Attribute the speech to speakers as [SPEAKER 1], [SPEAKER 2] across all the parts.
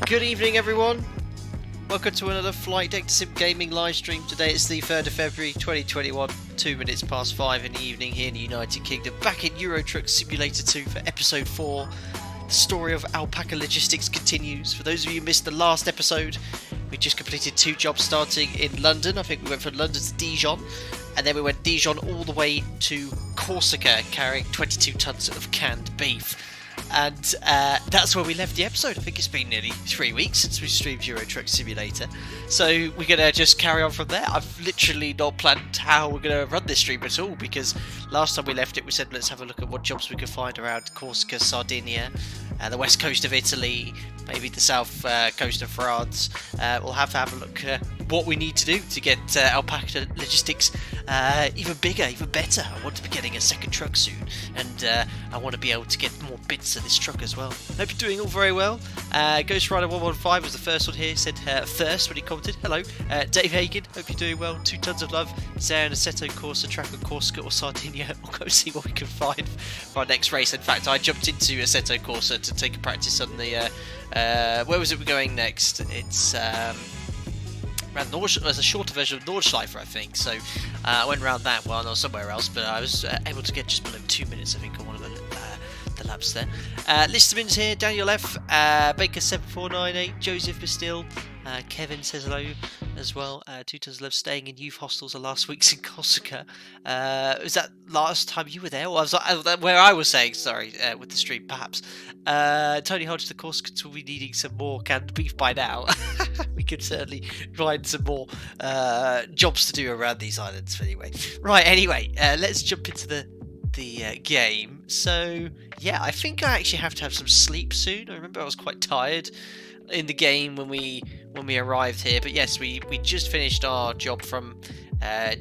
[SPEAKER 1] Good evening, everyone. Welcome to another Flight Deck Sim Gaming live stream. Today it's the 3rd of February 2021, 2 minutes past 5 in the evening here in the United Kingdom. Back in Euro Truck Simulator 2 for episode 4. The story of Alpaca Logistics continues. For those of you who missed the last episode, we just completed 2 jobs starting in London. I think we went from London to Dijon, and then we went Dijon all the way to Corsica, carrying 22 tons of canned beef. And that's where we left the episode. I think it's been nearly 3 weeks since we streamed Euro Truck Simulator. So we're going to just carry on from there. I've literally not planned how we're going to run this stream at all, because last time we left it we said let's have a look at what jobs we could find around Corsica, Sardinia, the west coast of Italy, maybe the south coast of France. We'll have to have a look at what we need to do to get Alpaca Logistics even bigger, even better. I want to be getting a second truck soon, and I want to be able to get more bits of this truck as well. Hope you're doing all very well. Ghost Rider 115 was the first one here, said first when he commented. Hello. Dave Hagen, hope you're doing well. 2 tons of love. Zare and Assetto Corsa, track on Corsica or Sardinia. We'll go see what we can find for our next race. In fact, I jumped into Assetto Corsa to take a practice on the where was it we're going next? It's around there's a shorter version of Nordschleifer, I think, so I went around that one or somewhere else, but I was able to get just below 2 minutes, I think, on one of the laps there. Listerman's here, Daniel F, Baker 7498, Joseph Bastille, Kevin says hello as well. 2 tons of love, staying in youth hostels the last weeks in Corsica. Was that last time you were there? Or was that where I was saying, sorry, with the stream, perhaps. Tony Hodge, the Corsicans will be needing some more canned beef by now. We could certainly find some more jobs to do around these islands anyway. Right, anyway, let's jump into the game. So, yeah, I think I actually have to have some sleep soon. I remember I was quite tired in the game when we arrived here, but yes, we just finished our job from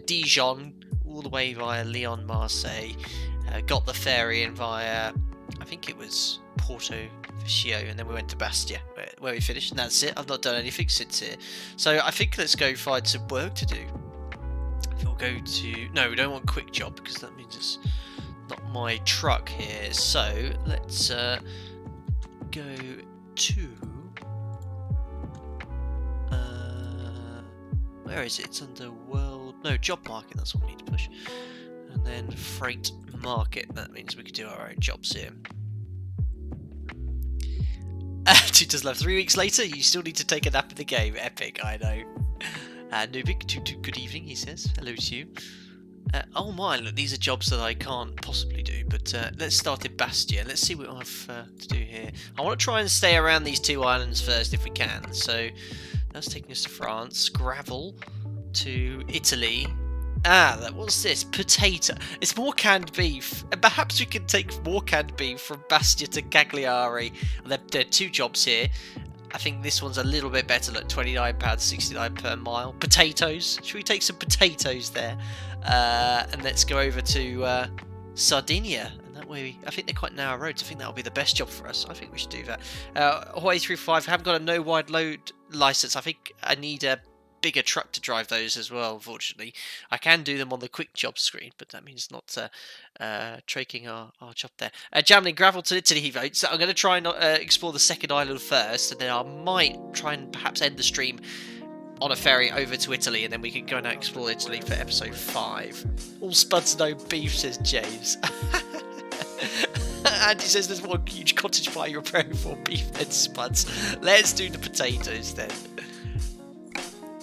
[SPEAKER 1] Dijon all the way via Lyon, Marseille, got the ferry in via, I think it was Porto Vecchio, and then we went to Bastia where we finished, and that's it. I've not done anything since here, so I think let's go find some work to do. We'll go to, no, we don't want quick job because that means it's not my truck here, so let's go to where is it? It's under world, no, job market, that's what we need to push, and then freight market. That means we could do our own jobs here. 2 days left. 3 weeks later, you still need to take a nap in the game. Epic, I know. Nubik, good evening, he says. Hello to you. Oh my, look, these are jobs that I can't possibly do, but let's start in Bastia. Let's see what I have to do here. I want to try and stay around these 2 islands first if we can. So that's taking us to France. Gravel to Italy. What's this? Potato. It's more canned beef. And perhaps we can take more canned beef from Bastia to Cagliari. There are 2 jobs here. I think this one's a little bit better. Look, £29.69 per mile. Potatoes. Should we take some potatoes there? And let's go over to Sardinia. And that way, I think they're quite narrow roads. I think that'll be the best job for us. I think we should do that. Hawaii 35. I haven't got a no wide load license. I think I need a bigger truck to drive those as well, unfortunately. I can do them on the quick job screen, but that means not traking our job there. Jamlin, gravel to Italy, he votes. I'm going to try and explore the second island first, and then I might try and perhaps end the stream on a ferry over to Italy, and then we can go and explore Italy for episode 5. All spuds, no beef, says James. Andy says there's one huge cottage pie you're preparing for beef than spuds. Let's do the potatoes then.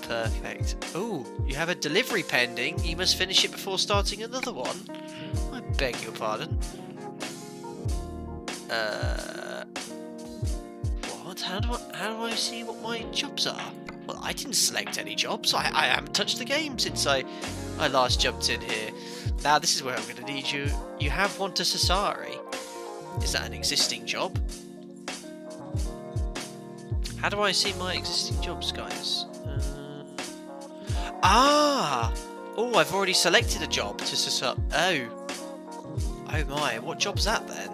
[SPEAKER 1] Perfect. Oh, you have a delivery pending. You must finish it before starting another one. I beg your pardon. What? How do I see what my jobs are? Well, I didn't select any jobs. I haven't touched the game since I last jumped in here. Now this is where I'm going to need you. You have one to Sassari. Is that an existing job? How do I see my existing jobs, guys? Oh, I've already selected a job to Sassari. Oh my, what job's that then?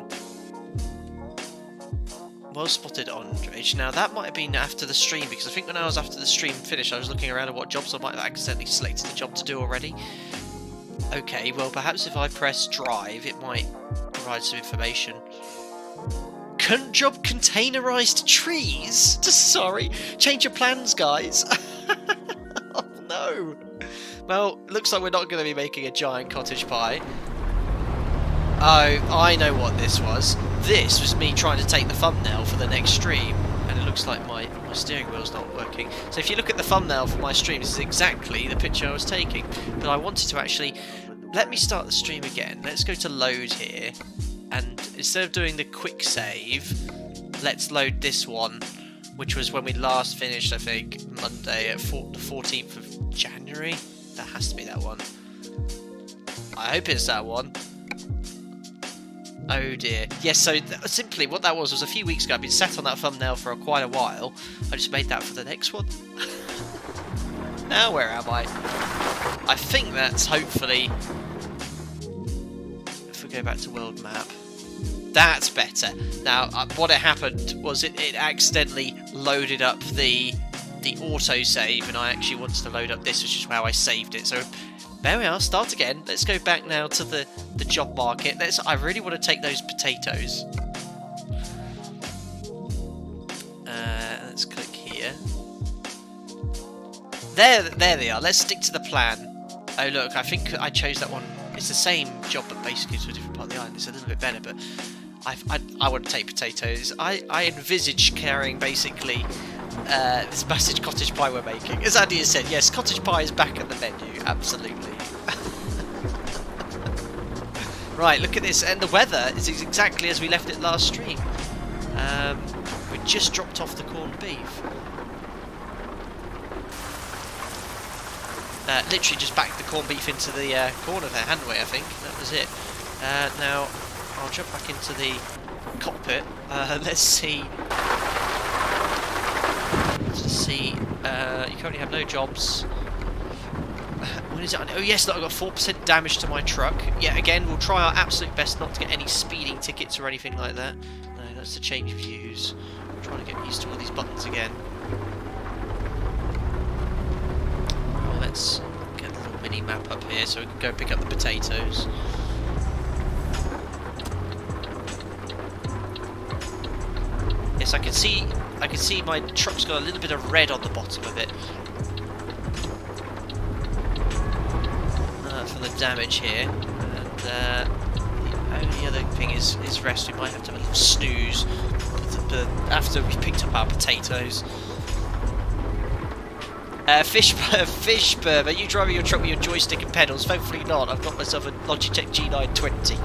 [SPEAKER 1] Well spotted, Andrej. Now that might have been after the stream, because I think when I was after the stream finished, I was looking around at what jobs I might have accidentally selected a job to do already. Okay, well perhaps if I press drive, it might provide some information. Job containerized trees? Sorry. Change your plans, guys. Oh, no. Well, looks like we're not going to be making a giant cottage pie. Oh, I know what this was. This was me trying to take the thumbnail for the next stream, and it looks like my steering wheel's not working. So if you look at the thumbnail for my stream, this is exactly the picture I was taking. But I wanted to actually... Let me start the stream again. Let's go to load here, and instead of doing the quick save, let's load this one, which was when we last finished, I think, Monday at the 14th of January. That has to be that one. I hope it's that one. Oh dear. Yes, so simply what that was a few weeks ago. I've been sat on that thumbnail for quite a while. I just made that for the next one. Now where am I? I think that's hopefully... If we go back to world map. That's better. Now, what had happened was it accidentally loaded up the autosave, and I actually wanted to load up this, which is how I saved it. So there we are, start again. Let's go back now to the job market. I really want to take those potatoes. Let's click here. There they are. Let's stick to the plan. Oh look, I think I chose that one. It's the same job, but basically to a different part of the island. It's a little bit better, but I want to take potatoes. I envisage carrying basically this massive cottage pie we're making. As Andy has said, yes, cottage pie is back at the menu. Absolutely. Right, look at this, and the weather is exactly as we left it last stream. We just dropped off the corned beef. Literally just backed the corned beef into the corner there, hadn't we? I think that was it. Now I'll jump back into the cockpit. Let's see. You currently have no jobs. What is it? Oh yes, look, I've got 4% damage to my truck. Yeah, again, we'll try our absolute best not to get any speeding tickets or anything like that. No, that's to change views. I'm trying to get used to all these buttons again. Well, let's get a little mini map up here so we can go pick up the potatoes. Yes, I can see my truck's got a little bit of red on the bottom of it. For the damage here. And the only other thing is rest. We might have to have a little snooze after we've picked up our potatoes. Fishburb, are you driving your truck with your joystick and pedals? Hopefully not. I've got myself a Logitech G920.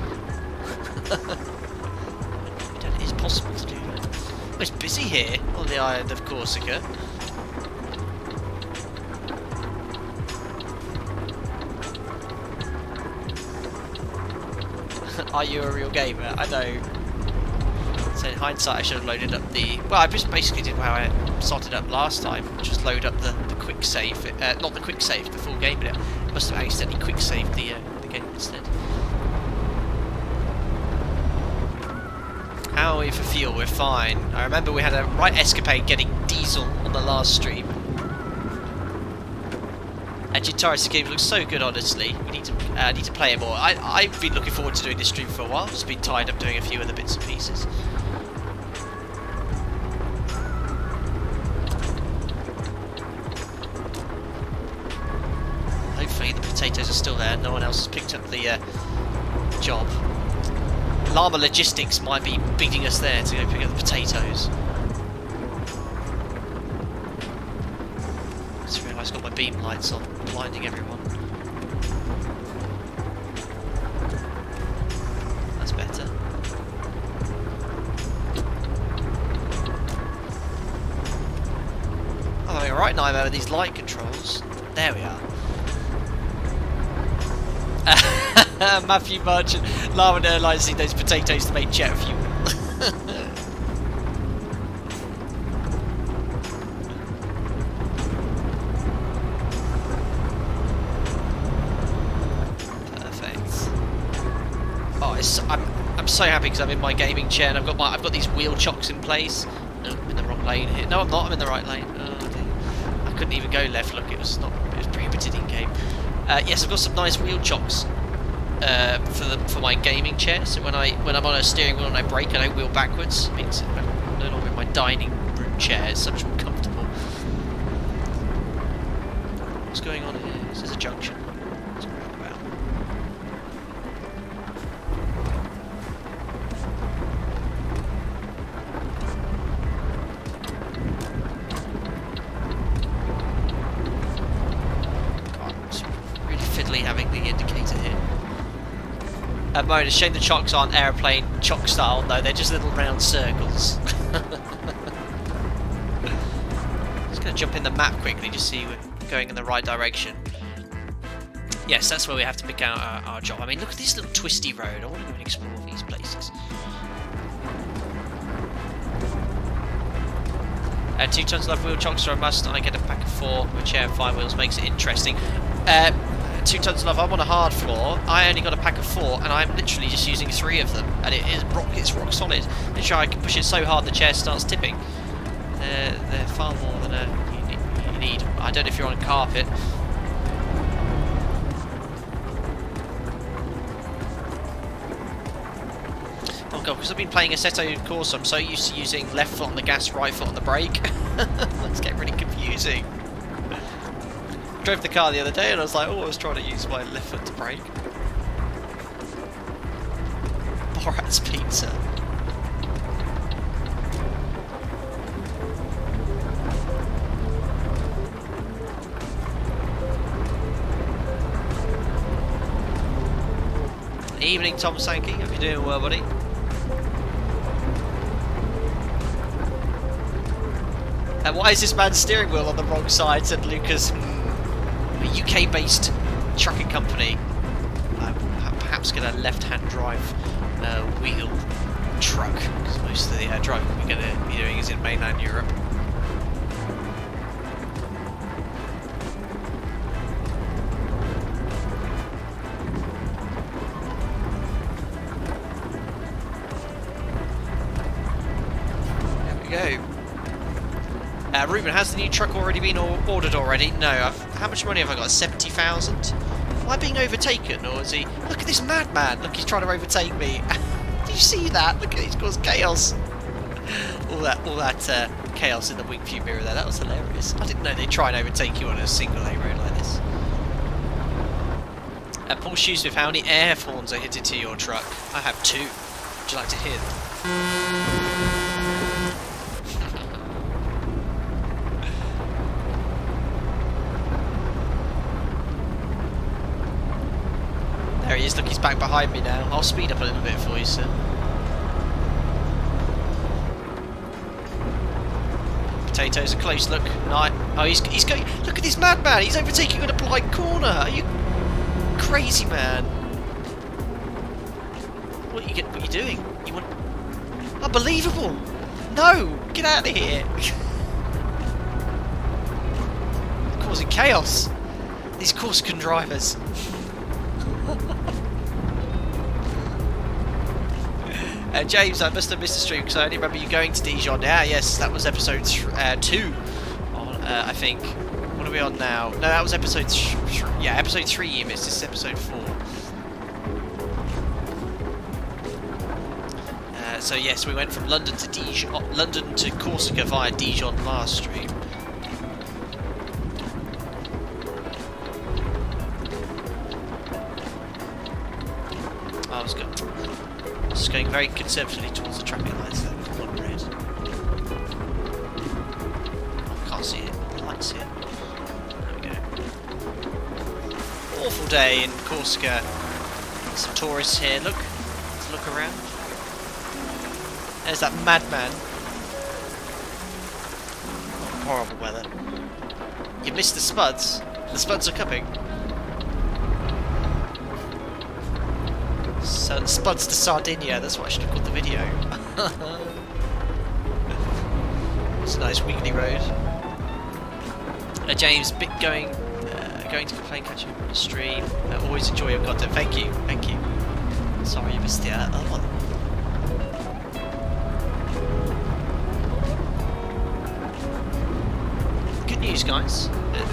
[SPEAKER 1] It is possible to do that. Oh, it's busy here on the island of Corsica. Are you a real gamer? I know. So in hindsight, I should have loaded up the... Well, I just basically did how I started up last time. Just load up the quick save. Not the quick save, the full game. But it must have accidentally quick saved the game instead. How are we for fuel? We're fine. I remember we had a right escapade getting diesel on the last stream. And Guitarist Games looks so good, honestly. We need to play it more. I've been looking forward to doing this stream for a while. Just been tied up doing a few other bits and pieces. Hopefully the potatoes are still there. No one else has picked up the job. Llama Logistics might be beating us there to go pick up the potatoes. I've got my beam lights on, blinding everyone. That's better. I'm having a right nightmare with these light controls. There we are. Matthew Merchant, European Airline need those potatoes to make jet fuel. I'm so happy because I'm in my gaming chair and I've got these wheel chocks in place. No, I'm in the wrong lane here. No, I'm not. I'm in the right lane. Oh dear. I couldn't even go left. Look, it was prohibited in game. Yes, I've got some nice wheel chocks for my gaming chair. So when I'm on a steering wheel and I brake, I don't wheel backwards. It means I'm no longer in my dining room chair. It's such more comfortable. What's going on here? This is a junction. What's going on about? Having the indicator here. Moan, it's a shame the chocks aren't aeroplane chock style, though. They're just little round circles. Just going to jump in the map quickly, just see we're going in the right direction. Yes, that's where we have to pick out our job. I mean, look at this little twisty road. I want to go and explore these places. 2 tons left wheel chocks are a must. I get a pack of 4 with chair and 5 wheels, makes it interesting. 2 tons of love, I'm on a hard floor. I only got a pack of 4 and I'm literally just using 3 of them, and it's rock solid. Literally I can push it so hard the chair starts tipping. They're far more than you need. I don't know if you're on carpet. Oh god, because I've been playing Assetto Corsa, I'm so used to using left foot on the gas, right foot on the brake. It's getting really confusing. Drove the car the other day and I was like, oh, I was trying to use my left foot to brake. Borat's pizza. Evening, Tom Sankey. Hope you're doing well, buddy. And why is this man's steering wheel on the wrong side? Said Lucas. A UK-based trucking company. Perhaps get a left-hand drive wheel truck, because most of the driving we're going to be doing is in mainland Europe. There we go. Ruben, has the new truck already been ordered already? No. How much money have I got? 70,000? Am I being overtaken, or is he... Look at this madman! Look, he's trying to overtake me. Do you see that? Look at it, he's caused chaos. all that chaos in the wing view mirror there. That was hilarious. I didn't know they'd try and overtake you on a single A road like this. Paul Shoes, with how many air horns are hit into your truck? I have 2. Would you like to hear them? There he is, look, he's back behind me now. I'll speed up a little bit for you, sir. Potatoes, a close look. No, oh, he's going. Look at this madman, he's overtaking in a blind corner. Are you crazy, man? What are you doing? You want... Unbelievable! No! Get out of here! Causing chaos. These Corsican drivers. James, I must have missed the stream because I only remember you going to Dijon. Yes, that was episode 2. I think. What are we on now? No, that was episode 3. Yeah, episode 3 you missed. This is episode 4. So yes, we went from London to Dijon, London to Corsica via Dijon last stream. I was good. Just going very conservatively towards the traffic lights there with one red. Oh, I can't see it. The lights here. There we go. Awful day in Corsica. Some tourists here. Look. Let's look around. There's that madman. Oh, horrible weather. You missed the spuds. The spuds are coming. So spuds to Sardinia, that's what I should have called the video. It's a nice wiggly road. James, going to playing catch up on the stream. Always enjoy your content. Thank you. Sorry you missed the other one. Good news, guys.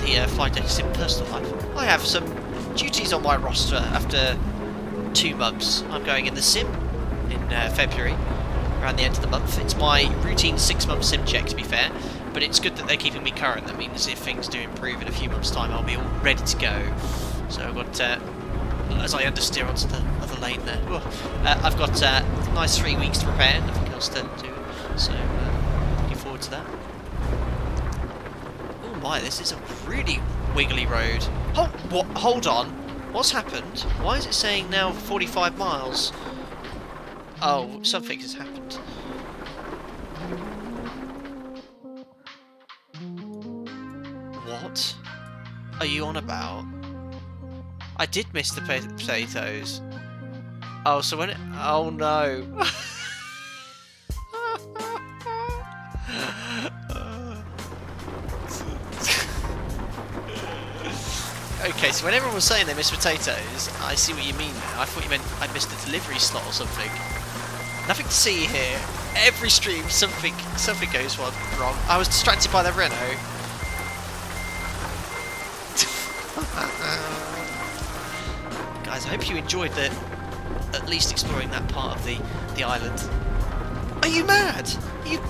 [SPEAKER 1] The flight deck is in personal life. I have some duties on my roster after 2 months. I'm going in the sim in February, around the end of the month. It's my routine 6-month sim check, to be fair, but it's good that they're keeping me current. That means if things do improve in a few months' time, I'll be all ready to go. So I've got, as I understeer onto the other lane there, I've got a nice 3 weeks to prepare, nothing else to do, so looking forward to that. Oh my, this is a really wiggly road. Oh, what? Hold on. What's happened? Why is it saying now 45 miles? Oh, something has happened. What are you on about? I did miss the potatoes. Oh, so when it... Oh no. Okay, so when everyone was saying they missed potatoes, I see what you mean now. I thought you meant I missed a delivery slot or something. Nothing to see here. Every stream, something goes wrong. I was distracted by the Renault. Guys, I hope you enjoyed at least exploring that part of the island. Are you mad?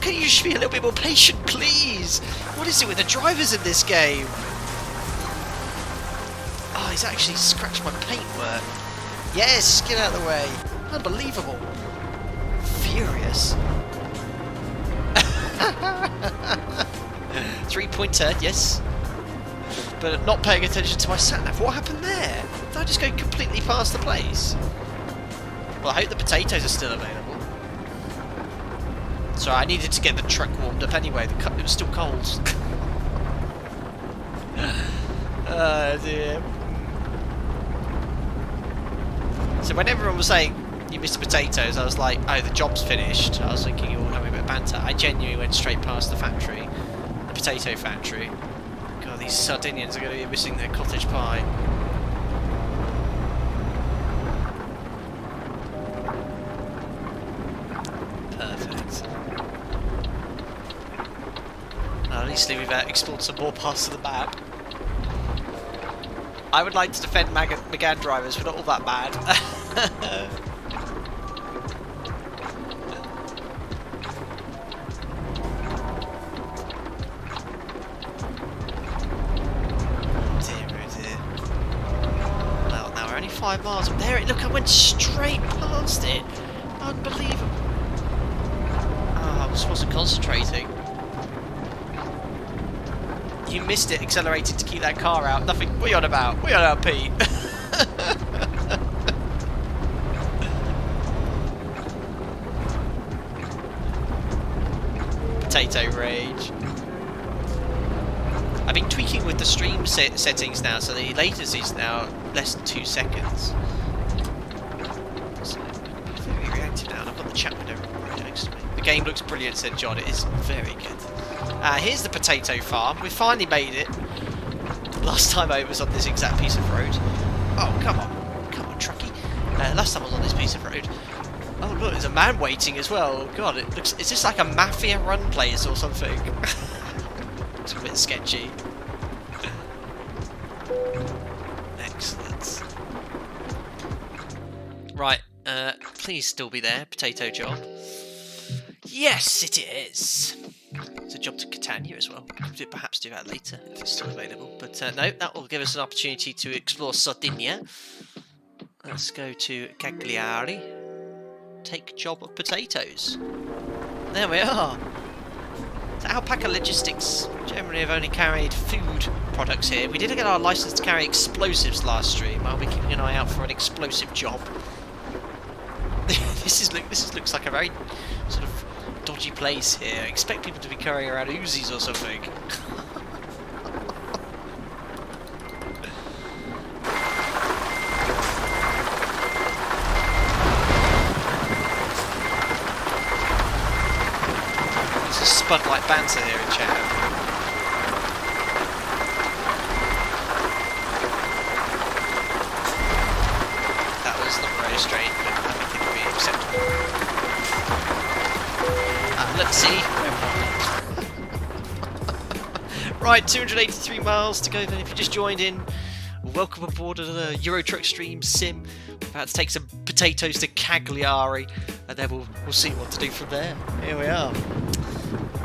[SPEAKER 1] Can you just be a little bit more patient, please? What is it with the drivers in this game? Oh, he's actually scratched my paintwork. Yes, get out of the way. Unbelievable. Furious. 3-pointer, yes. But not paying attention to my sat-nav. What happened there? Did I just go completely past the place? Well, I hope the potatoes are still available. Sorry, I needed to get the truck warmed up anyway. It was still cold. Oh dear. So when everyone was saying you missed the potatoes, I was like, oh, the job's finished. I was thinking you're all having a bit of banter. I genuinely went straight past the factory, the potato factory. God, these Sardinians are going to be missing their cottage pie. Perfect. Well, at least we've explored some more parts of the map. I would like to defend Megane drivers, we're not all that bad. Dear, oh dear. Well, now we're only 5 miles up there. Look, I went straight past it. Unbelievable. Oh, I just wasn't concentrating. You missed it, accelerated to keep that car out. Nothing. What are you on about? What are you on about, Pete? Potato rage. I've been tweaking with the stream settings now, so the latency is now less than 2 seconds. So, very reactive now, and I've got the chat window right next to me. The game looks brilliant, said John. It is very good. Here's the potato farm. We finally made it. Last time I was on this exact piece of road. Oh, come on, truckie. Last time I was on this piece of road. Oh look, there's a man waiting as well. God, it looks. Is this like a mafia run place or something? It's a bit sketchy. Excellent. Right, please still be there, potato job. Yes, it is. It's a job to Catania as well. Could perhaps do that later if it's still available. But no, that will give us an opportunity to explore Sardinia. Let's go to Cagliari. Take job of potatoes. There we are. So Alpaca Logistics generally have only carried food products here. We did get our license to carry explosives last stream. I'll be keeping an eye out for an explosive job. This looks like a very sort of dodgy place here. I expect people to be carrying around Uzis or something. There's a Spud-like banter here in chat. That was not very straight, but I think it would be acceptable. Let's see. Right, 283 miles to go then. If you just joined in, welcome aboard another Euro Truck Stream Sim. We're about to take some potatoes to Cagliari, and then we'll see what to do from there. Here we are.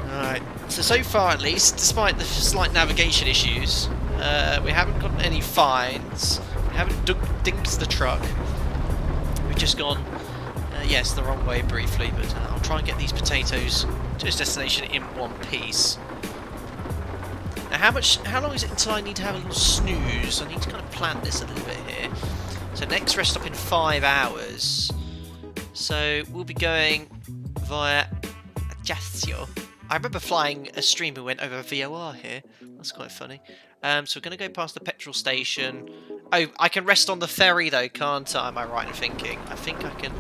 [SPEAKER 1] Alright, so far at least, despite the slight navigation issues, we haven't gotten any fines, we haven't dinked the truck, we've just gone, yes, the wrong way briefly, but I'll try and get these potatoes to its destination in one piece. Now how long is it until I need to have a little snooze? I need to kind of plan this a little bit here. So next rest stop in 5 hours, so we'll be going via Ajaccio. I remember flying a stream who went over VOR here. That's quite funny. So we're going to go past the petrol station. Oh, I can rest on the ferry though, can't I? Am I right in thinking? I think I can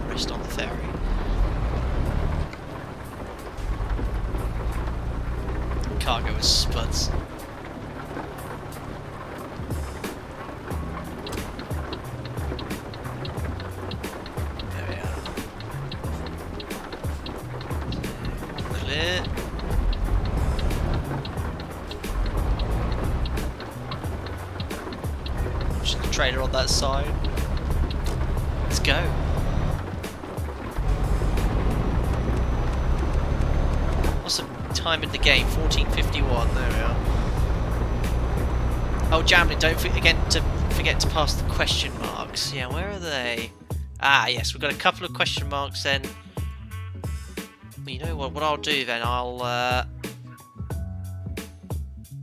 [SPEAKER 1] rest on the ferry. Cargo is spuds. There we are. Clear. Just the trailer on that side. Let's go. What's the time in the game? 14:51. There we are. Oh, Jamlin, don't forget to pass the question marks. Yeah, where are they? Ah, yes, we've got a couple of question marks then. Well, you know what? What I'll do then,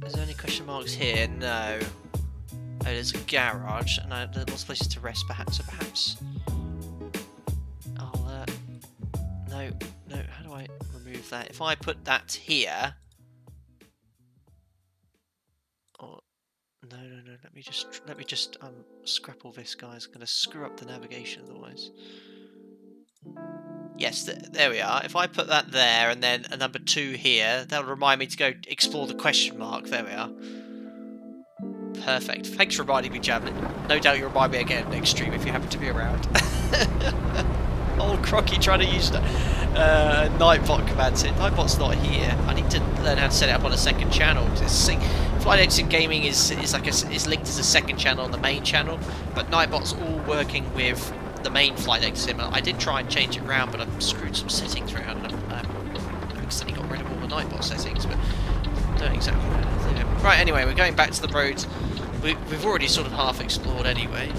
[SPEAKER 1] is there any question marks here? No. Oh, there's a garage, and there's lots of places to rest, perhaps. So perhaps I'll. No. How do I remove that? If I put that here. Oh, no. Let me just scrap all this, guys. I'm gonna screw up the navigation otherwise. Yes, there we are. If I put that there and then a number 2 here, that'll remind me to go explore the question mark. There we are. Perfect. Thanks for reminding me, Javelin. No doubt you'll remind me again next stream if you happen to be around. Old Crocky trying to use the Nightbot command set. Nightbot's not here. I need to learn how to set it up on a second channel. FD2S Gaming is linked as a second channel on the main channel, but Nightbot's all working with the main flight deck sim. I did try and change it around, but I've screwed some settings around, and I've accidentally got rid of all the Nightbot settings, but I don't exactly know. Right, anyway, we're going back to the roads. We've already sort of half explored anyway.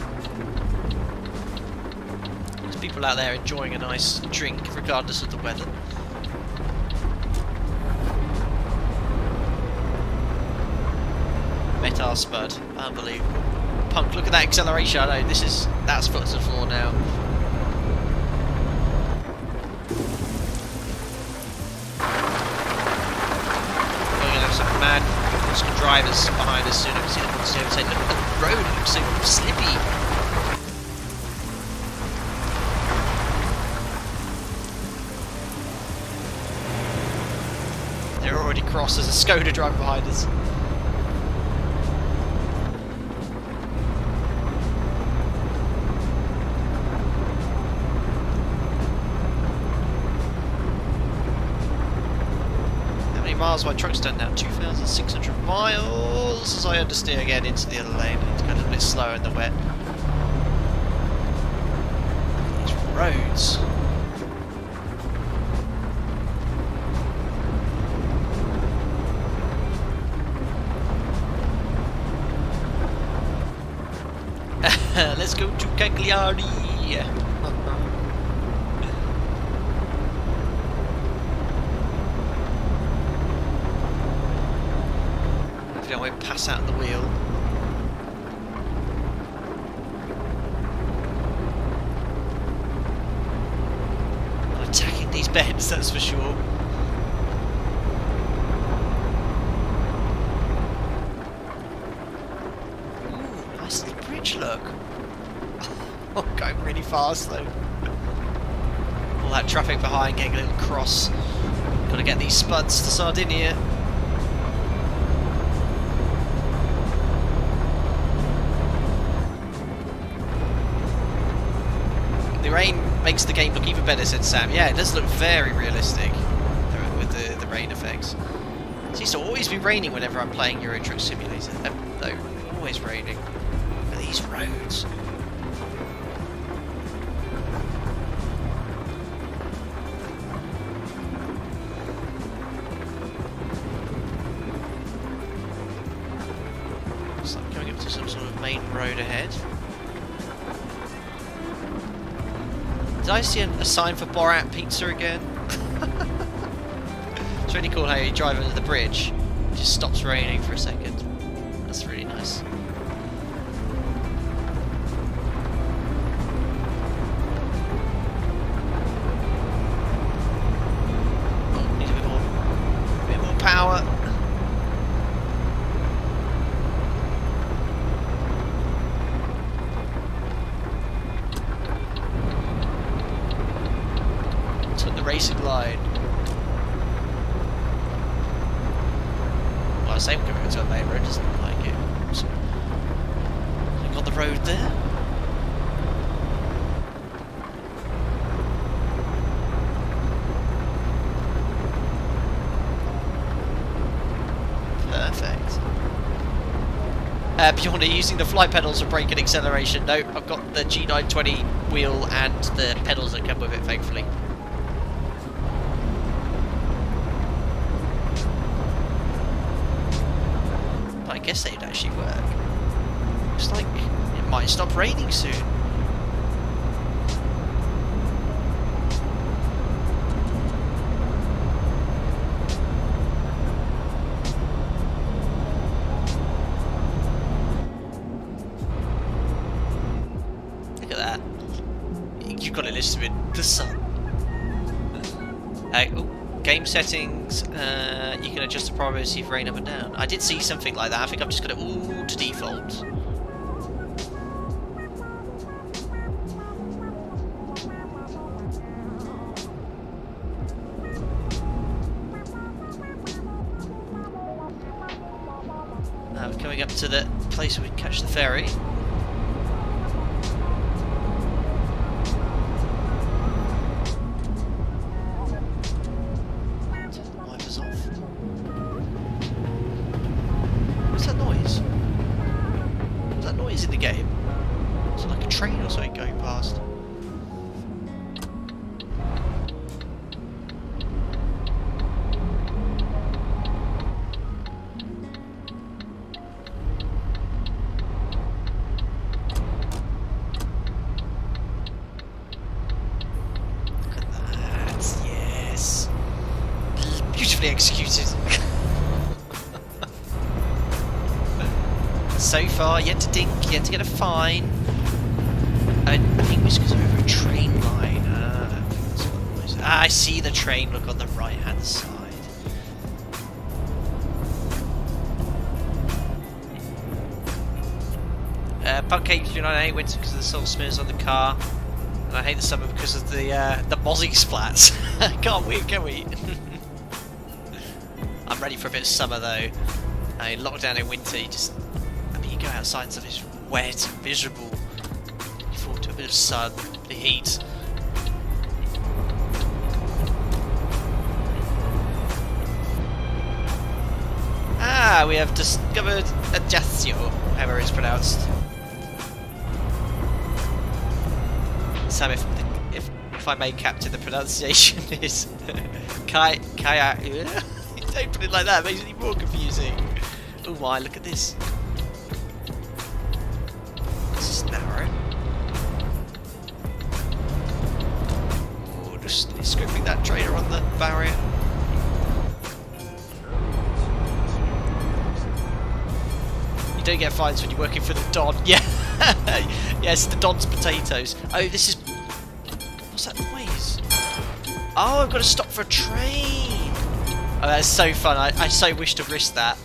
[SPEAKER 1] There's people out there enjoying a nice drink, regardless of the weather. Metal Spud, unbelievable. Punk, look at that acceleration. I know, that's foot to the floor now. We're gonna have some mad drivers behind us soon. I can see them on the side. Look at the road, it looks so slippy. They're already crossed. There's a Skoda driving behind us. Miles my truck's done now, 2,600 miles as I understeer again into the other lane. It's going a little bit slower in the wet. These roads. Let's go to Cagliari. I won't pass out the wheel. I'm attacking these bends, that's for sure. Ooh, nice little bridge, look. Oh, going really fast though. All that traffic behind, getting a little cross. Gotta get these spuds to Sardinia. The rain makes the game look even better, said Sam. Yeah, it does look very realistic with the rain effects. It seems to always be raining whenever I'm playing Euro Truck Simulator. No, always raining. Look at these roads. to some sort of main road ahead. Did I see a sign for Borat Pizza again? It's really cool how you drive under the bridge. It just stops raining for a second. That's really nice. Oh, need a bit more power. Took the racing line. Well, I say we're going to a main road, doesn't look like it. So, I got the road there. Perfect. Beyond it, using the flight pedals for brake and acceleration. Nope, I've got the G920 wheel and the pedals that come with it, thankfully. I guess they'd actually work. Looks like it might stop raining soon. Look at that. You've got it listed with the sun. Oh. Game settings, you can adjust the probability of rain up and down. I did see something like that. I think I've just got it all to default. Now we're coming up to the place where we catch the ferry. Executed. So far, yet to dink, yet to get a fine. I think it's because we're over a train line. I see the train, look on the right hand side. Pancake 398 went because of the salt smears on the car. And I hate the summer because of the mozzie splats. Can't we? Can we? I'm ready for a bit of summer though. I mean, lockdown in winter, you go outside and stuff, it's wet and miserable. You fall to a bit of sun, the heat. Ah, we have discovered Ajaccio, however it's pronounced. Sam, if I may capture the pronunciation is Kaya. Don't put it like that, it makes it even more confusing. Oh my, look at this. This is narrow. Oh, just scooping that trailer on the barrier. You don't get fines when you're working for the Don. Yeah. Yes, the Don's potatoes. Oh, this is... What's that noise? Oh, I've got to stop for a train. Oh, that's so fun. I so wish to risk that.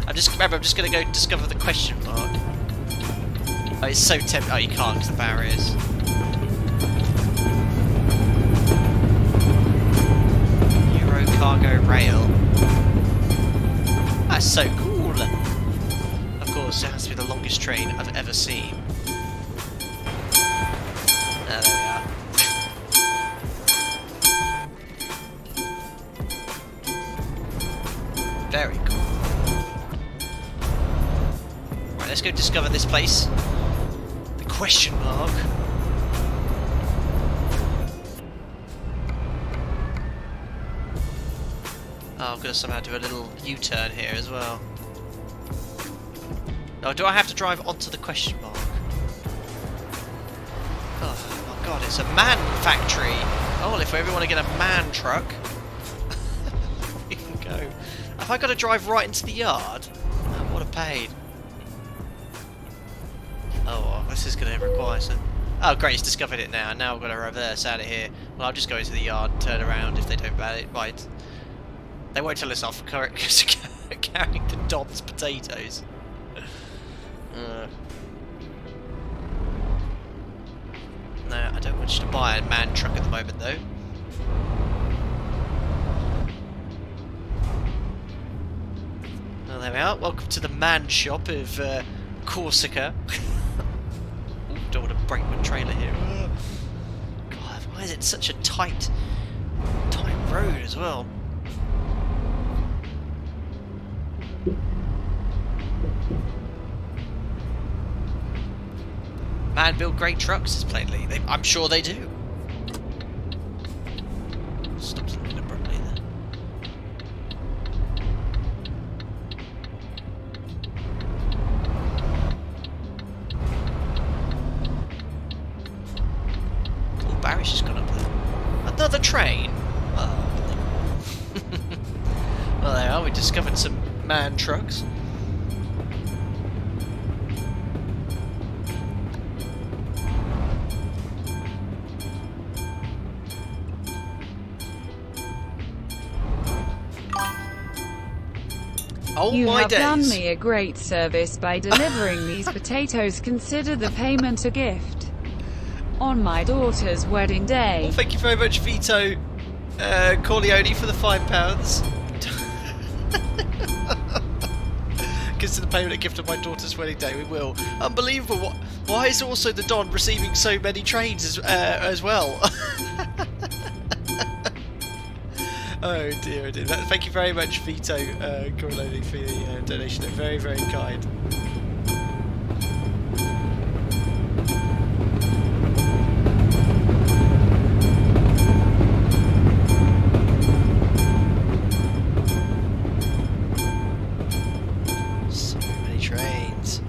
[SPEAKER 1] I'm just going to go discover the question mark. Oh, it's so tempting. Oh, you can't because the barriers. Euro Cargo Rail. That's so cool. Of course, it has to be the longest train I've ever seen. There we are. Very cool. Right, let's go discover this place. The question mark. Oh, I'm going to somehow do a little U-turn here as well. Oh, do I have to drive onto the question mark? Oh my god, it's a man factory. Oh, if we ever want to get a man truck, we can go. Have I got to drive right into the yard? Oh, what a pain. Oh, well, this is going to require some... Oh, great, it's discovered it now. Now I've got to reverse out of here. Well, I'll just go into the yard and turn around if they don't bite. They won't tell us off for carrying the Don's potatoes. No, I don't want you to buy a man truck at the moment, though. Well, there we are. Welcome to the man shop of Corsica. Ooh, don't want to break my trailer here. God, why is it such a tight road as well? Man build great trucks, is plainly. I'm sure they do. Stop something abruptly there. Oh, Barry's just gone up there. Another train? Oh. Well, there we are. We discovered some man trucks. Oh,
[SPEAKER 2] you
[SPEAKER 1] my
[SPEAKER 2] have
[SPEAKER 1] days.
[SPEAKER 2] done me a great service by delivering these potatoes. Consider the payment a gift on my daughter's wedding day.
[SPEAKER 1] Well, thank you very much, Vito Corleone, for the £5. Consider the payment a gift on my daughter's wedding day. We will. Unbelievable. Why is also the Don receiving so many trains as well? Oh dear, oh dear. Thank you very much, Vito Corleone, for the donation. They're very, very kind. So many trains.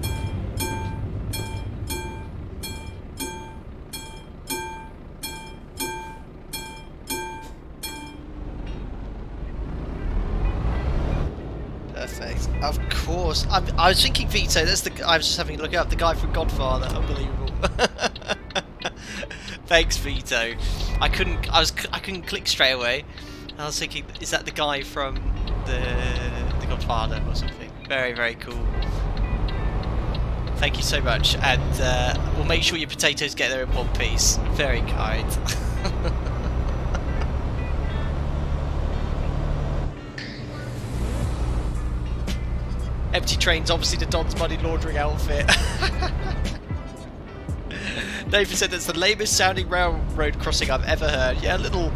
[SPEAKER 1] Perfect. Of course. I was thinking Vito. That's the. I was just having a look up the guy from Godfather. Unbelievable. Thanks, Vito. I couldn't click straight away. I was thinking, is that the guy from the Godfather or something? Very, very cool. Thank you so much, and we'll make sure your potatoes get there in one piece. Very kind. Empty trains, obviously the Don's money laundering outfit. David said that's the lamest sounding railroad crossing I've ever heard. Yeah, a little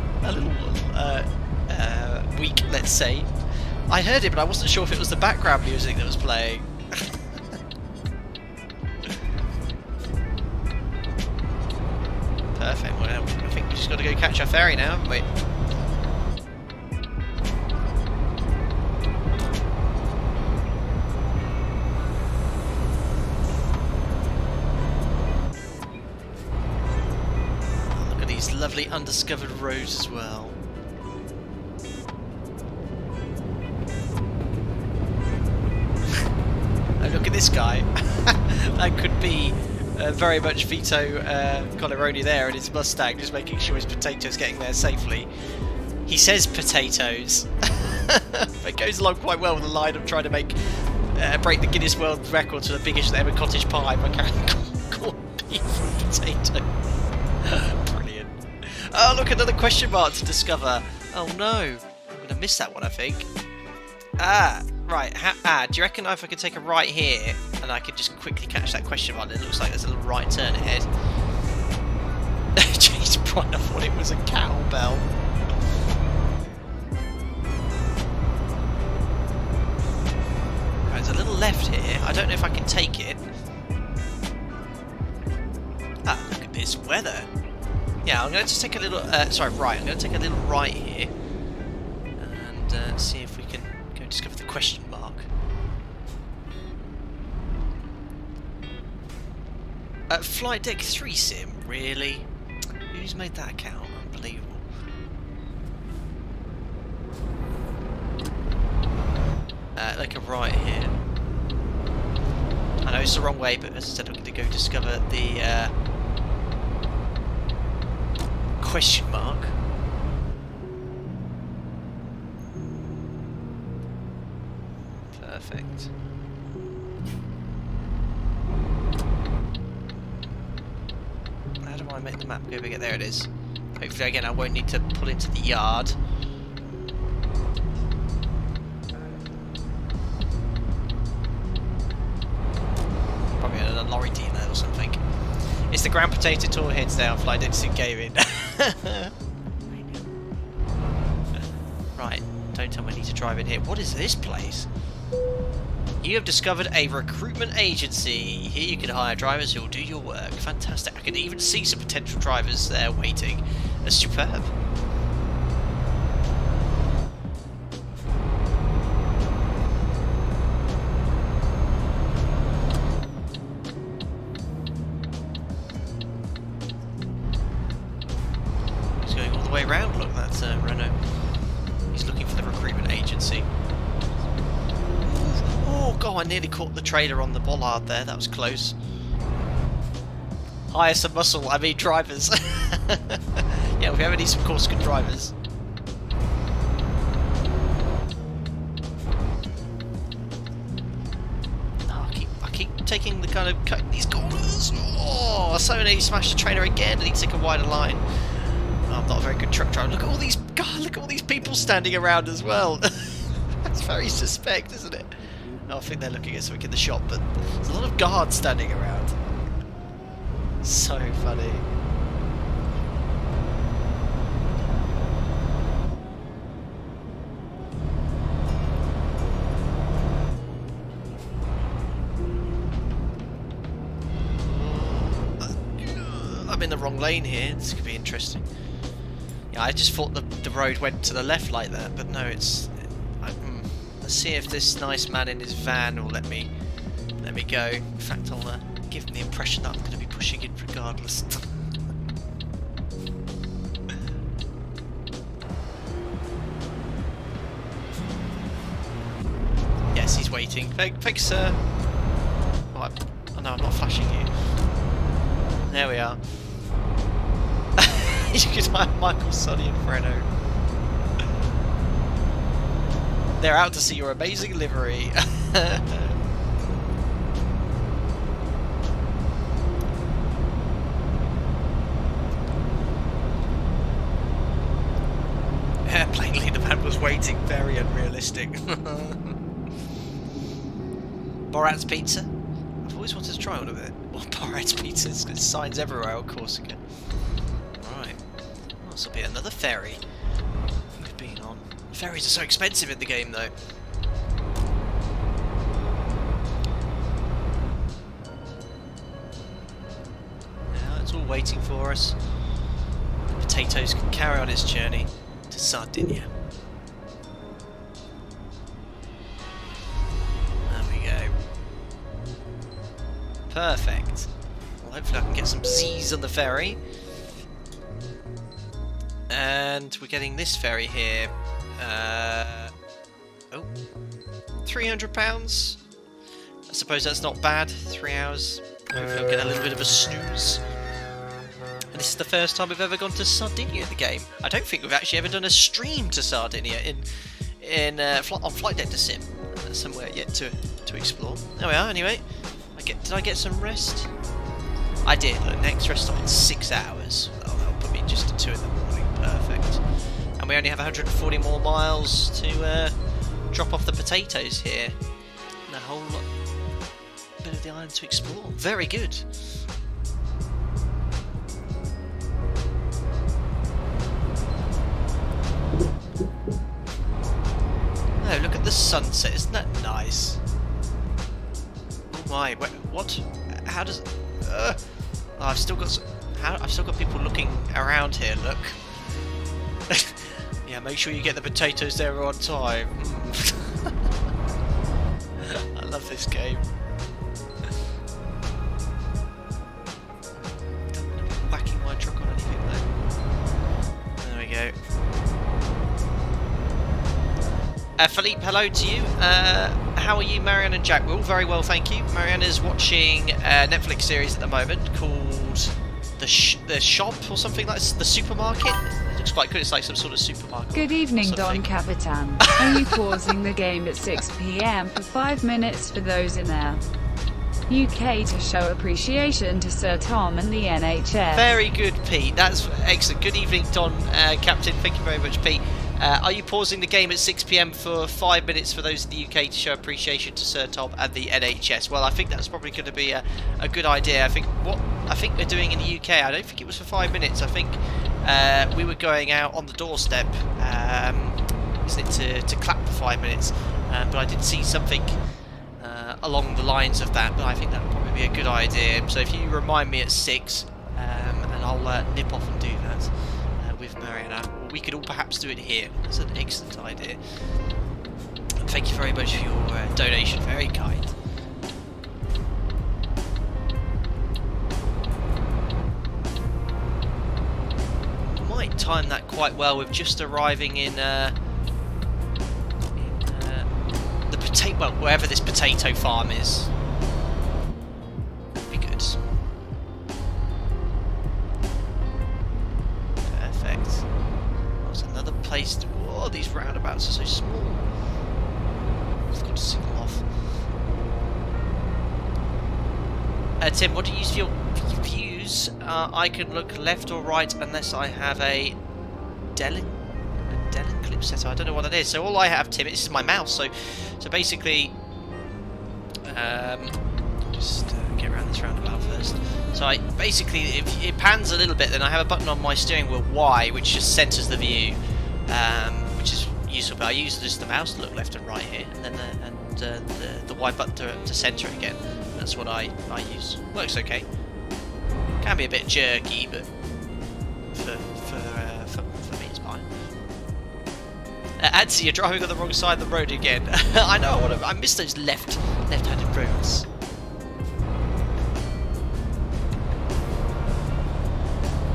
[SPEAKER 1] weak, let's say. I heard it, but I wasn't sure if it was the background music that was playing. Perfect. Well, I think we just got to go catch our ferry now, haven't we? Lovely undiscovered roads as well. Oh, look at this guy. That could be very much Vito Corleone there in his Mustang, just making sure his potatoes getting there safely. He says potatoes. It goes along quite well with the line of trying to break the Guinness World Record to the biggest ever cottage pie by carrying corned beef and potato. Brilliant. Oh, look, another question mark to discover. Oh no, I'm going to miss that one, I think. Ah, right. Do you reckon if I could take a right here and I could just quickly catch that question mark? It looks like there's a little right turn ahead. Jeez, Brian, I thought it was a cowbell. Right, there's a little left here. I don't know if I can take it. Ah, look at this weather. Yeah, I'm going to just take a little, right, I'm going to take a little right here and see if we can go discover the question mark. Flight Deck 3 Sim, really? Who's made that account? Unbelievable. Like a right here. I know it's the wrong way, but as I said, I'm going to go discover the question mark. Perfect. How do I make the map go bigger? There it is. Hopefully, again, I won't need to pull into the yard. Probably a lorry dealer or something. It's the Ground Potato Tour here today on Finalizing Gaming. Right, don't tell me I need to drive in here. What is this place? You have discovered a recruitment agency. Here you can hire drivers who will do your work. Fantastic. I can even see some potential drivers there waiting. That's superb. He's going all the way around. Look, that's Renault. He's looking for the recruitment agency. Oh god, I nearly caught the trailer on the bollard there, that was close. Hire some muscle, I mean drivers. Yeah, we ever need some Corsican drivers. Oh, I keep taking the kind of cutting these corners. Oh, so nearly smashed the trailer again. I need to take a wider line. Oh, I'm not a very good truck driver. Look at all these, God, look at all these people standing around as well. That's very suspect, isn't it? I think they're looking at something in the shop, but there's a lot of guards standing around. So funny. I'm in the wrong lane here. This could be interesting. Yeah, I just thought the road went to the left like that, but no, it's... Let's see if this nice man in his van will let me go. In fact, I'll give him the impression that I'm going to be pushing it regardless. Yes, he's waiting. Thanks, sir. Oh no, I'm not flashing you. There we are. You could have Michael, Sonny and Fredo. They're out to see your amazing livery. Yeah, plainly the man was waiting. Very unrealistic. Borat's Pizza? I've always wanted to try one of it. Well, Borat's Pizza, it's got signs everywhere on Corsica. Right. Oh, this will be another ferry. We've been on. Ferries are so expensive in the game, though. Now it's all waiting for us. The potatoes can carry on its journey to Sardinia. There we go. Perfect. Well, hopefully I can get some Z's on the ferry. And we're getting this ferry here. Oh, £300. I suppose that's not bad. 3 hours. Hopefully I'll get a little bit of a snooze. And this is the first time we've ever gone to Sardinia in the game. I don't think we've actually ever done a stream to Sardinia on Flight Deck Sim. Somewhere yet to explore. There we are. Anyway, did I get some rest? I did. Look, next rest stop in 6 hours. Oh, that'll put me just to 2 in the morning. Perfect. And we only have 140 more miles to drop off the potatoes here. And a whole bit of the island to explore. Very good. Oh, look at the sunset. Isn't that nice? Oh my! What? How does? Oh, I've still got. I've still got people looking around here. Look. Yeah, make sure you get the potatoes there on time. I love this game. Philippe, hello to you. How are you, Mariana and Jack? We're all very well, thank you. Mariana's watching a Netflix series at the moment called The Shop or something like this. The Supermarket. It looks quite good. It's like some sort of supermarket.
[SPEAKER 2] Good evening, Don Capitan. Are you pausing the game at 6 p.m. for 5 minutes for those in there? UK to show appreciation to Sir Tom and the NHS.
[SPEAKER 1] Very good, Pete. That's excellent. Good evening, Don Captain. Thank you very much, Pete. Are you pausing the game at 6 p.m. for 5 minutes for those in the UK to show appreciation to Sir Tom and the NHS? Well, I think that's probably going to be a good idea. I think what we're doing in the UK, I don't think it was for 5 minutes. I think we were going out on the doorstep, isn't it, to clap for 5 minutes. But I did see something along the lines of that. But I think that would probably be a good idea. So if you remind me at 6, and I'll nip off and do that with Mariana. We could all perhaps do it here. That's an excellent idea. And thank you very much for your donation. Very kind. Might time that quite well with just arriving in the potato, well, wherever this potato farm is. That'd be good. Perfect. There's another place to... Whoa, these roundabouts are so small. I've got to signal off. Tim, what do you use for your views? I can look left or right unless I have a Delin clip set. I don't know what that is. So all I have, Tim, this is my mouse. So basically, just get around this roundabout first. So if it pans a little bit, then I have a button on my steering wheel Y, which just centers the view, which is useful. But I use just the mouse to look left and right here, and then the Y button to center it again. That's what I use. Works okay. Can be a bit jerky, but for me it's fine. Adsy, you're driving on the wrong side of the road again. I know. I miss those left-handed roads.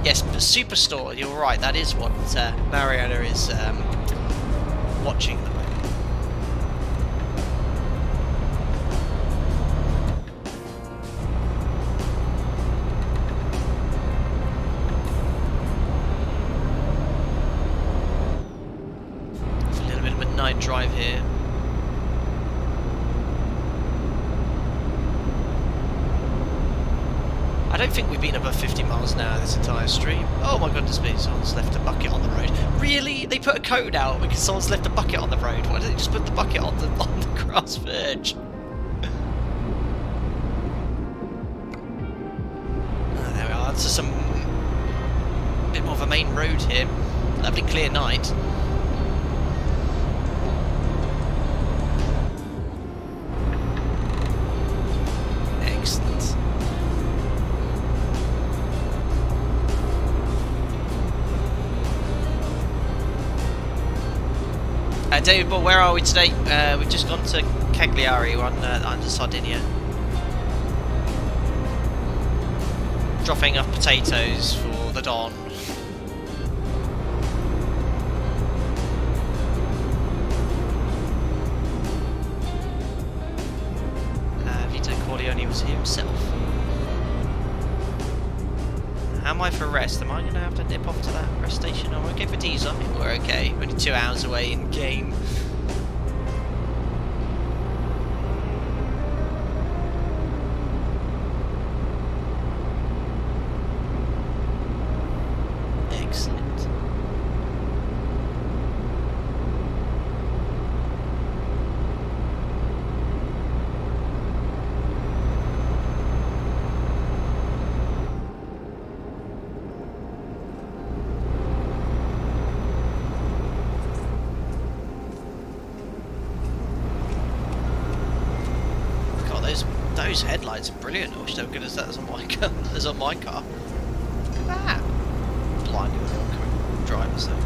[SPEAKER 1] Yes, but Superstore, you're right, that is what Mariana is watching at the moment. It's a little bit of a night drive here. I don't think we've been above 50 miles an hour this entire stream. Oh my goodness me, someone's left a bucket on the road. Really? They put a code out because someone's left a bucket on the road? Why don't they just put the bucket on the grass verge? There we are, that's some bit more of a main road here. Lovely clear night. Excellent. David, but where are we today? We've just gone to Cagliari, we're under Sardinia. Dropping off potatoes for the Don. Vito Corleone was here himself. How am I for rest? Am I going to have to nip off to that rest station? Are we okay for Dijon? I mean, we're okay. We're only 2 hours away in game. Excellent. Those headlights are brilliant. I wish they were good as that as on my car. Look at that. Blinding with oncoming drivers though.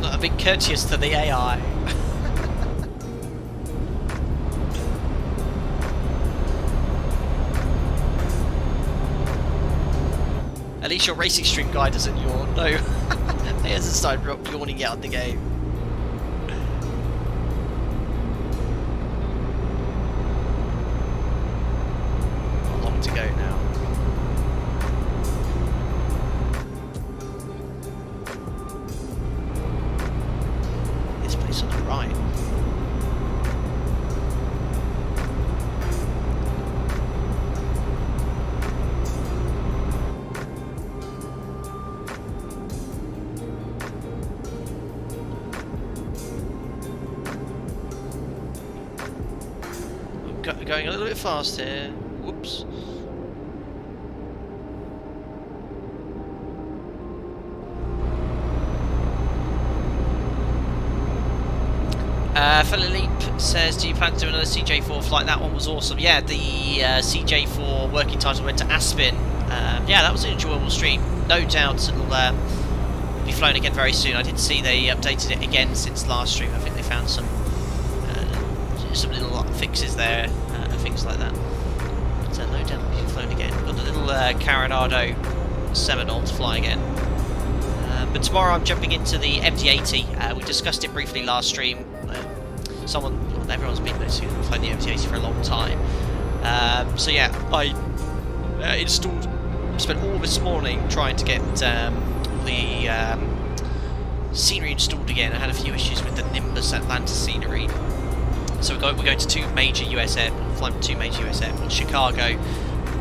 [SPEAKER 1] Not a bit courteous to the AI. At least your racing stream guy doesn't yawn. No, he hasn't started yawning yet on the game. Not long to go now. This place on the right. Going a little bit fast here. Whoops. Philip says, do you plan to do another CJ4 flight? That one was awesome. Yeah, the CJ4 working title went to Aspen. Yeah, that was an enjoyable stream. No doubt it'll be flown again very soon. I did see they updated it again since last stream. I think they found some little fixes there. Things like that. But no doubt being flown again. Got the little Coronado Seminole to fly again. But tomorrow I'm jumping into the MD-80. We discussed it briefly last stream. Everyone's been noticing flying the MD-80 for a long time. So yeah, I spent all this morning trying to get the scenery installed again. I had a few issues with the Nimbus Atlanta scenery. So we're going to two major US airports, flying from two major US airports, Chicago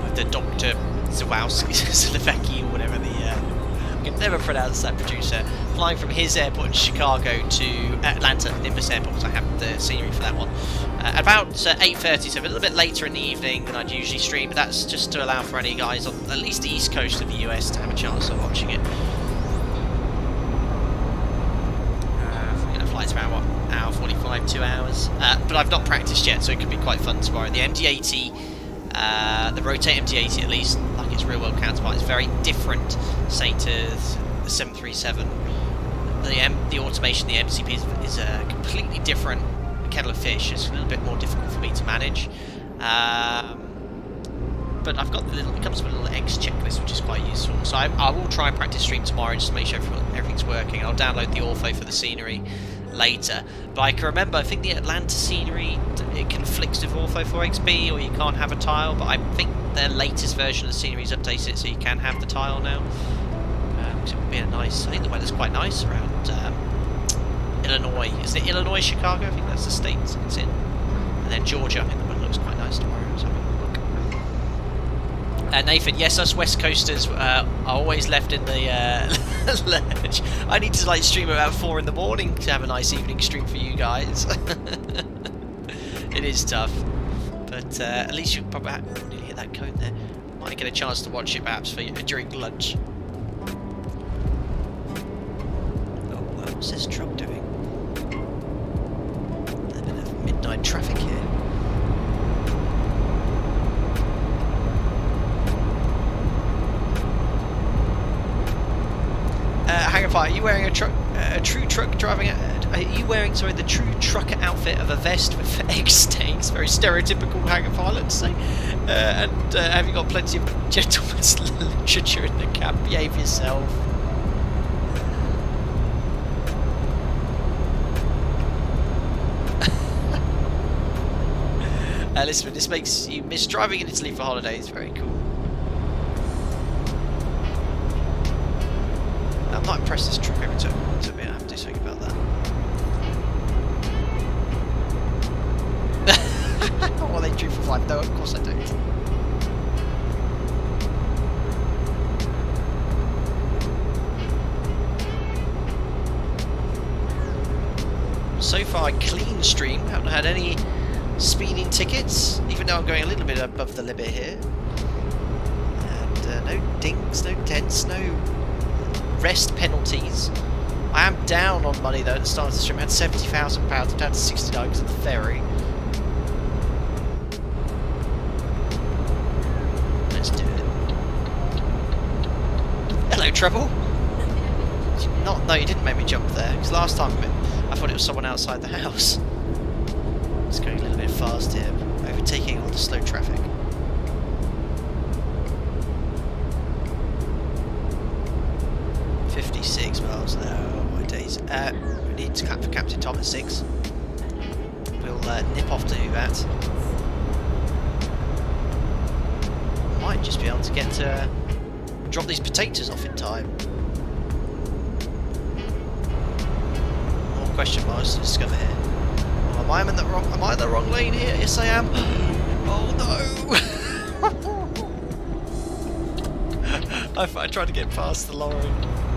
[SPEAKER 1] with the Dr. Zawalski, or whatever the, I can never pronounce that producer, flying from his airport in Chicago to Atlanta, Nimbus Airport, because I have the scenery for that one. At about 8:30, so a little bit later in the evening than I'd usually stream, but that's just to allow for any guys on at least the east coast of the US to have a chance of watching it. Flight's about what, hour 45, 2 hours, but I've not practiced yet, so it could be quite fun tomorrow. The MD-80, the Rotate MD-80 at least, like its real world counterpart, is very different, say, to the 737. The automation, the MCP is a completely different kettle of fish. It's a little bit more difficult for me to manage, but I've got it comes with a little X checklist, which is quite useful. So I will try and practice stream tomorrow just to make sure everything's working. I'll download the ortho for the scenery later, but I can remember, I think the Atlanta scenery, it conflicts with Ortho 4XB, or you can't have a tile, but I think their latest version of the scenery is updated so you can have the tile now, which would be a nice, I think the weather's quite nice around Illinois. Is it Illinois, Chicago? I think that's the state it's in, and then Georgia. I think the weather looks quite nice tomorrow, so having a look. Nathan, yes, us West Coasters are always left in the ledge. I need to like stream about 4 in the morning to have a nice evening stream for you guys. It is tough, but at least you probably nearly hit that cone there. Might get a chance to watch it perhaps for during lunch. Oh, what's this truck doing? A bit of midnight traffic here. Hang on, are you wearing a true truck driving? Are you wearing, sorry, the true trucker outfit of a vest with egg stains? Very stereotypical hangar pilot to say. And have you got plenty of gentleman's literature in the cab? Behave yourself. Listen, this makes you miss driving in Italy for holidays. Very cool. I'm not impressed this truck ever took me. I have to do something about that. Well, they drew for 5. No, of course I don't. So far, clean stream. Haven't had any speeding tickets, even though I'm going a little bit above the limit here. And no dings, no dents, no rest penalties. I am down on money though at the start of the stream. I had £70,000, I'm down to 69 because of the ferry. Let's do it. Hello, Trouble. No, you didn't make me jump there, because last time I thought it was someone outside the house. It's going a little bit fast here, overtaking all the slow traffic. We need to clap for Captain Tom at 6. We'll nip off to do that. Might just be able to get drop these potatoes off in time. More question marks to discover here. Oh, am I in the wrong lane here? Yes, I am. Oh no! I tried to get past the lorry.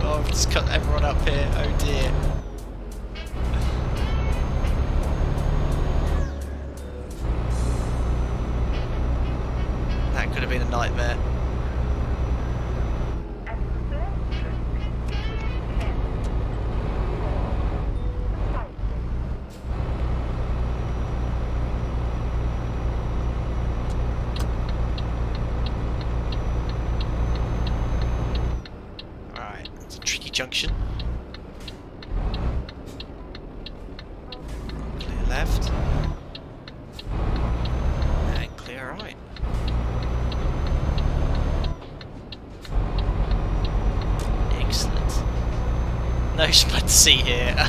[SPEAKER 1] Oh, I've just cut everyone up here. Oh dear. That could have been a nightmare. Alright, it's a tricky junction. Clear left. And clear right. Excellent. No split to see here.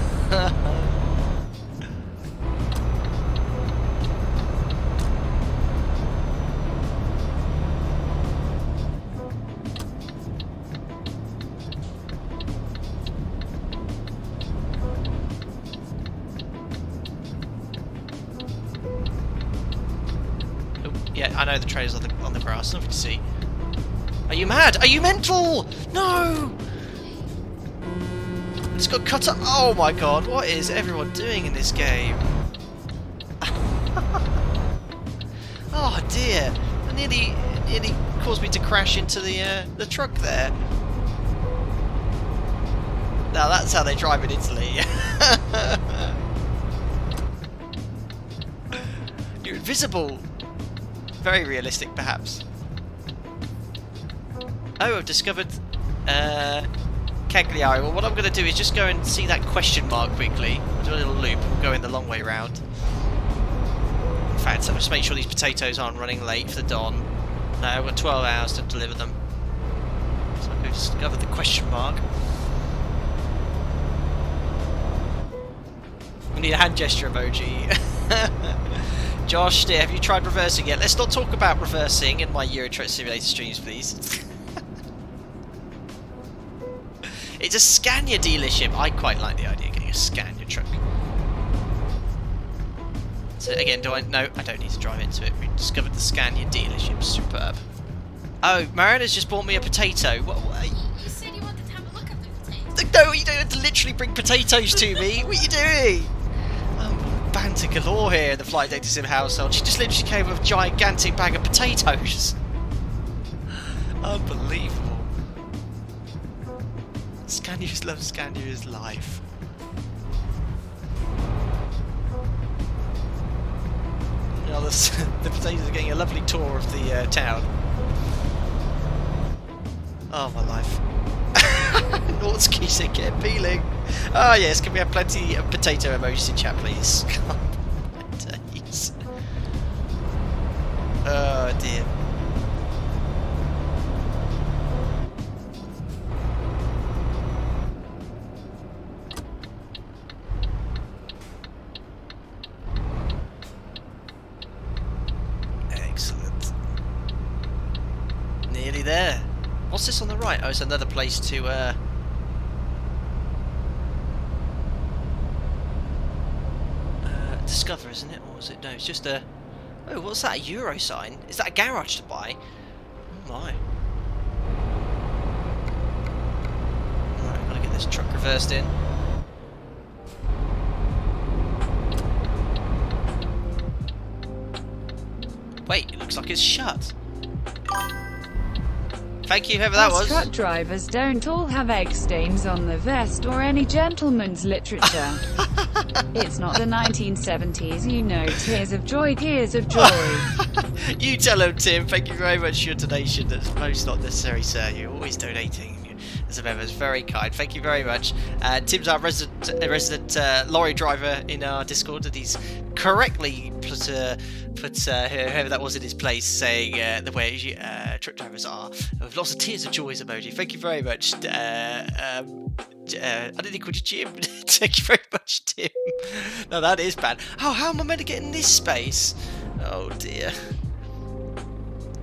[SPEAKER 1] Yeah, I know the trail's on the grass, nothing to see. Are you mad? Are you mental? No! It's got cut up. Oh my god, what is everyone doing in this game? Oh dear. It nearly caused me to crash into the truck there. Now that's how they drive in Italy. You're invisible. Very realistic, perhaps. Oh, I've discovered Cagliari. Well, what I'm going to do is just go and see that question mark quickly. Do a little loop. We'll go in the long way round. In fact, I'll just make sure these potatoes aren't running late for the dawn. No, I've got 12 hours to deliver them. So I'll go discover the question mark. We need a hand gesture emoji. Josh, dear, have you tried reversing yet? Let's not talk about reversing in my Euro Truck Simulator streams, please. It's a Scania dealership. I quite like the idea of getting a Scania truck. So again, do I? No, I don't need to drive into it. We discovered the Scania dealership. Superb. Oh, Mariana's just bought me a potato. What?
[SPEAKER 3] You said you wanted to have a look at the potatoes.
[SPEAKER 1] No, you don't have to literally bring potatoes to me. What are you doing? Banter galore here in the Flight Data Sim household. She just literally came with a gigantic bag of potatoes. Unbelievable. Scania's love, Scania's life. You know, the potatoes are getting a lovely tour of the town. Oh, my life. Nordsky said get peeling. Oh yes, can we have plenty of potato emojis in chat, please? Days. Oh dear. Excellent. Nearly there. What's this on the right? Oh, it's another place to discover, isn't it? Or is it? No, it's just a... Oh, what's that? A Euro sign? Is that a garage to buy? Oh my. Alright, gotta get this truck reversed in. Wait, it looks like it's shut. Thank you, whoever that was.
[SPEAKER 2] Truck drivers don't all have egg stains on the vest or any gentleman's literature. It's not the 1970s, you know. Tears of joy, tears of joy.
[SPEAKER 1] You tell him, Tim. Thank you very much for your donation. That's most not necessary, sir. You're always donating. as a member. It's very kind. Thank you very much. Tim's our resident lorry driver in our Discord, and he's correctly put whoever that was in his place, saying the way truck drivers are, with lots of tears of joy emoji. Thank you very much. I didn't think you Jim. Thank you very much, Tim. No, that is bad. Oh, how am I meant to get in this space? Oh dear.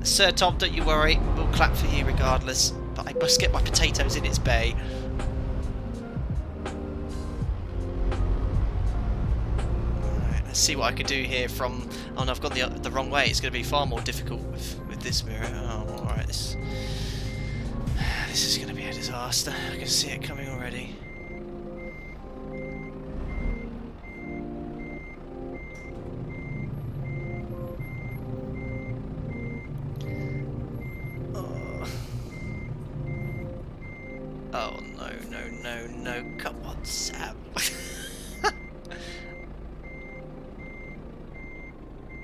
[SPEAKER 1] Sir Tom, don't you worry. We'll clap for you regardless. But I must get my potatoes in its bay. Alright, let's see what I can do here from... Oh no, I've got the wrong way. It's going to be far more difficult with this mirror. Oh, alright. This is going to be a disaster. I can see it coming already. Oh no, no, no, no, come on, Sam.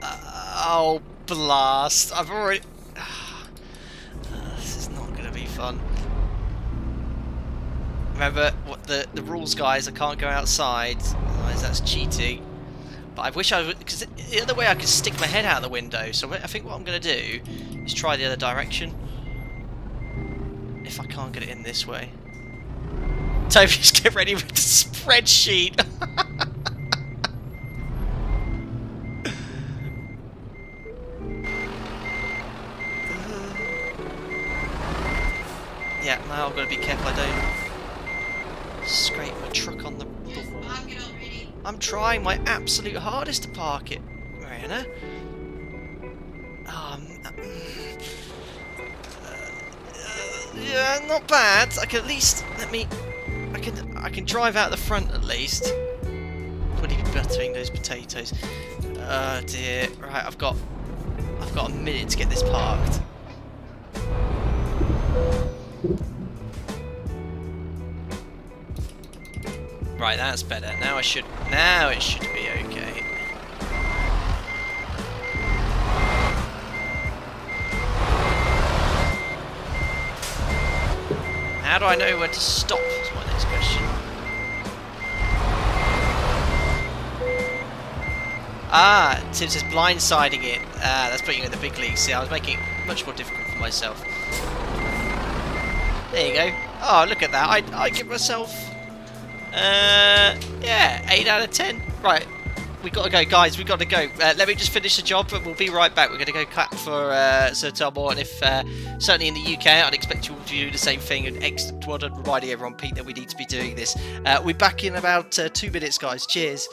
[SPEAKER 1] Oh, blast. I've already... this is not going to be fun. Remember, what the rules, guys, I can't go outside, otherwise that's cheating. But I wish I would... Because the other way I could stick my head out the window, so I think what I'm going to do is try the other direction. If I can't get it in this way. Toby's get ready with the spreadsheet. Yeah, now I've got to be careful I don't scrape my truck on the... I'm trying my absolute hardest to park it, Mariana. Yeah, not bad. I can at least I can drive out the front at least. Putting buttering those potatoes. Oh dear. Right, I've got a minute to get this parked. Right, that's better. Now it should be okay. How do I know when to stop? Is my next question. Ah, Tim says blindsiding it. Ah, that's putting you in the big leagues. See, I was making it much more difficult for myself. There you go. Oh, look at that. I give myself... yeah, 8 out of 10. Right, we got to go, guys. We got to go. Let me just finish the job, and we'll be right back. We're going to go clap for Sir Tom, and if certainly in the UK, I'd expect you all to do the same thing. And excellent, well done, reminding everyone, Pete, that we need to be doing this. We're back in about 2 minutes, guys. Cheers.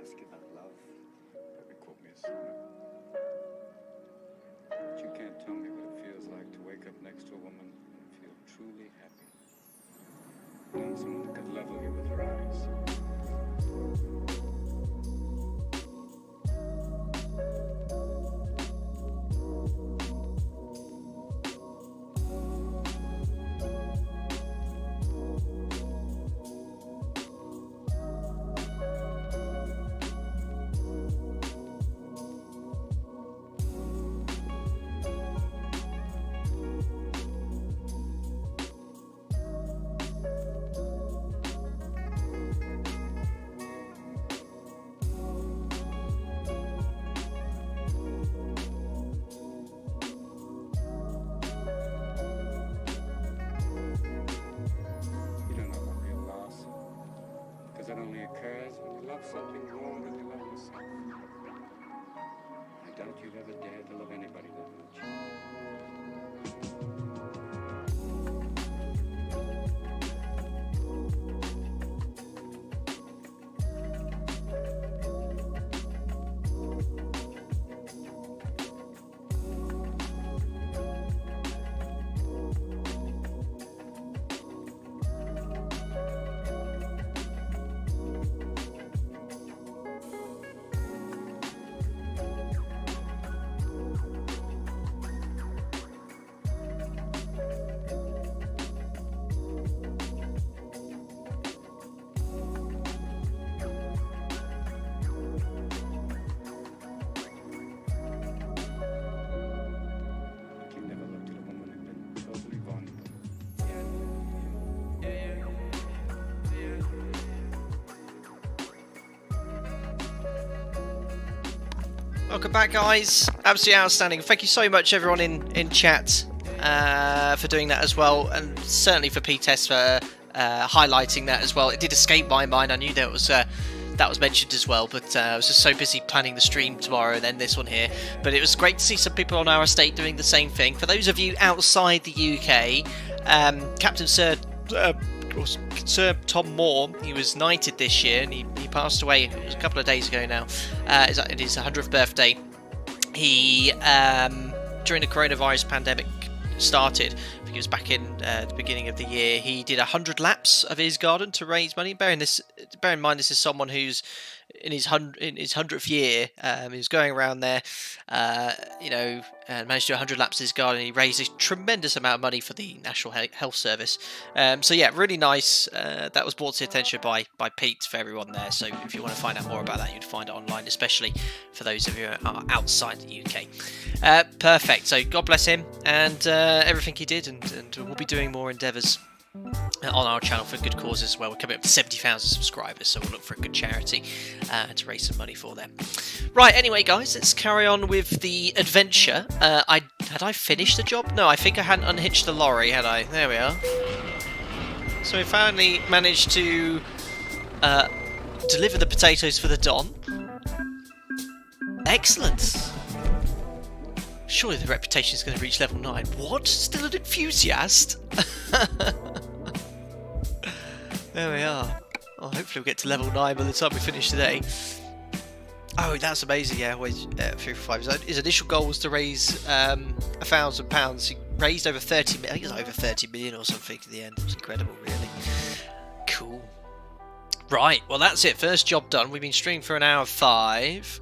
[SPEAKER 4] Ask about love. Quote me a song. truly happy. Knowing someone that could level you with her eyes. That only occurs when you love something more than you love yourself. I doubt you'd ever dare to love anybody that much.
[SPEAKER 1] Welcome back, guys. Absolutely outstanding. Thank you so much, everyone in chat, for doing that as well, and certainly for P-Test for highlighting that as well. It did escape my mind. I knew that was mentioned as well, but I was just so busy planning the stream tomorrow and then this one here. But it was great to see some people on our estate doing the same thing. For those of you outside the UK, Captain Sir Tom Moore, he was knighted this year, and he passed away. It was a couple of days ago now. It is his 100th birthday. He, during the coronavirus pandemic started, I think it was back in the beginning of the year, he did 100 laps of his garden to raise money. Bear in mind, this is someone who's in his 100th year. He was going around there, and managed to do 100 laps of his garden. He raised a tremendous amount of money for the National Health Service. So yeah, really nice. That was brought to attention by Pete for everyone there. So if you want to find out more about that, you'd find it online, especially for those of you who are outside the UK. Perfect. So God bless him and everything he did, and we'll be doing more endeavours on our channel for good causes as well. We're coming up to 70,000 subscribers, so we'll look for a good charity to raise some money for them. Right, anyway, guys, let's carry on with the adventure. Had I finished the job? No, I think I hadn't unhitched the lorry, had I? There we are. So we finally managed to deliver the potatoes for the Don. Excellent. Surely the reputation is going to reach level 9. What? Still an enthusiast? There we are. Oh, hopefully we'll get to level 9 by the time we finish today. Oh, that's amazing. Yeah, always 345. His initial goal was to raise £1,000. He raised over 30 million. I think it was over 30 million or something in the end. It was incredible, really. Cool. Right, well, that's it. First job done. We've been streaming for an hour 5.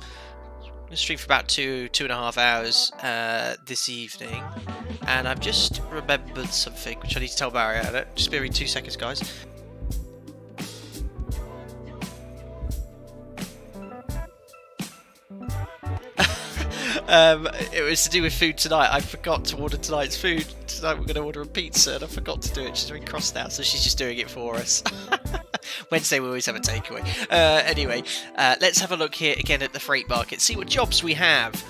[SPEAKER 1] I'm going to stream for about 2.5 hours this evening. And I've just remembered something which I need to tell Mariana. Just give me 2 seconds, guys. It was to do with food tonight. I forgot to order tonight's food. Tonight we're going to order a pizza, and I forgot to do it. She's very cross now, so she's just doing it for us. Wednesday we always have a takeaway. Anyway, let's have a look here again at the freight market. See what jobs we have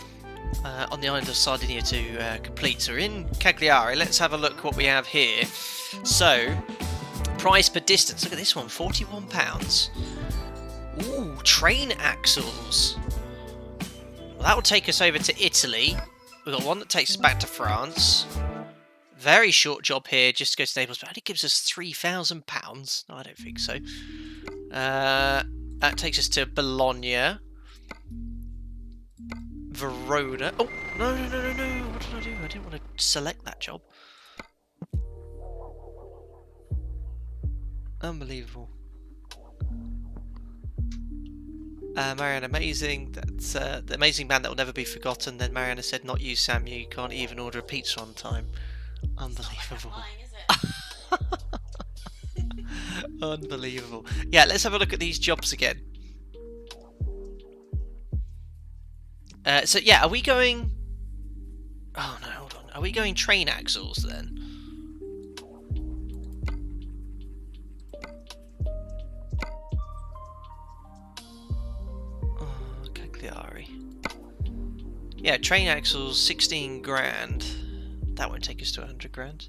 [SPEAKER 1] on the island of Sardinia to complete. So we're in Cagliari. Let's have a look what we have here. So, price per distance. Look at this one, £41. Ooh, train axles. That will take us over to Italy. We've got one that takes us back to France. Very short job here, just to go to Naples, but only gives us £3,000. No, I don't think so. That takes us to Bologna. Verona. Oh, no. What did I do? I didn't want to select that job. Unbelievable. Mariana, amazing. That's the amazing man that will never be forgotten. Then Mariana said, "Not you, Sam. You can't even order a pizza on time." Unbelievable.
[SPEAKER 3] Lying, is it?
[SPEAKER 1] Unbelievable. Yeah, let's have a look at these jobs again. So yeah, are we going? Oh no, hold on. Are we going train axles then? Cagliari. Yeah, train axles, 16 grand. That won't take us to 100 grand.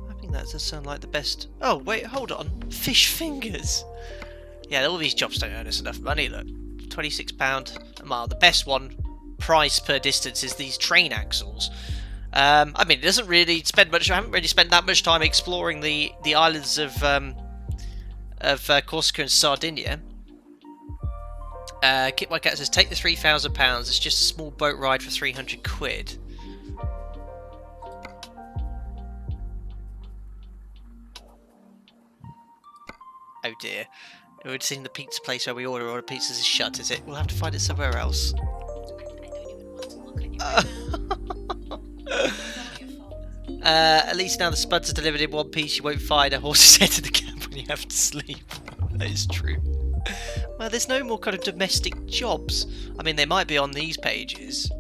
[SPEAKER 1] I think that does sound like the best. Oh, wait, hold on. Fish fingers. Yeah, all these jobs don't earn us enough money, look. £26 a mile. The best one, price per distance, is these train axles. I mean, it doesn't really spend much. I haven't really spent that much time exploring the islands of Corsica and Sardinia. Kit White Cat says, take the £3,000. It's just a small boat ride for 300 quid. Oh dear. It would seem the pizza place where we order all the pizzas is shut, is it? We'll have to find it somewhere else.
[SPEAKER 3] I don't even want to look at you right now. It's not your fault.
[SPEAKER 1] At least now the spuds are delivered in one piece, you won't find a horse's head in the camp when you have to sleep. That is true. Well, there's no more kind of domestic jobs. I mean, they might be on these pages.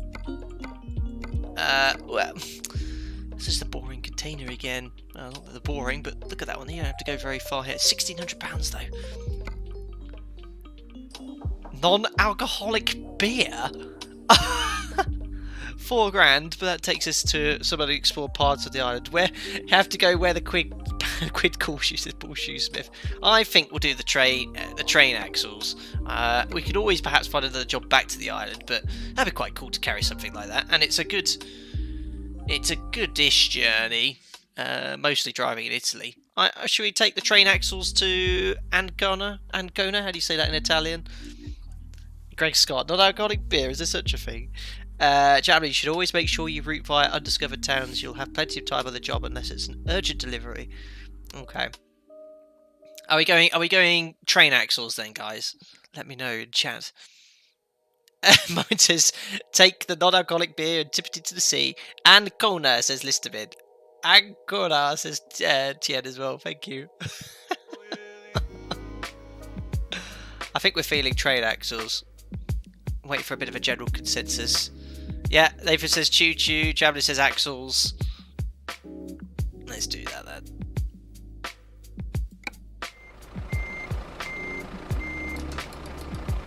[SPEAKER 1] Well, this is the boring container again. Well, not that they're boring, but look at that one. You don't have to go very far here. £1,600 though. Non-alcoholic beer? 4 grand, but that takes us to some other explored parts of the island. Where you have to go where the quid calls you, says Paul Shoesmith. I think we'll do the train axles. We could always perhaps find another job back to the island, but that'd be quite cool to carry something like that. And it's a goodish journey, mostly driving in Italy. Should we take the train axles to Ancona? Ancona? How do you say that in Italian? Greg Scott, non-alcoholic beer, is there such a thing? Jamie, you should always make sure you route via undiscovered towns. You'll have plenty of time on the job unless it's an urgent delivery. Okay. Are we going train axles then, guys? Let me know in chat. Mine says, take the non-alcoholic beer and tip it into the sea. Ancona, says Listerman. Ancona, says Tien as well. Thank you. I think we're feeling train axles. Wait for a bit of a general consensus. Yeah, Nathan says choo-choo. Jamley says axles. Let's do that then.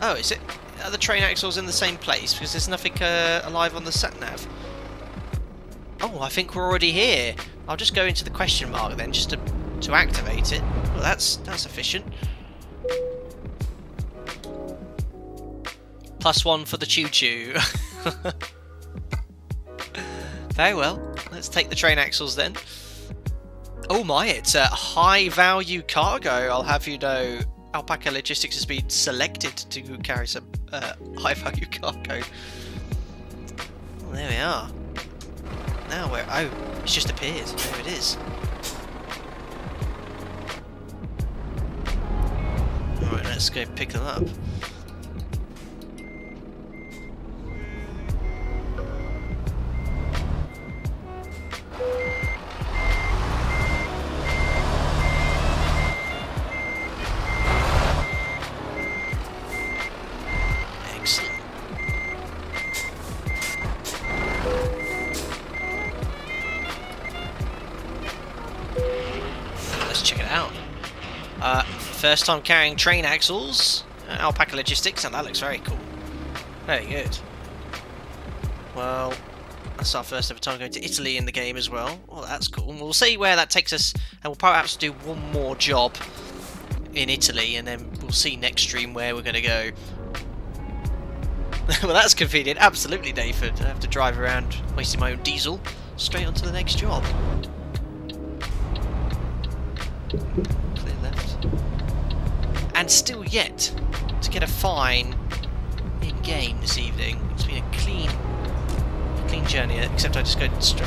[SPEAKER 1] Oh, is it? Are the train axles in the same place? Because there's nothing alive on the sat-nav. Oh, I think we're already here. I'll just go into the question mark then, just to activate it. Well, that's efficient. +1 for the choo-choo. Very well. Let's take the train axles then. Oh my, it's a high-value cargo. I'll have you know, Alpaca Logistics has been selected to carry some high-value cargo. Well, there we are. Now we're... Oh, it's just appeared. There it is. Alright, let's go pick them up. First time carrying train axles, Alpaca Logistics, and that looks very cool. Very good. Well, that's our first ever time going to Italy in the game as well. Well, that's cool. And we'll see where that takes us, and we'll perhaps do one more job in Italy, and then we'll see next stream where we're going to go. Well, that's convenient. Absolutely, Nathan. I have to drive around wasting my own diesel. Straight on to the next job. Clear left. And still yet to get a fine in game this evening. It's been a clean journey, except I just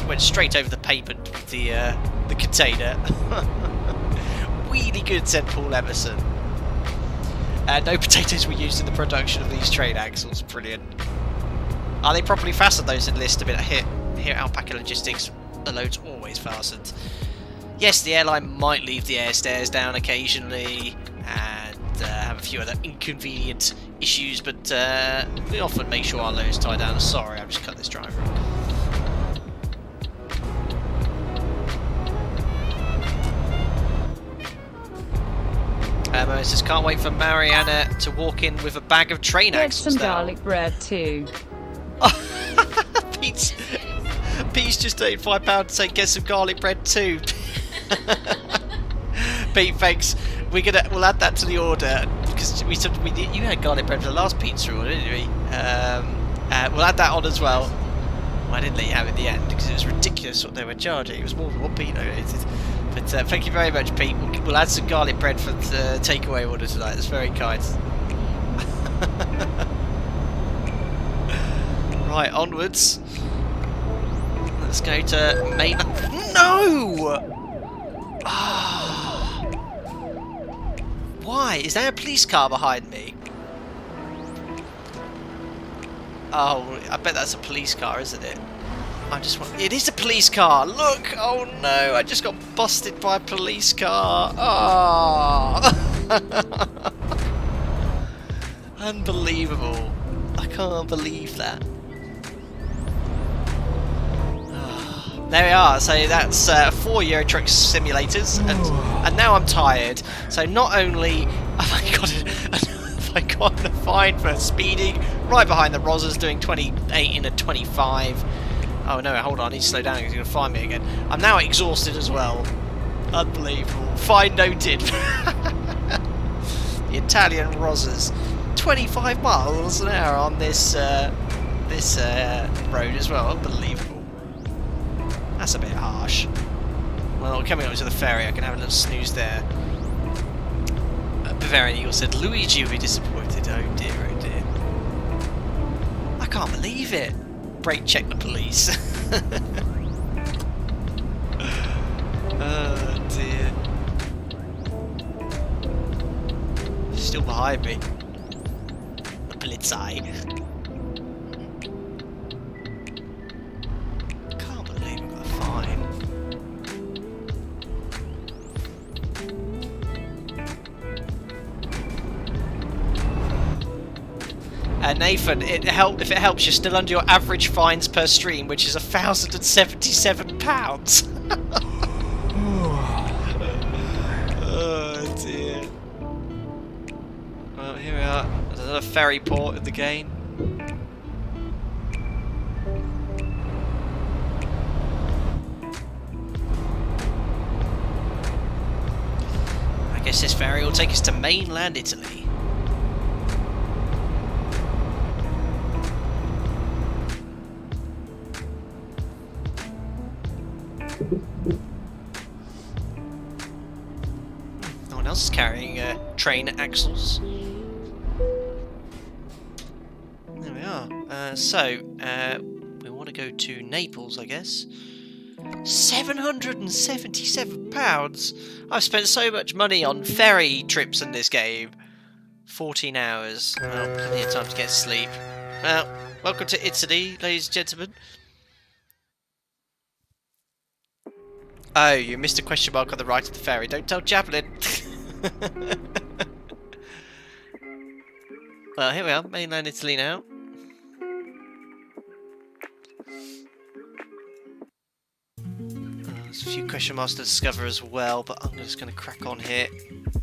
[SPEAKER 1] went straight over the pavement with the the container. Really good, said Paul Emerson. No potatoes were used in the production of these train axles. Brilliant. Are they properly fastened? Those enlist a bit here at Alpaca Logistics. The load's always fastened. Yes, the airline might leave the air stairs down occasionally and have a few other inconvenient issues, but we often make sure our load's tied down. Sorry, I've just cut this driver. Moses can't wait for Mariana to walk in with a bag of train
[SPEAKER 2] Get
[SPEAKER 1] axles
[SPEAKER 2] some
[SPEAKER 1] now.
[SPEAKER 2] garlic bread too.
[SPEAKER 1] Pete's just donated £5 to say get some garlic bread too. Pete, thanks. We'll add that to the order because you had garlic bread for the last pizza order, didn't we? We'll add that on as well. Well, I didn't let you have it at the end because it was ridiculous what they were charging. It was more than what Pete donated. But thank you very much, Pete. We'll add some garlic bread for the takeaway order tonight. That's very kind. Right, onwards. Let's go to main. No! Ah. Why? Is there a police car behind me? Oh, I bet that's a police car, isn't it? It is a police car! Look! Oh no! I just got busted by a police car! Oh! Unbelievable! I can't believe that. There we are. So that's 4 Euro Truck simulators, and now I'm tired. So not only have I got a fine for speeding right behind the Rozzers, doing 28 in a 25. Oh no, hold on, I need to slow down because he's going to find me again. I'm now exhausted as well. Unbelievable. Fine noted. The Italian Rozzers. 25 miles an hour on this road as well. Unbelievable. That's a bit harsh. Well, coming up to the ferry, I can have a little snooze there. Bavarian Eagle said, Luigi will be disappointed. Oh dear, oh dear. I can't believe it. Brake check the police. Oh dear. Still behind me. The Polizei. Can't believe I got a fine. Nathan, if it helps, you're still under your average fines per stream, which is £1,077. Oh dear. Well, here we are. There's another ferry port in the game. I guess this ferry will take us to mainland Italy. No one else is carrying train axles. There we are. We want to go to Naples, I guess. £777. I've spent so much money on ferry trips in this game. 14 hours. Well, plenty of time to get sleep. Well, welcome to Italy, ladies and gentlemen. Oh, you missed a question mark on the right of the ferry. Don't tell Javelin. Well, here we are, mainland Italy now. There's a few question marks to discover as well, but I'm just going to crack on here.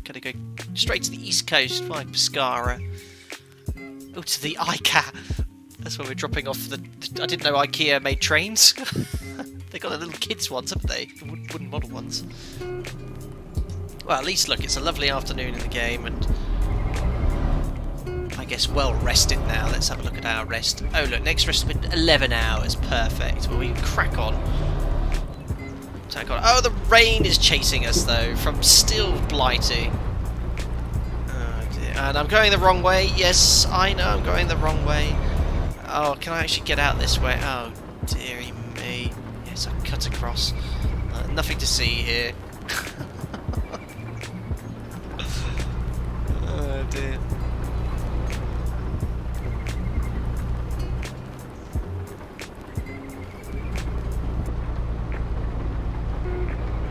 [SPEAKER 1] Going to go straight to the east coast, find Pescara. Oh, to the ICA. That's where we're dropping off the... I didn't know IKEA made trains. They got the little kids ones, haven't they? The wooden model ones. Well, at least look, it's a lovely afternoon in the game, and I guess well rested now. Let's have a look at our rest. Oh look, next rest has been 11 hours. Perfect. Well, we can crack on. Oh, the rain is chasing us though from still Blighty. Oh dear. And I'm going the wrong way. Yes, I know I'm going the wrong way. Oh, can I actually get out this way? Oh dearie me. Yes, I cut across. Nothing to see here. Oh dear.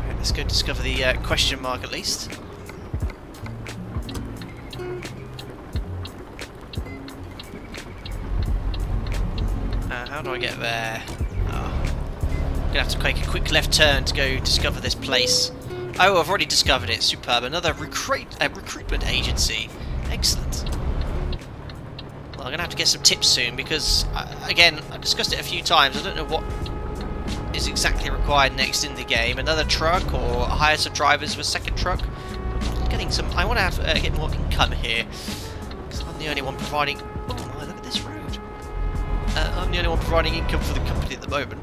[SPEAKER 1] Right, let's go discover the question mark at least. How do I get there? Oh. Gonna have to take a quick left turn to go discover this place. Oh, I've already discovered it. Superb. Another recruitment agency. Excellent. Well, I'm gonna have to get some tips soon because, again, I've discussed it a few times. I don't know what is exactly required next in the game. Another truck or hire some drivers for a second truck. Getting some. I want to have get more income here because I'm the only one providing. Oh my! Look at this road. I'm the only one providing income for the company at the moment.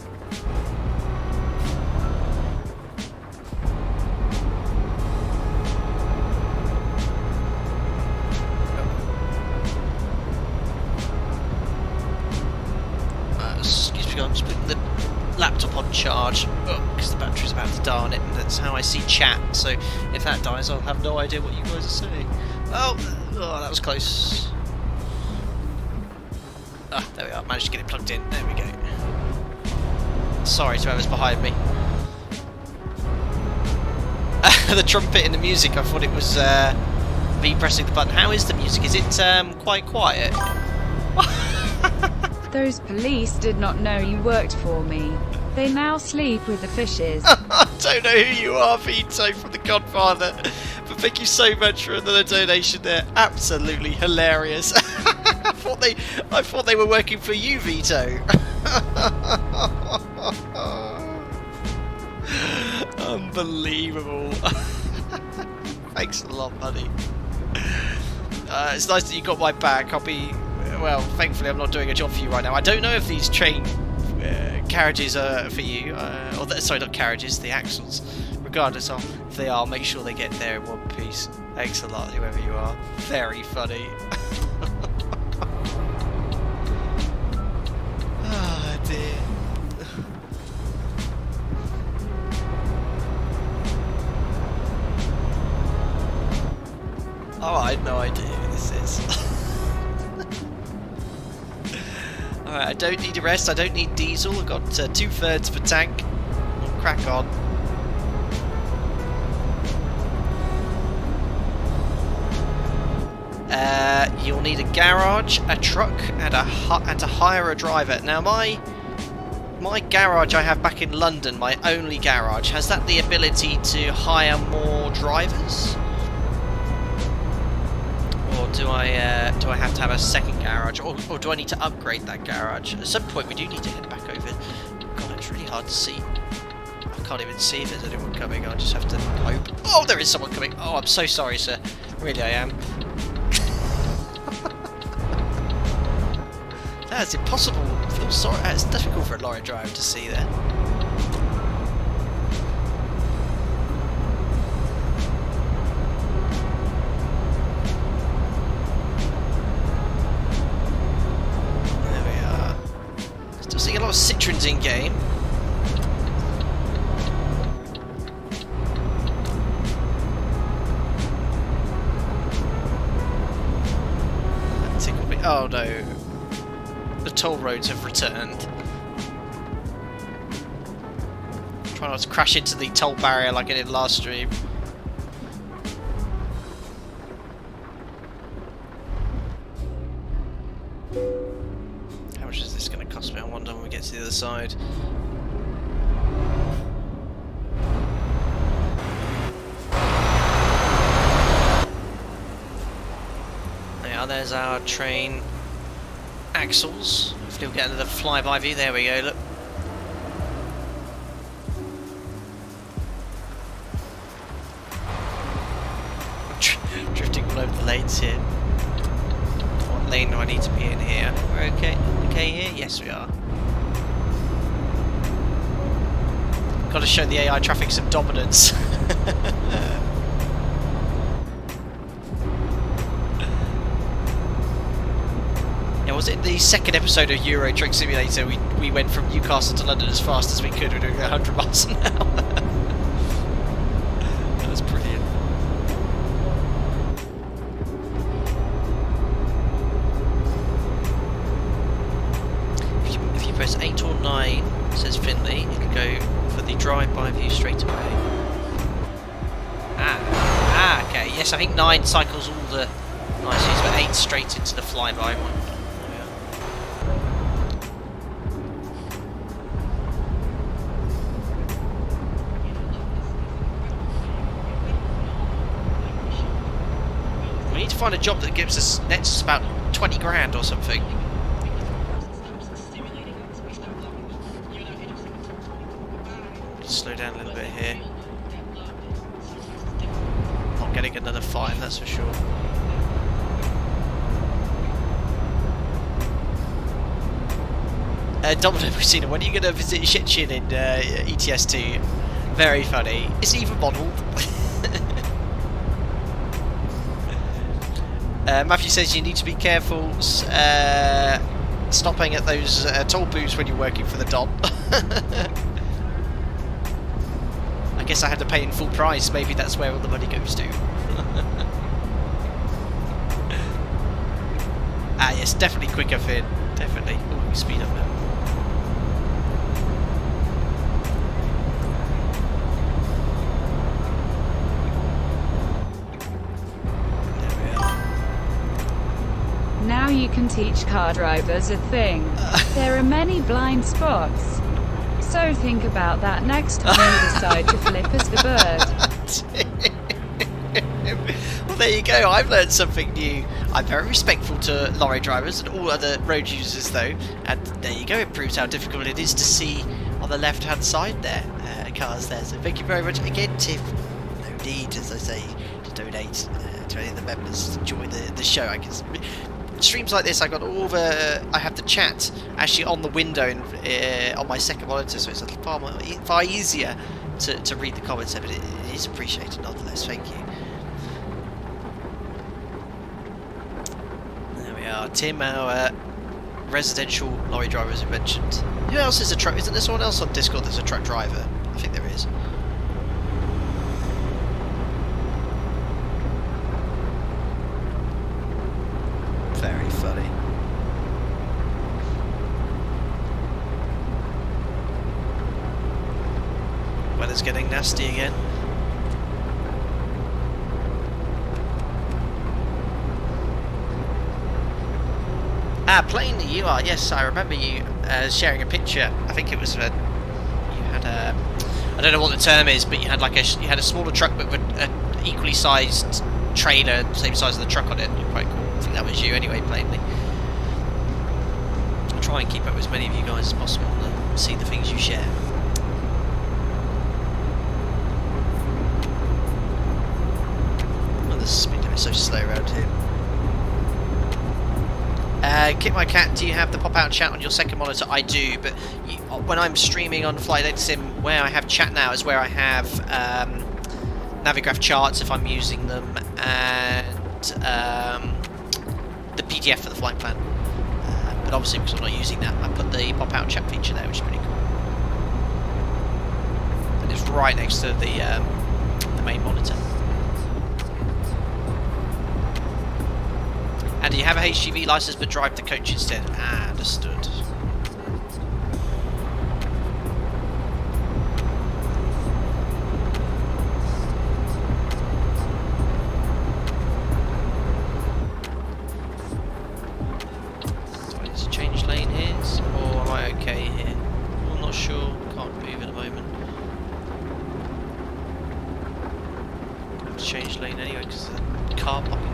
[SPEAKER 1] Excuse me, I'm just putting the laptop on charge because the battery's about to die on it, and that's how I see chat. So if that dies, I'll have no idea what you guys are saying. Oh, that was close. Ah, there we are. Managed to get it plugged in. There we go. Sorry to whoever's behind me. The trumpet and the music, I thought it was me pressing the button. How is the music? Is it quite quiet?
[SPEAKER 2] Those police did not know you worked for me. They now sleep with the fishes.
[SPEAKER 1] I don't know who you are, Vito from The Godfather, but thank you so much for another donation there. Absolutely hilarious. I thought they were working for you, Vito. Unbelievable. Thanks a lot, buddy. It's nice that you got my back. Well, thankfully I'm not doing a job for you right now. I don't know if these train carriages are for you, sorry, not carriages, the axles. Regardless of if they are, make sure they get there in one piece. Thanks a lot, whoever you are. Very funny. Ah, dear. Oh, I had no idea who this is. Alright, I don't need a rest, I don't need diesel, I've got 2/3 of a tank. We'll crack on. You'll need a garage, a truck, and to hire a driver. Now my garage I have back in London, my only garage, has that the ability to hire more drivers? Or do I have to have a second garage, or do I need to upgrade that garage? At some point we do need to head back over. God, it's really hard to see. I can't even see if there's anyone coming. I'll just have to hope. Oh, there is someone coming. Oh, I'm so sorry, sir. Really, I am. That's impossible. I feel sorry. It's difficult for a lorry driver to see there. Seeing a lot of Citroens in game. That tickled me. Oh no. The toll roads have returned. Try not to crash into the toll barrier like I did last stream. How much is this going to cost me? I wonder when we get to the other side. There's our train axles. Hopefully we'll get another flyby view. There we go, look. Drifting all over the lanes here. What lane do I need to be in here? We're okay here? Yes we are. Got to show the AI traffic some dominance. Was it the second episode of Euro Truck Simulator? We went from Newcastle to London as fast as we could. We're doing 100 miles an hour. press 8 or 9, says Finley, it'll go for the drive-by view straight away. Okay, yes, I think 9 cycles all the niceties, but 8 straight into the flyby one. We need to find a job that gives us nets us about 20 grand or something. Slow down a little bit here. Not getting another 5, that's for sure. Domino Christina, when are you going to visit Shichin in ETS2? Very funny. It's even modelled. Matthew says you need to be careful stopping at those toll booths when you're working for the Dom. I guess I had to pay in full price, maybe that's where all the money goes to. Yes, definitely quicker Finn, definitely. Oh, speed up now.
[SPEAKER 2] Now you can teach car drivers a thing. There are many blind spots. So think about that next time you decide to flip as the bird.
[SPEAKER 1] Well, there you go, I've learned something new. I'm very respectful to lorry drivers and all other road users though, and there you go, it proves how difficult it is to see on the left hand side there, cars there. So thank you very much again, Tiff. No need, as I say, to donate to any of the members to enjoy the show. I can streams like this, I have the chat actually on the window on my second monitor, so it's far easier to read the comments there, but it is appreciated nonetheless. Thank you. There we are, Tim, our residential lorry driver, as we mentioned. Who else is a truck? Isn't there someone else on Discord that's a truck driver? I think there is. Very funny. Weather's getting nasty again. Plainly you are. Yes, I remember you sharing a picture. I think it was you had a, I don't know what the term is, but you had like you had a smaller truck but with an equally sized trailer, same size as the truck on it. You're quite cool. I think that was you anyway, Plainly. I'll try and keep up with as many of you guys as possible and see the things you share. Oh, the speed limit is so slow around here. Kick My Cat, do you have the pop-out chat on your second monitor? I do, but when I'm streaming on Flight Data Sim, where I have chat now is where I have Navigraph charts if I'm using them, and the PDF for the flight plan. But obviously, because I'm not using that, I put the pop-out chat feature there, which is pretty cool. And it's right next to the main monitor. And do you have a HGV license but drive the coach instead? Understood. Do I need to change lane here, or am I okay here? I'm not sure. Can't move at the moment. I have to change lane anyway because the car blocking.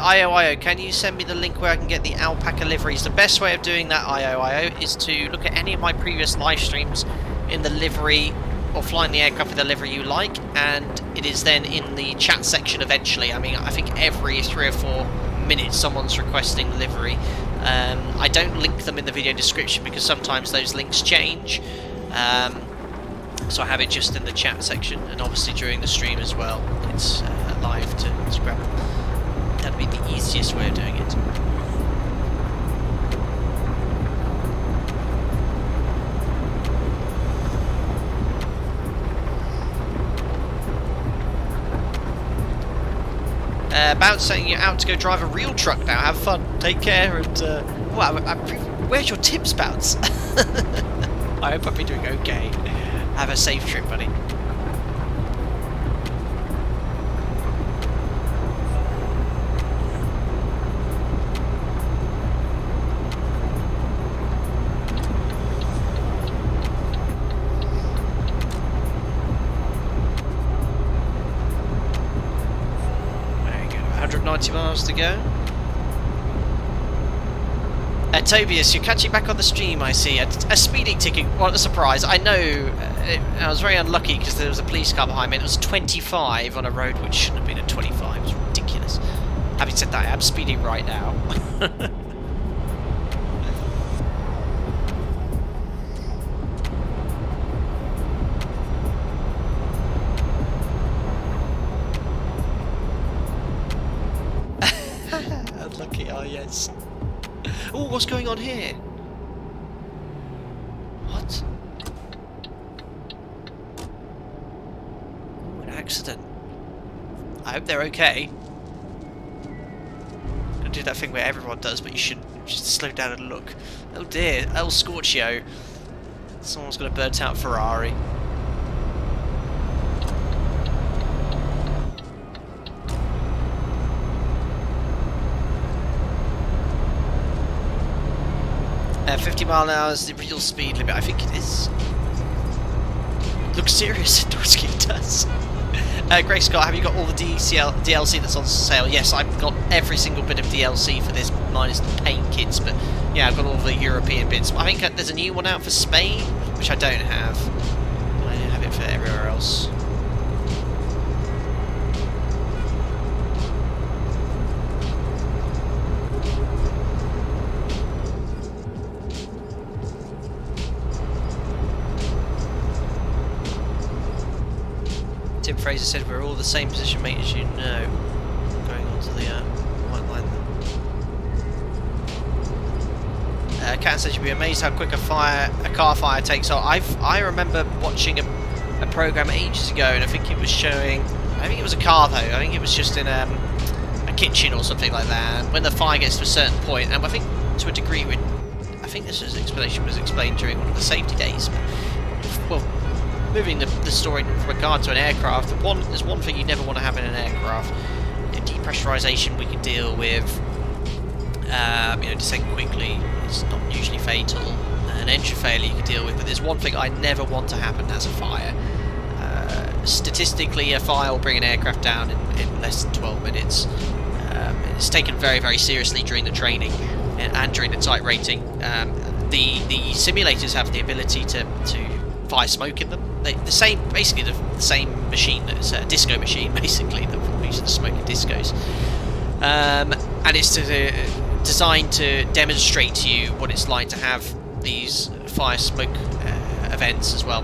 [SPEAKER 1] IOIO, can you send me the link where I can get the Alpaca liveries? The best way of doing that, IOIO, is to look at any of my previous live streams in the livery, or flying the aircraft with the livery you like, and it is then in the chat section eventually. I mean, I think every 3 or 4 minutes someone's requesting livery. I don't link them in the video description because sometimes those links change. So I have it just in the chat section, and obviously during the stream as well. It's live to grab them. That'd be the easiest way of doing it. About saying you're out to go drive a real truck now. Have fun. Take care. And well, where's your tips, Bounce? I hope I've been doing okay. Have a safe trip, buddy. There you go. 190 miles to go. Tobias, you're catching back on the stream, I see. A speeding ticket, what a surprise. I know, I was very unlucky because there was a police car behind me and it was 25 on a road which shouldn't have been a 25. It was ridiculous. Having said that, I'm speeding right now. Unlucky, oh yes. Oh, what's going on here? What? Oh, an accident. I hope they're okay. Gonna do that thing where everyone does, but you should just slow down and look. Oh dear, El Scorchio. Someone's got a burnt out Ferrari. 50 mile an hour is the real speed limit. I think it is. Looks serious, Dorsky does. Greg Scott, have you got all the DLC that's on sale? Yes, I've got every single bit of DLC for this, minus the paint kits, but yeah, I've got all the European bits. I think there's a new one out for Spain, which I don't have. I have it for everywhere else. Tim Fraser said we're all the same position, mate, as you know. Going on to the white line there. Cat says you'd be amazed how quick a car fire takes off. I remember watching a program ages ago, and I think it was showing. I think it was a car though. I think it was just in a kitchen or something like that. And when the fire gets to a certain point, and I think to a degree, I think this explanation was explained during one of the safety days. But, well, moving the story with regard to an aircraft, there's one thing you never want to have in an aircraft. Depressurization we can deal with, descent quickly, it's not usually fatal. An engine failure you can deal with, but there's one thing I never want to happen as a fire. Statistically, a fire will bring an aircraft down in less than 12 minutes. It's taken very, very seriously during the training and during the type rating. The simulators have the ability to fire smoke in them. The same machine, that's a disco machine basically, that we use the smoking discos, and it's designed to demonstrate to you what it's like to have these fire smoke events as well.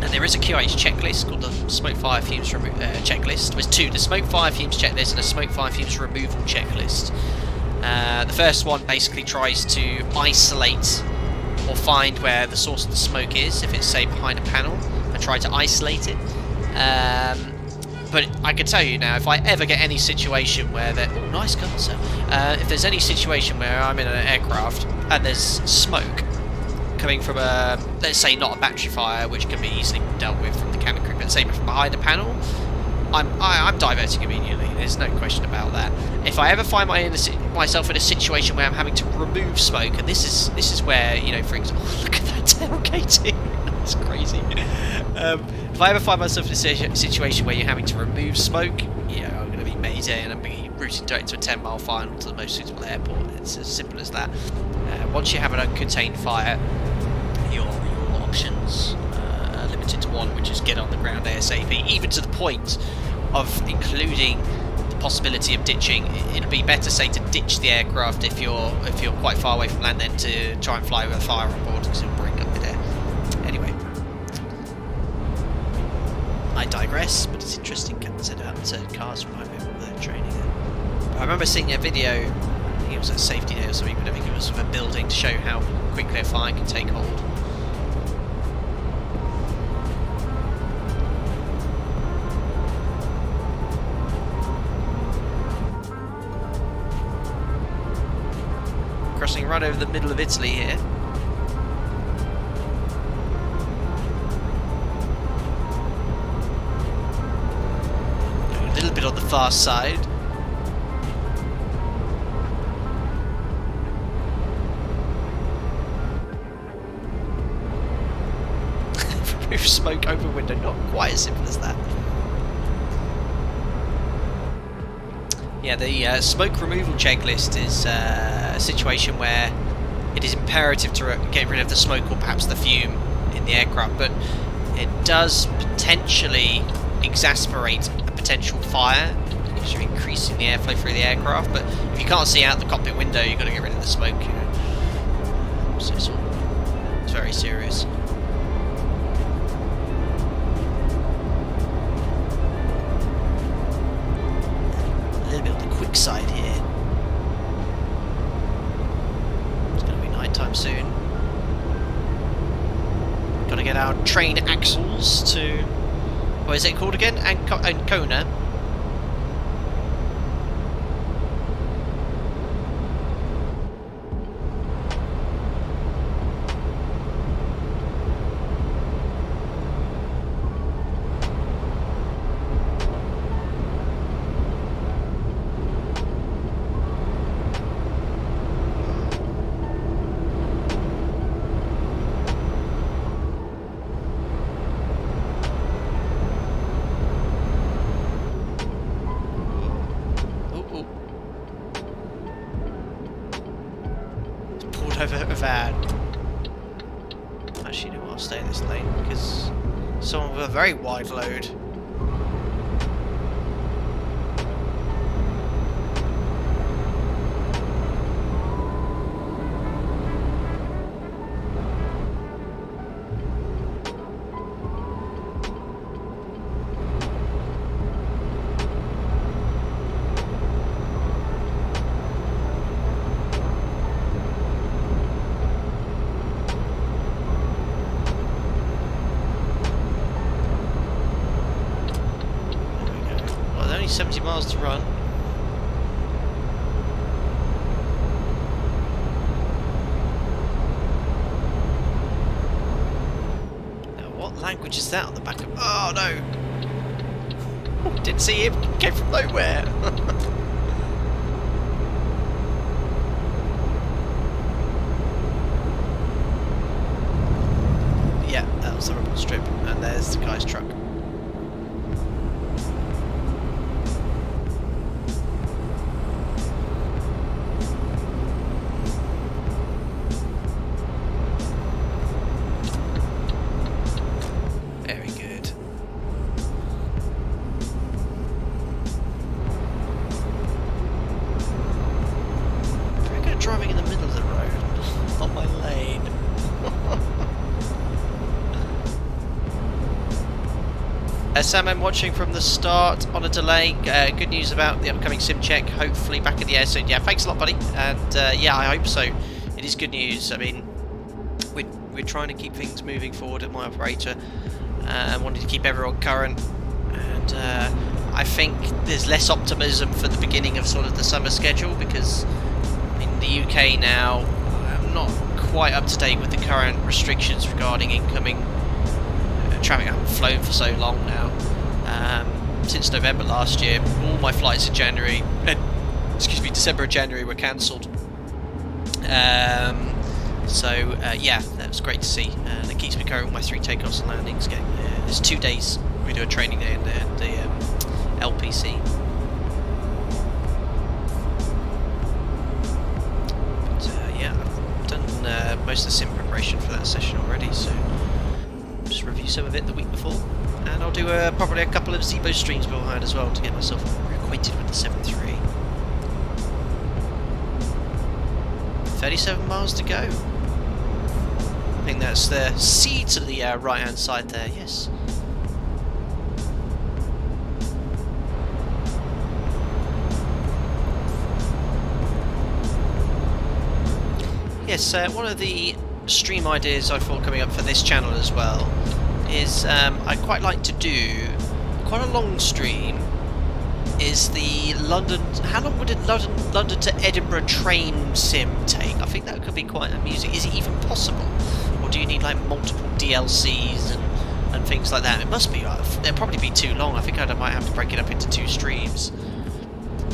[SPEAKER 1] And there is a QH checklist called the smoke fire fumes checklist. There's two: the smoke fire fumes checklist and a smoke fire fumes removal checklist. The first one basically tries to isolate or find where the source of the smoke is, if it's say behind a panel, and try to isolate it. But I can tell you now, if I ever get any situation where oh, nice car, sir. If there's any situation where I'm in an aircraft and there's smoke coming from let's say not a battery fire, which can be easily dealt with from the cabin crew, but say from behind a panel, I'm diverting immediately. There's no question about that. If I ever find myself in a situation where I'm having to remove smoke, and this is where, for example, look at that tailgating. That's crazy. If I ever find myself in a situation where you're having to remove smoke, I'm going to be Mayday and I'm being routed direct to a 10-mile final to the most suitable airport. It's as simple as that. Once you have an uncontained fire, your options are limited to one, which is get on the ground ASAP, even to the point of including the possibility of ditching. It'd be better, say, to ditch the aircraft if you're quite far away from land than to try and fly with a fire on board, because it'll break up midair. Anyway, I digress, but it's interesting consider how certain cars from over the training there. I remember seeing a video, I think it was a safety day or something, but I think it was of a building to show how quickly a fire can take hold. Crossing right over the middle of Italy here. Going a little bit on the fast side. Remove smoke over window, not quite as simple as that. Yeah, the smoke removal checklist is a situation where it is imperative to get rid of the smoke or perhaps the fume in the aircraft, but it does potentially exacerbate a potential fire because you're increasing the airflow through the aircraft. But if you can't see out the cockpit window, you've got to get rid of the smoke. You know? So it's very serious. Side here. It's going to be night time soon. Got to get our train axles to, what is it called again? Ancona. Over a van. Actually, no, I'll stay in this lane because someone with a very wide load. Well, there's only 70 miles to run. Now, what language is that on the back of... Oh, no! Didn't see him. Came from nowhere. Yeah, that was the rubble strip. And there's the guy's truck. Very good. Very good at driving in the middle of the road. On my lane. Sam, I'm watching from the start on a delay. Good news about the upcoming sim check. Hopefully back in the air soon. Yeah, thanks a lot, buddy. And yeah, I hope so. It is good news. I mean, we're trying to keep things moving forward at my operator. Wanting to keep everyone current. And I think there's less optimism for the beginning of sort of the summer schedule because in the UK now, I'm not quite up to date with the current restrictions regarding incoming traffic. I haven't flown for so long now. Since November last year, all my flights in January, December and January were cancelled. Yeah, that was great to see, and it keeps me current with my 3 takeoffs and landings. There's 2 days we do a training day in the LPC. But yeah, I've done most of the sim preparation for that session already, so just review some of it the week before, and I'll do probably a couple of Zebo streams beforehand as well to get myself acquainted with the 7.3. 37 miles to go. I think that's the C to the right hand side there, yes. Yes, one of the stream ideas I thought coming up for this channel as well is I'd quite like to do quite a long stream. Is the London... How long would a London to Edinburgh train sim take? I think that could be quite amusing. Is it even possible? Or do you need like multiple DLCs and things like that? It must be. It'll probably be too long. I think I might have to break it up into 2 streams.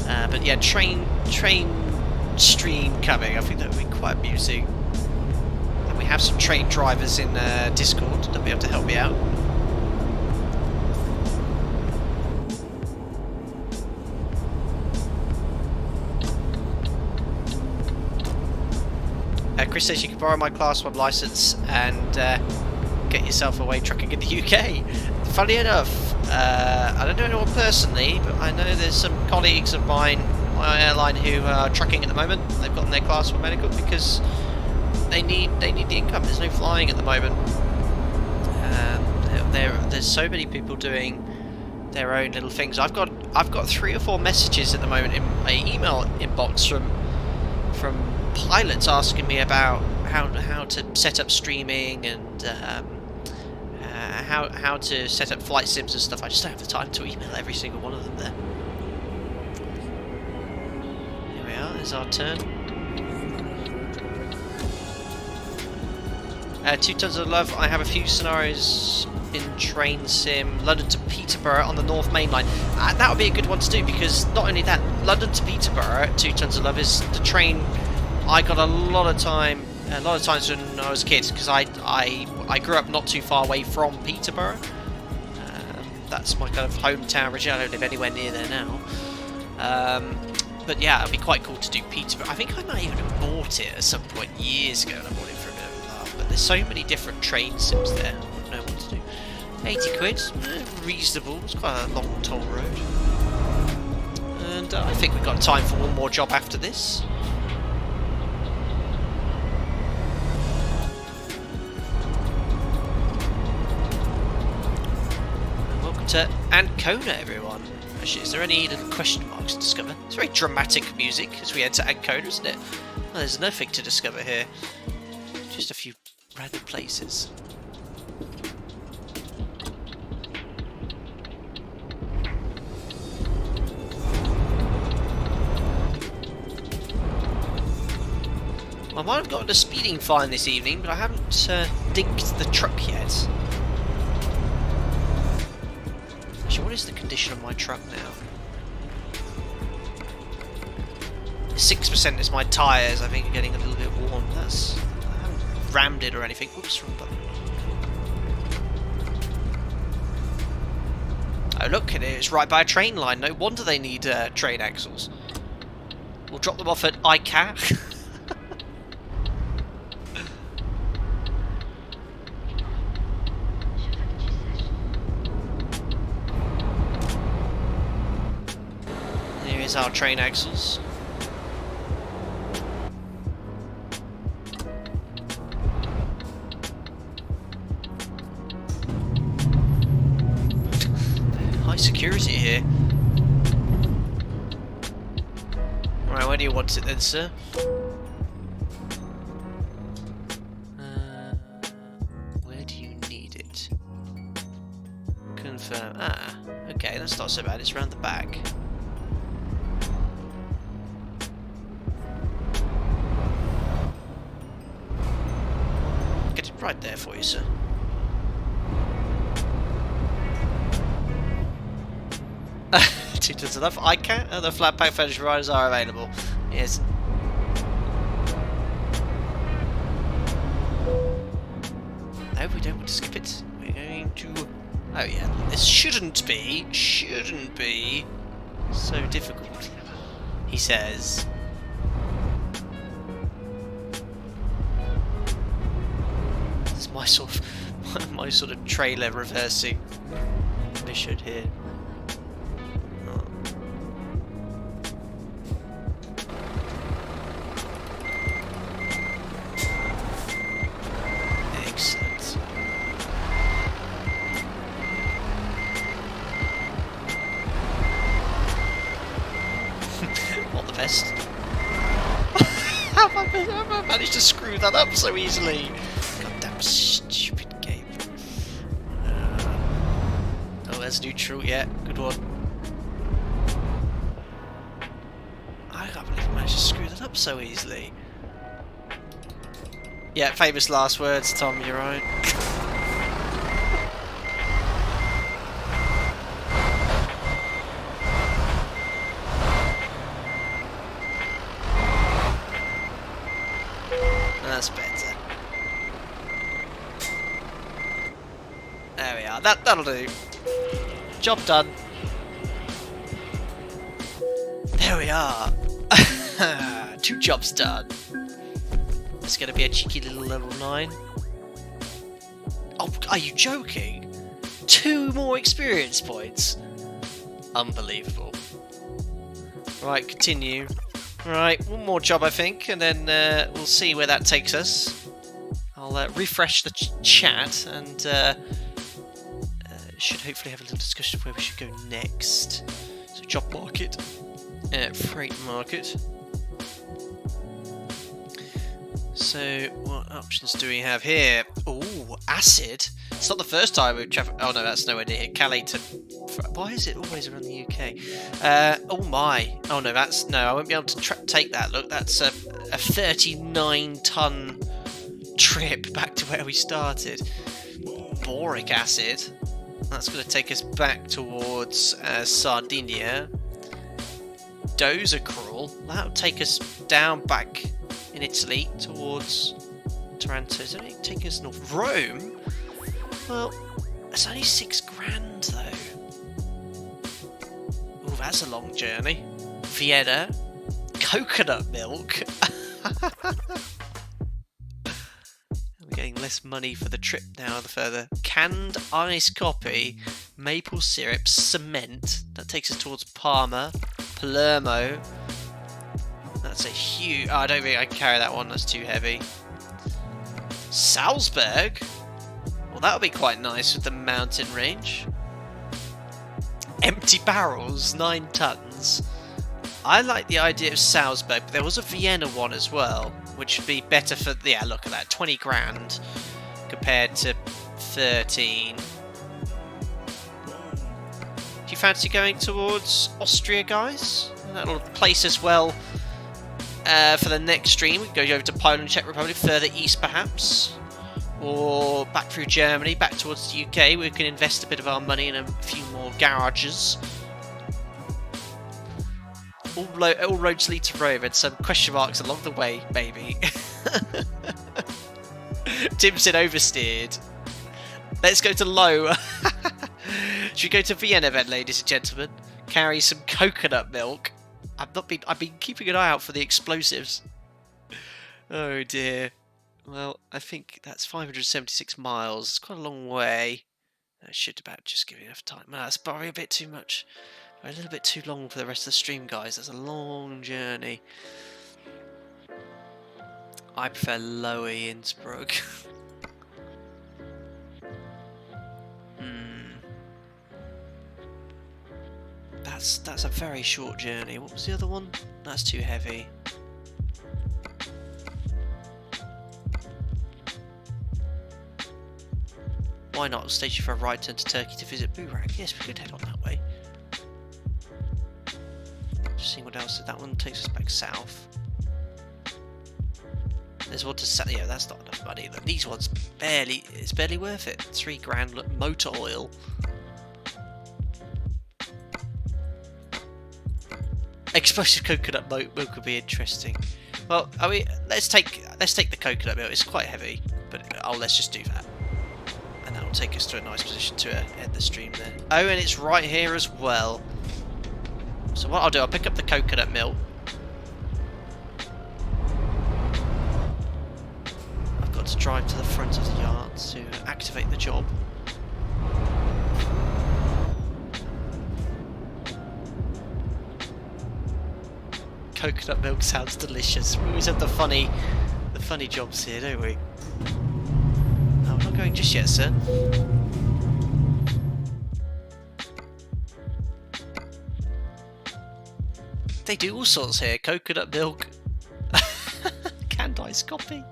[SPEAKER 1] But yeah, train stream coming. I think that would be quite amusing. And we have some train drivers in Discord that'll be able to help me out. Chris says you can borrow my Class 1 licence and get yourself away trucking in the UK. Funny enough, I don't know anyone personally, but I know there's some colleagues of mine, my airline, who are trucking at the moment. They've gotten their Class 1 medical because they need the income. There's no flying at the moment. There's so many people doing their own little things. I've got 3 or 4 messages at the moment in my email inbox from pilots asking me about how to set up streaming and how to set up flight sims and stuff. I just don't have the time to email every single one of them there. Here we are, there's our turn. 2 tons of love. I have a few scenarios in train sim. London to Peterborough on the North Main Line. That would be a good one to do, because not only that, London to Peterborough, 2 tons of love, is the train I got a lot of times when I was a kid, because I grew up not too far away from Peterborough. That's my kind of hometown originally. I don't live anywhere near there now. But yeah, it'd be quite cool to do Peterborough. I think I might even have bought it at some point years ago, and I bought it for a bit of a laugh. But there's so many different train sims there. I wouldn't know what to do. 80 quid, reasonable. It's quite a long toll road. And I think we've got time for one more job after this. To Ancona, everyone. Actually, is there any little question marks to discover? It's very dramatic music as we enter Ancona, isn't it? Well, there's nothing to discover here. Just a few random places. I might have gotten a speeding fine this evening, but I haven't dinked the truck yet. What is the condition of my truck now? 6% is my tyres. I think are getting a little bit worn. I haven't rammed it or anything. Oops, wrong button. Oh look, it's right by a train line. No wonder they need train axles. We'll drop them off at ICA. Here's our train axles. High security here. Right, where do you want it then, sir? Where do you need it? Confirm. Ah, okay, that's not so bad. It's round the back. Right there for you, sir. Two tons enough. I can't. The flat pack furniture riders are available. Yes. No, we don't want to skip it. We're going to. Oh yeah, this shouldn't be so difficult. He says. My sort of trailer reversing mission here. Oh. Excellent. All the best. How have I I managed to screw that up so easily. Goddamn stupid game. Oh, there's neutral. Yeah, good one. I can't believe I managed to screw that up so easily. Yeah, famous last words, Tom. You're right. That's better. There we are. That'll do. Job done. There we are. 2 jobs done. It's going to be a cheeky little level 9. Oh, are you joking? 2 more experience points. Unbelievable. Right, continue. Right, 1 more job I think, and then we'll see where that takes us. I'll refresh the chat and should hopefully have a little discussion of where we should go next. So job market, freight market. So what options do we have here? Oh, acid. It's not the first time we've travelled. Oh no, that's nowhere near here. Calais to. Why is it always around the UK? Oh my. Oh no, that's no. I won't be able to take that. Look, that's a 39-ton trip back to where we started. Boric acid. That's going to take us back towards Sardinia. Dozercrawl. That'll take us down back in Italy towards Taranto. Is it taking us north? Rome? Well, it's only 6 grand though. Oh, that's a long journey. Vienna. Coconut milk. We're getting less money for the trip now the further. Canned ice coffee, maple syrup, cement. That takes us towards Parma. Palermo. That's a huge... Oh, I don't think I can carry that one. That's too heavy. Salzburg? Well, that'll be quite nice with the mountain range. Empty barrels, 9 tons. I like the idea of Salzburg, but there was a Vienna one as well, which would be better for... Yeah, look at that. 20 grand compared to 13. Do you fancy going towards Austria, guys? That'll place us well for the next stream. We can go over to Poland, Czech Republic, further east perhaps. Or back through Germany, back towards the UK. We can invest a bit of our money in a few more garages. All roads lead to Rome, and some question marks along the way, maybe. Tim said oversteered. Let's go to low. Should we go to Vienna then, ladies and gentlemen? Carry some coconut milk. I've been keeping an eye out for the explosives. Oh dear. Well, I think that's 576 miles. It's quite a long way. I should about just give enough time. No, that's probably a bit too much. A little bit too long for the rest of the stream, guys. That's a long journey. I prefer Lower Innsbruck. That's a very short journey. What was the other one? That's too heavy. Why not? Station for a right turn to Turkey to visit Burak. Yes, we could head on that way. Just seeing what else. That one takes us back south. There's one to set. Yeah, that's not enough money. Look, these ones it's barely worth it. 3 grand. Look, motor oil. Explosive coconut milk would be interesting. Well, let's take the coconut milk. It's quite heavy, but let's just do that, and that will take us to a nice position to end the stream there. Oh, and it's right here as well. So what I'll do, I'll pick up the coconut milk. I've got to drive to the front of the yard to activate the job. Coconut milk sounds delicious. We always have the funny jobs here, don't we? No, I'm not going just yet, sir. They do all sorts here. Coconut milk, canned this copy.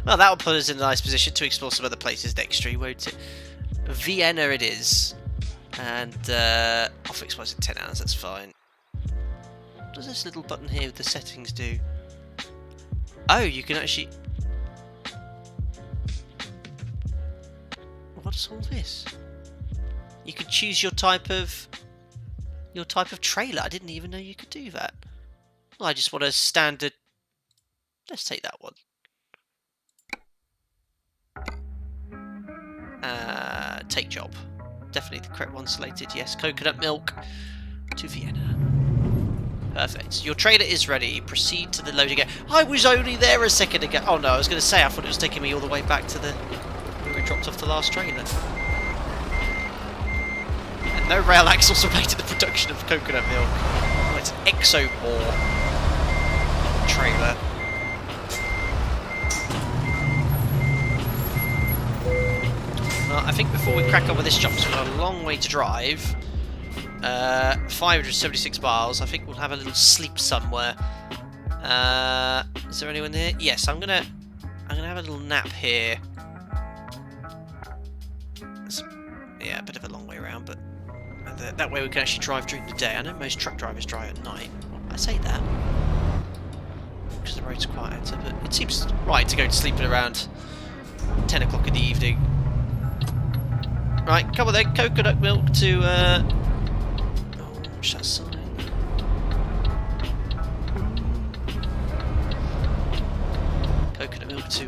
[SPEAKER 1] Well, that'll put us in a nice position to explore some other places next stream, won't it? Vienna it is. And I'll fix mine in 10 hours, that's fine. What does this little button here with the settings do? Oh, you can actually... What's all this? You can choose your type of trailer. I didn't even know you could do that. Well, I just want a standard... Let's take that one. Take job. Definitely the correct one selected. Yes, coconut milk to Vienna. Perfect. Your trailer is ready. Proceed to the loading area. I was only there a second ago. Oh no, I was going to say I thought it was taking me all the way back to the where we dropped off the last trailer. And no rail axles are made to the production of coconut milk. Oh, it's an Exobore trailer. Well, I think before we crack on with this job, so we've got a long way to drive. 576 miles. I think we'll have a little sleep somewhere. Is there anyone here? Yes, I'm gonna have a little nap here. Yeah, a bit of a long way around, but that way we can actually drive during the day. I know most truck drivers drive at night. I say that because the roads are quieter, but it seems right to go to sleep at around 10 o'clock in the evening. Right, come on then, coconut milk to what's that sign? Coconut milk to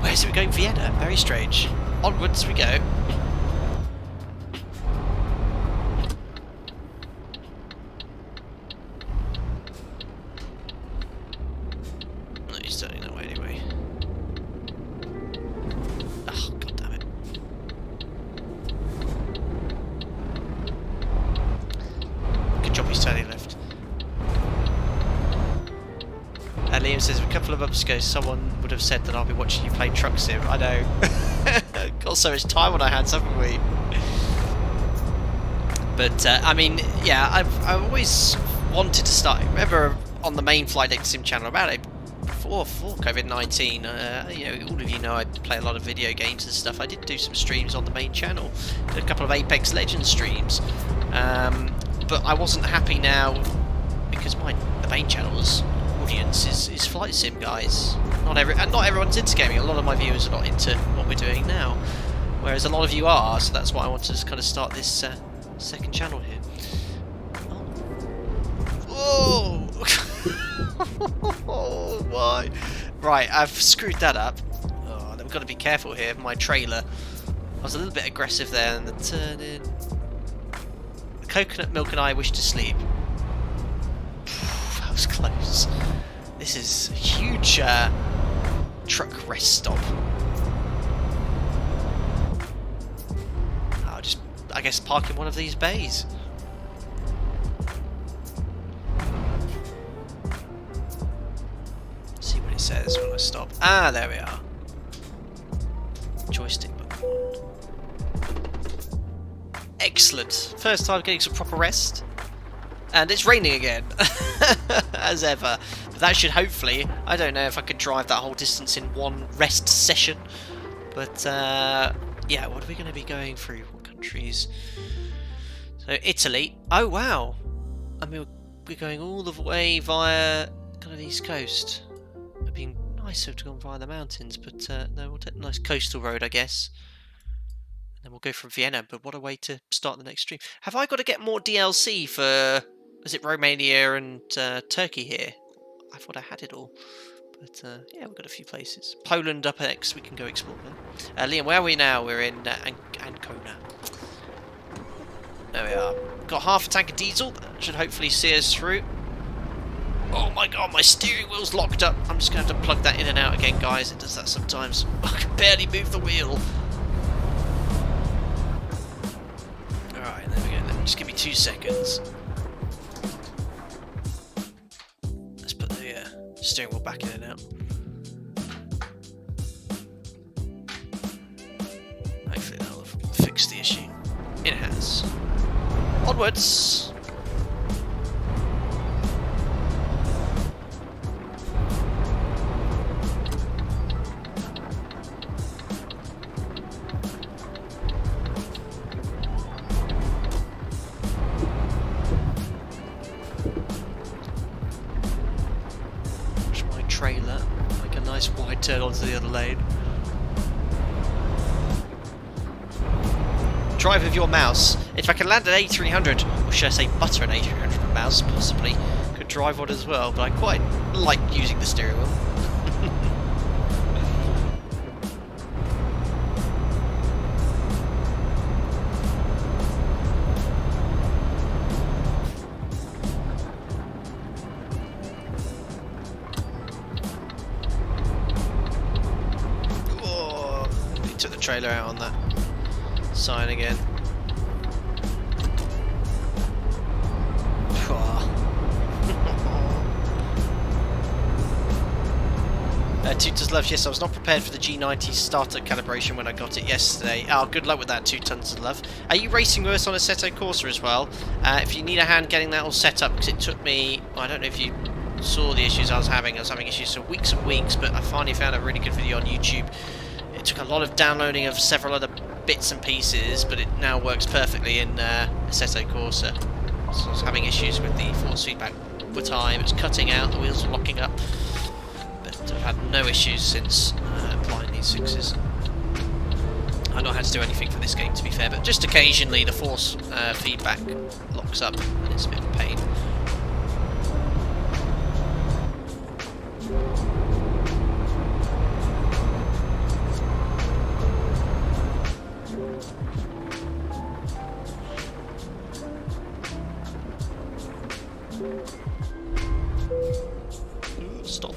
[SPEAKER 1] where's it we're going? Vienna? Very strange. Onwards we go. No, he's turning that way anyway. Oh, god damn it. Good job he's turning left. Liam says a couple of months ago someone would have said that I'll be watching you play Truck Sim. I know. Got so much time on our hands, haven't we? But I mean, yeah, I've always wanted to start. Remember on the main Flight Deck Sim channel about it before COVID-19. You know, all of you know I play a lot of video games and stuff. I did do some streams on the main channel, did a couple of Apex Legends streams, but I wasn't happy now because the main channel's audience is Flight Sim guys. Not everyone's into gaming. A lot of my viewers are not into what we're doing now, whereas a lot of you are. So that's why I wanted to kind of start this second channel here. Oh, oh why? Right, I've screwed that up. Oh, then we've got to be careful here. My trailer. I was a little bit aggressive there, and the turn in. The coconut milk and I wish to sleep. That was close. This is a huge truck rest stop. I'll just, I guess, park in one of these bays. See what it says when I stop. Ah, there we are. Joystick button. Excellent. First time getting some proper rest. And it's raining again, as ever. But that should hopefully, I don't know if I could drive that whole distance in one rest session. But, yeah, what are we going to be going through? What countries? So, Italy. Oh, wow. I mean, we're going all the way via kind of the East Coast. It'd be nice to have gone via the mountains, but no, we'll take a nice coastal road, I guess. And then we'll go from Vienna, but what a way to start the next stream. Have I got to get more DLC for... Is it Romania and Turkey here? I thought I had it all. But yeah, we've got a few places. Poland up next, we can go explore there. Liam, where are we now? We're in Ancona. There we are. Got half a tank of diesel. That should hopefully see us through. Oh my god, my steering wheel's locked up. I'm just going to have to plug that in and out again, guys. It does that sometimes. I can barely move the wheel. Alright, there we go. Just give me 2 seconds. Let's put the steering wheel back in and out. Hopefully that'll fix the issue. It has. Onwards! turn onto the other lane. Drive with your mouse. If I can land an A300, or should I say butter an A300 with mouse, possibly could drive one as well, but I quite like using the steering wheel. Oh, he took the trailer out on that sign again. Tutors Love, yes, I was not prepared for the G90 starter calibration when I got it yesterday. Oh, good luck with that, 2 tons of love. Are you racing with us on Assetto Corsa as well? If you need a hand getting that all set up, because it took me, I don't know if you saw the issues I was having issues for weeks and weeks, but I finally found a really good video on YouTube. It took a lot of downloading of several other bits and pieces, but it now works perfectly in Assetto Corsa. So I was having issues with the force feedback all the time, it was cutting out, the wheels were locking up. I've had no issues since applying these fixes. I don't have to do anything for this game, to be fair, but just occasionally the force feedback locks up and it's a bit of a pain. Stop.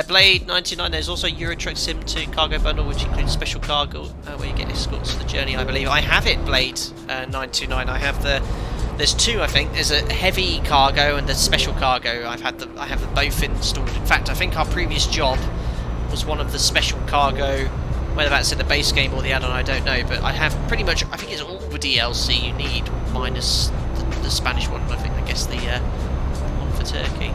[SPEAKER 1] Blade 99, there's also Euro Truck Sim 2 cargo bundle, which includes special cargo where you get escorts for the journey, I believe. I have it, Blade 929. I have there's two, I think. There's a heavy cargo and there's special cargo. I have them both installed. In fact, I think our previous job was one of the special cargo, whether that's in the base game or the add-on, I don't know, but I have pretty much, I think it's all the DLC you need, minus the Spanish one, I guess the one for Turkey.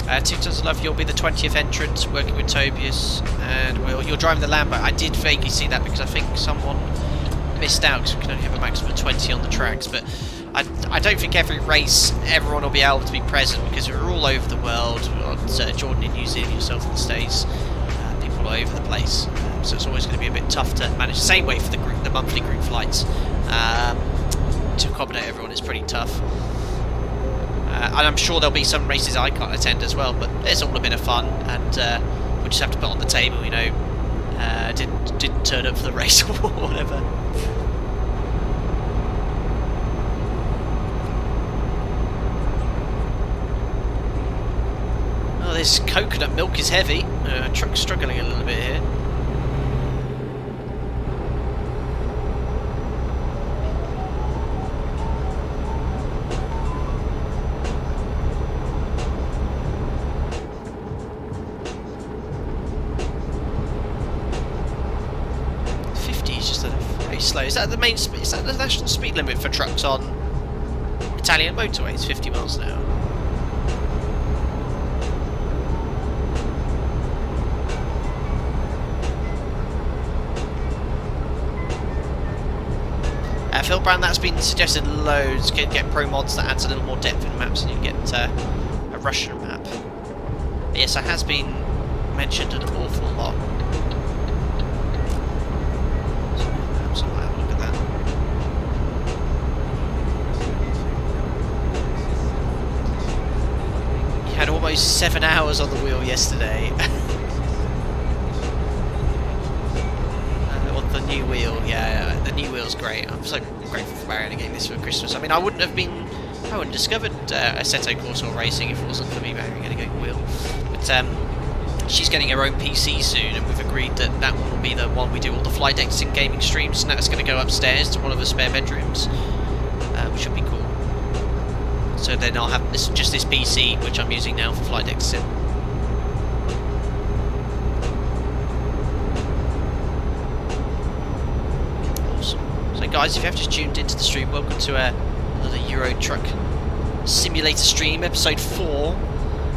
[SPEAKER 1] 2 tons of love, you'll be the 20th entrant working with Tobias, and you're driving the Lambo. I did vaguely see that because I think someone missed out because we can only have a maximum of 20 on the tracks, but I don't think every race everyone will be able to be present because we're all over the world. Jordan in New Zealand, yourself in the States, people all over the place, so it's always going to be a bit tough to manage. Same way for the monthly group flights. To accommodate everyone is pretty tough. And I'm sure there'll be some races I can't attend as well, but it's all a bit of fun, and we just have to put on the table, you know, didn't turn up for the race or whatever. Oh, this coconut milk is heavy. Truck's struggling a little bit here. Slow. Is that the main? Is that the national speed limit for trucks on Italian motorways? 50 miles an hour. Phil Brown, that's been suggested loads. Can get pro mods that adds a little more depth in maps, and you get a Russian map. But yes, that has been mentioned an awful lot. Had almost 7 hours on the wheel yesterday. On the new wheel, yeah, the new wheel's great. I'm so grateful for Mariana getting this for Christmas. I mean, I wouldn't have discovered Assetto Corsa racing if it wasn't for me Mariana getting a wheel. But she's getting her own PC soon, and we've agreed that that one will be the one we do all the flight decks and gaming streams, and that's going to go upstairs to one of the spare bedrooms, which should be cool. So then I'll have just this PC, which I'm using now for flight deck sim. Awesome. So guys, if you have just tuned into the stream, welcome to another Euro Truck Simulator stream, episode 4.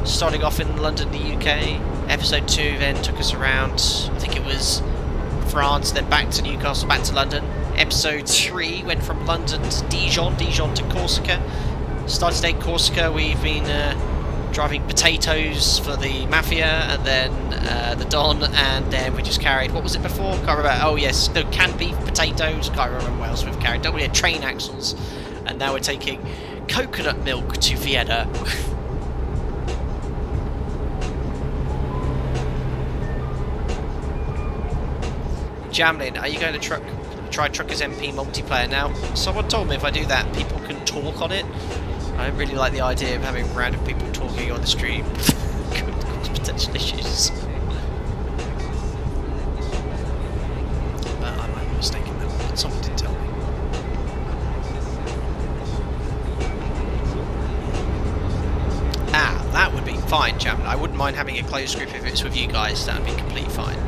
[SPEAKER 1] Starting off in London, the UK. Episode 2 then took us around, I think it was France, then back to Newcastle, back to London. Episode 3 went from London to Dijon, Dijon to Corsica. Started in Corsica. We've been driving potatoes for the Mafia, and then the Don, and then we just carried, what was it before? Can't remember. Oh yes, no, canned beef, potatoes, can't remember what else we've carried. Don't we have train axles? And now we're taking coconut milk to Vienna. Jamlin, are you going to try Truckers MP multiplayer now? Someone told me if I do that, people can talk on it. I don't really like the idea of having random people talking on the stream. Could cause potential issues. But I might be mistaken though, but someone did tell me. Ah, that would be fine, Jamlin. I wouldn't mind having a closed group if it's with you guys. That would be completely fine.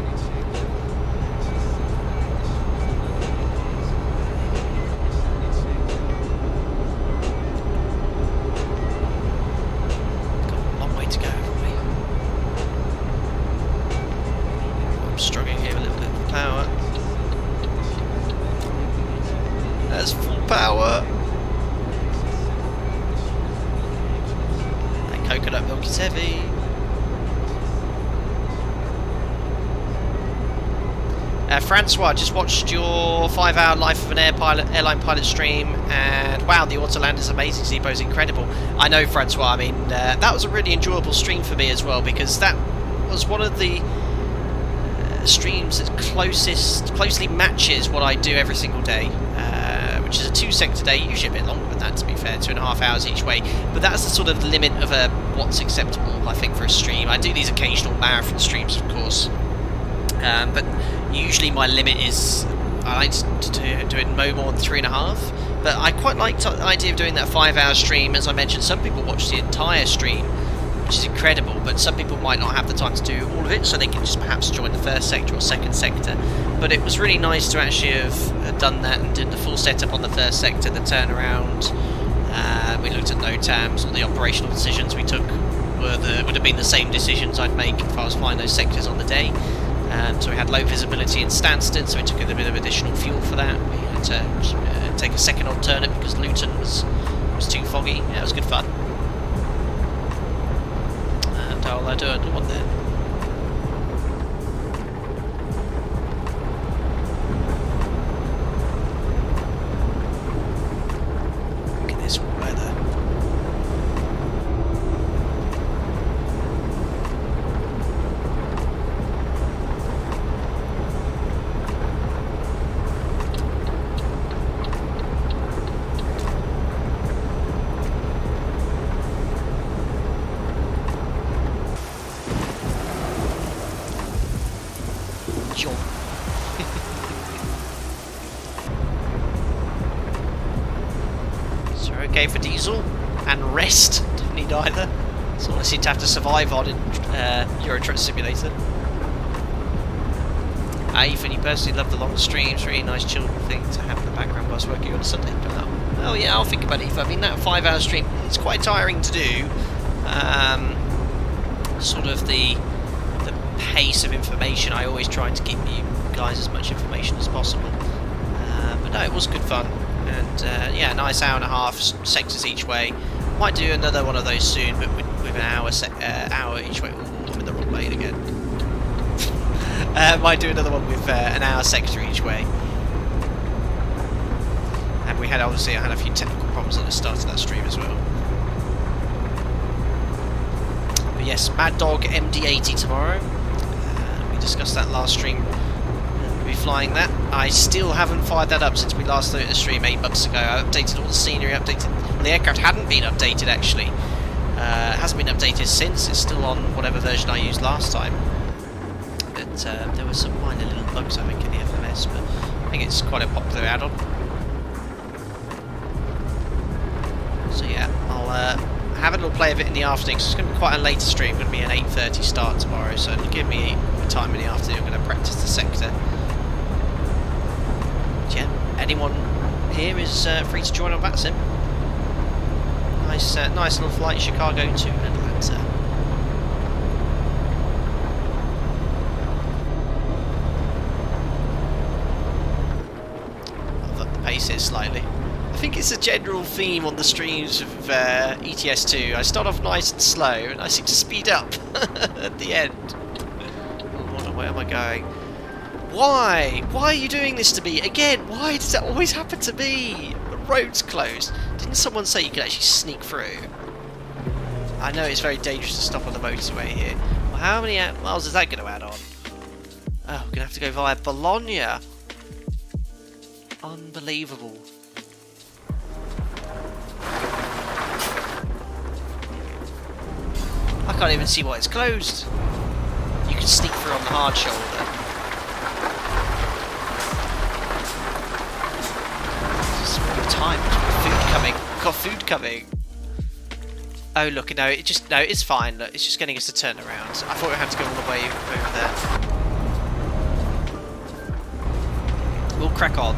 [SPEAKER 1] Francois, just watched your 5-hour Life of an Airline Pilot stream, and wow, the Autoland is amazing. Zebo's incredible. I know, Francois. I mean, that was a really enjoyable stream for me as well, because that was one of the streams that closely matches what I do every single day, which is a 2-sector day, usually a bit longer than that, to be fair, 2.5 hours each way. But that's the sort of limit of what's acceptable, I think, for a stream. I do these occasional marathon streams, of course. But usually my limit is, I like to do it no more than 3.5, but I quite like the idea of doing that 5-hour stream. As I mentioned, some people watch the entire stream, which is incredible, but some people might not have the time to do all of it, so they can just perhaps join the first sector or second sector. But it was really nice to actually have done that and did the full setup on the first sector, the turnaround. We looked at NOTAMs, all the operational decisions we took would have been the same decisions I'd make if I was flying those sectors on the day. So we had low visibility in Stansted, so we took a bit of additional fuel for that. We had to take a second alternate because Luton was too foggy. Yeah, it was good fun. And I'll do another one there. Look at this weather. Okay for diesel and rest. Don't need either. That's all I seem to have to survive on in Euro Truck Simulator. Ethan, you personally love the long streams. Really nice chilled thing to have in the background whilst working on a Sunday. Oh yeah, I'll think about it. I mean, that 5-hour stream, it's quite tiring to do. Sort of the pace of information. I always try to give you guys as much information as possible. But no, it was good fun. And yeah, a nice hour and a half, sectors each way. Might do another one of those soon, but with an hour each way. Ooh, I'm in the wrong lane again. Might do another one with an hour sector each way. And we had, obviously, I had a few technical problems at the start of that stream as well. But yes, Mad Dog MD80 tomorrow. We discussed that last stream. Flying that. I still haven't fired that up since we last looked at the stream 8 months ago. I updated all the scenery, well, the aircraft hadn't been updated actually. It hasn't been updated since. It's still on whatever version I used last time. But there were some minor little bugs I think in the FMS, but I think it's quite a popular add-on. So yeah, I'll have a little play of it in the afternoon, because it's going to be quite a later stream. It's going to be an 8:30 start tomorrow, so it'll give me time in the afternoon. I'm going to practice the sector. Yeah, anyone here is free to join on that sim. Nice little flight, Chicago to Atlanta. I've upped the pace here slightly. I think it's a general theme on the streams of ETS2. I start off nice and slow, and I seem to speed up at the end. Oh, hold on, where am I going? Why? Why are you doing this to me? Again, why does that always happen to me? The road's closed. Didn't someone say you could actually sneak through? I know it's very dangerous to stop on the motorway here. Well, how many miles is that going to add on? Oh, we're going to have to go via Bologna. Unbelievable. I can't even see why it's closed. You can sneak through on the hard shoulder. Just time. Food coming. Got food coming. Oh look, no, it's fine. Look, it's just getting us to turn around. I thought we had to go all the way over there. We'll crack on.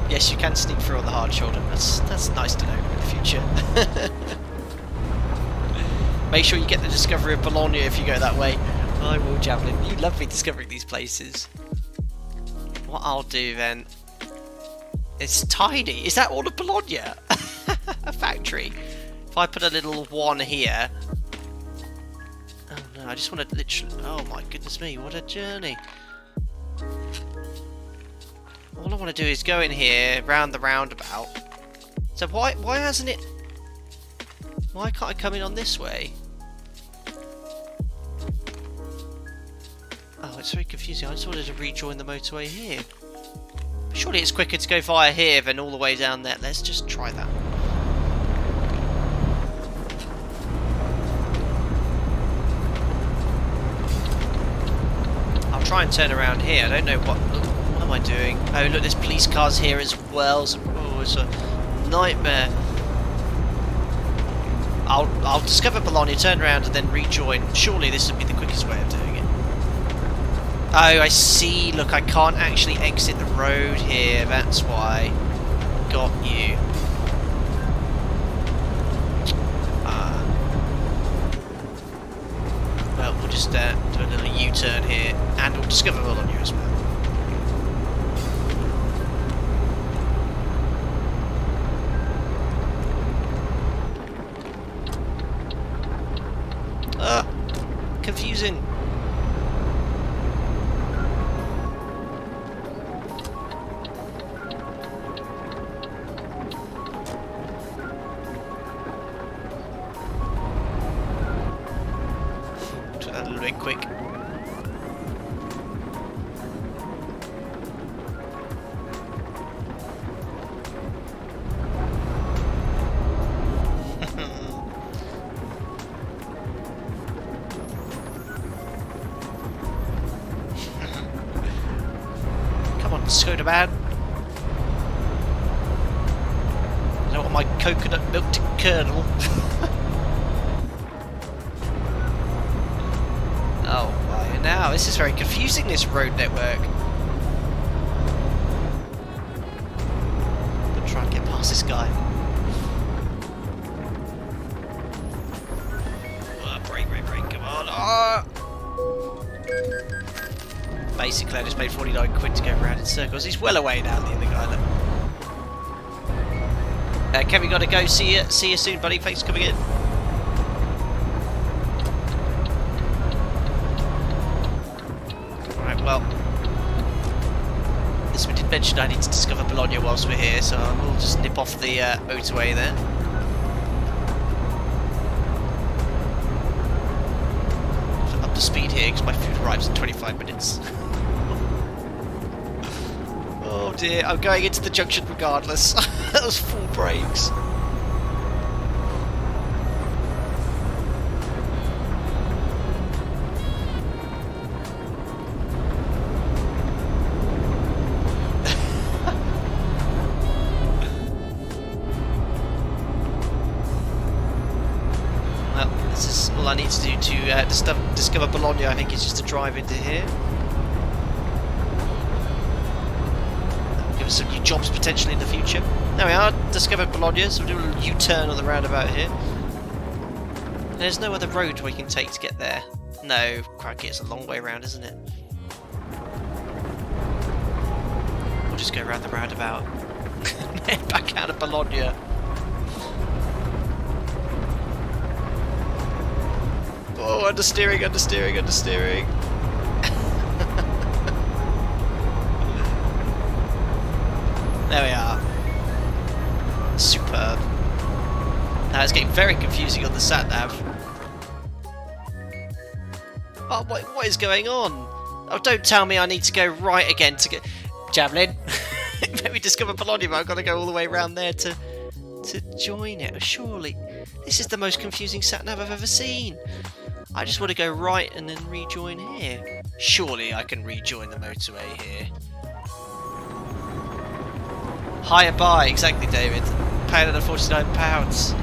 [SPEAKER 1] Yes, you can sneak through on the hard shoulder. That's nice to know in the future. Make sure you get the discovery of Bologna if you go that way. I will, Javelin. You love me discovering these places. What I'll do then... It's tiny. Is that all of Bologna? A factory. If I put a little one here... Oh no, I just want to literally... Oh my goodness me, what a journey. All I want to do is go in here, round the roundabout. So why hasn't it... Why can't I come in on this way? Oh, it's very confusing. I just wanted to rejoin the motorway here. Surely it's quicker to go via here than all the way down there. Let's just try that. I'll try and turn around here. I don't know what am I doing. Oh look, there's police cars here as well. So, oh, it's a nightmare. I'll discover Bologna, turn around and then rejoin. Surely this would be the quickest way of doing it. Oh, I see. Look, I can't actually exit the road here. That's why. Got you. Well, we'll just do a little U-turn here, and we'll discover Bologna as well. Confusing. Do that a little bit quick. Soda man. I don't want my coconut milk to curdle. Oh, why now? This is very confusing, this road network. I'm gonna try and get past this guy. Brake, come on. Basically, I just paid 49 quid to go around in circles. He's well away now, the other guy. Look. Kevin, gotta go. See you soon, buddy. Thanks for coming in. Right, well, as we did mention, I need to discover Bologna whilst we're here, so we'll just nip off the motorway there. Up to speed here because my food arrives in 25 minutes. Oh dear, I'm going into the junction regardless. That was full brakes. Well, this is all I need to do to discover Bologna. I think it's just to drive into here. Some new jobs potentially in the future. There we are, discovered Bologna, so we'll do a little U-turn on the roundabout here. There's no other road we can take to get there. No, crikey, it's a long way around, isn't it? we'll just go around the roundabout. Head back out of Bologna. Oh, understeering, understeering, understeering. There we are. Superb. Now it's getting very confusing on the sat-nav. Oh, what is going on? Oh, don't tell me I need to go right again to get... Javelin. Maybe discover Bologna, but I've got to go all the way around there to join it. Surely. This is the most confusing sat-nav I've ever seen. I just want to go right and then rejoin here. Surely I can rejoin the motorway here. Higher by, exactly, David. Paying another £49.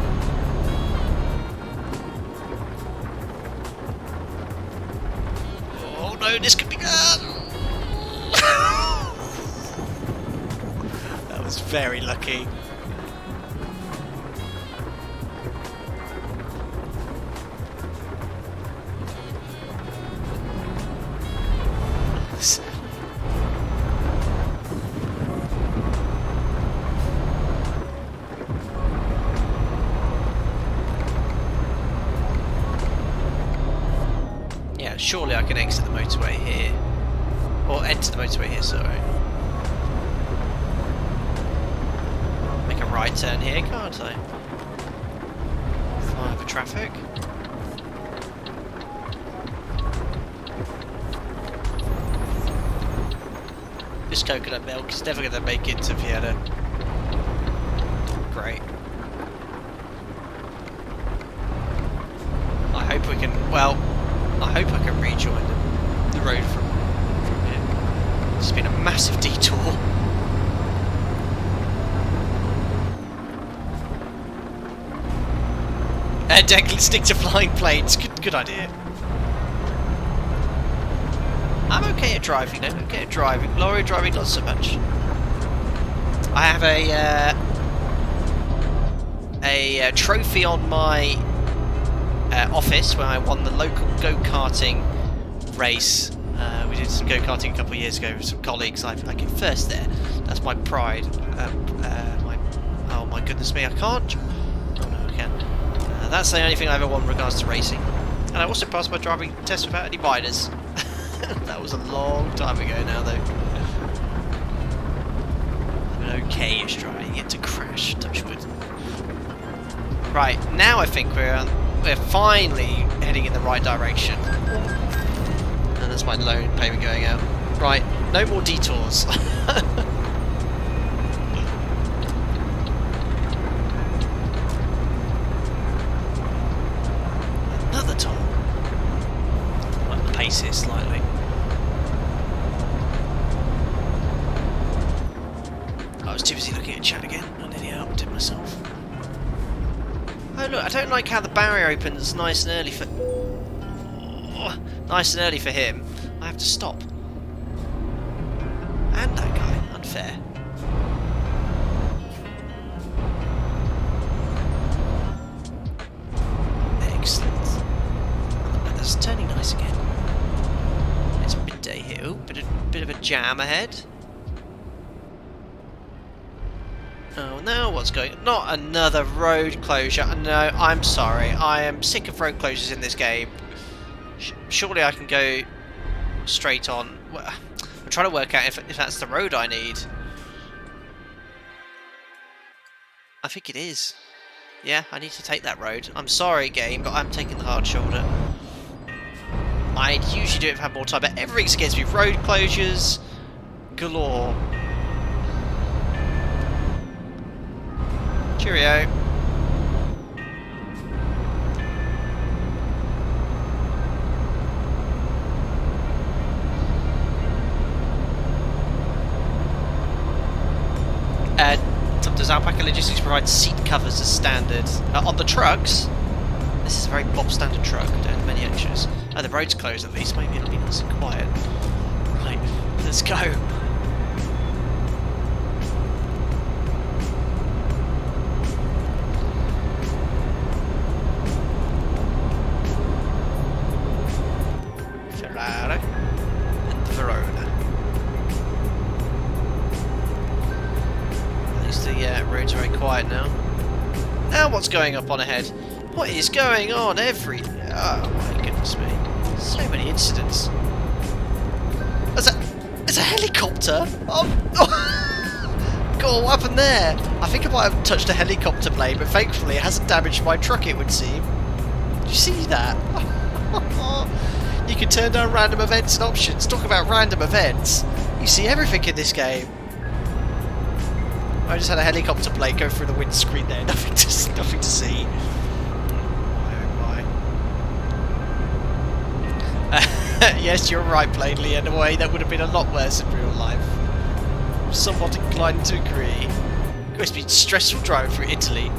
[SPEAKER 1] Oh no, this could be good. That was very lucky. Yeah, surely I can exit the motorway here. Or enter the motorway here, sorry. Make a right turn here, can't I? Fly over traffic. This coconut milk is never going to make it to Vienna. Great. I hope we can, well, I hope I can rejoin the road from here. It's been a massive detour. And stick to flying planes. Good idea. I'm okay at driving, though. Okay at driving. Lorry driving, not so much. I have a trophy on my office where I won the local go-karting race. We did some go-karting a couple of years ago with some colleagues. I came first there. That's my pride. Oh my goodness me, I can't. Oh no, I can. That's the only thing I ever won in regards to racing. And I also passed my driving test without any minors. That was a long time ago now, though. I'm an okay-ish driving it to crash, touch wood. Right, now I think we're finally heading in the right direction. And that's my loan payment going out. Right, no more detours. Another toll. Well, the pace here slightly. I was too busy looking at chat again. I nearly helped it myself. Oh look, I don't like how the barrier opens nice and early for... Oh, nice and early for him. I have to stop. And that guy. Unfair. Excellent. The weather's turning nice again. It's midday here. Oh, bit of a jam ahead. Oh, now what's going on? Not another road closure. No, I'm sorry. I am sick of road closures in this game. Surely I can go straight on. Well, I'm trying to work out if that's the road I need. I think it is. Yeah, I need to take that road. I'm sorry, game, but I'm taking the hard shoulder. I'd usually do it if I had more time, but everything's against me. Road closures galore. Cheerio. Does Alpaca Logistics provide seat covers as standard? On the trucks? This is a very Bob standard truck, don't have many extras. Oh, the road's closed at least, maybe it'll be nice and quiet. Right, let's go. Ferrara and Verona. roads are very quiet now. Now what's going up on ahead? What is going on oh my goodness me. So many incidents. There's a helicopter! Oh! God, what happened there? I think I might have touched a helicopter blade, but thankfully it hasn't damaged my truck, it would seem. Did you see that? You can turn down random events and options. Talk about random events. You see everything in this game. I just had a helicopter blade go through the windscreen there. Nothing to see. Yes, you're right, plainly. In a way, that would have been a lot worse in real life. I'm somewhat inclined to agree. It must be stressful driving through Italy.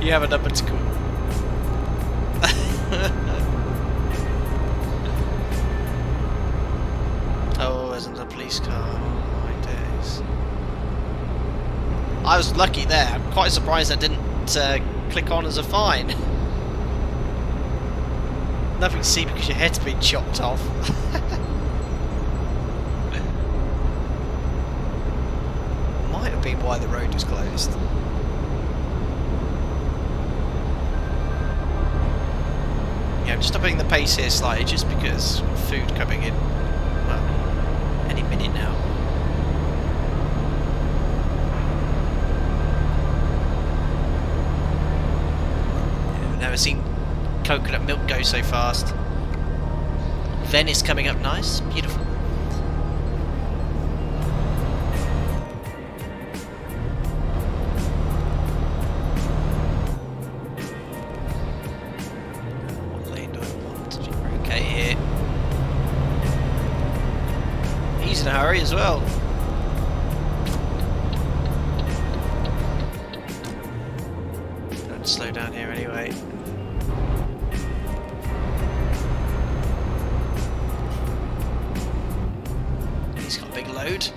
[SPEAKER 1] You have a number to call. Oh, there's another police car. Oh my days. I was lucky there. I'm quite surprised that didn't click on as a fine. Nothing to see because your head's been chopped off. Might have been why the road was closed. Yeah, I'm just upping the pace here slightly just because of food coming in. Well, any minute now. Yeah, I've never seen coconut milk go so fast. Venice coming up nice, beautiful. What lane do I want? Okay, here. He's in a hurry as well. Don't slow down here anyway. He's got a big load.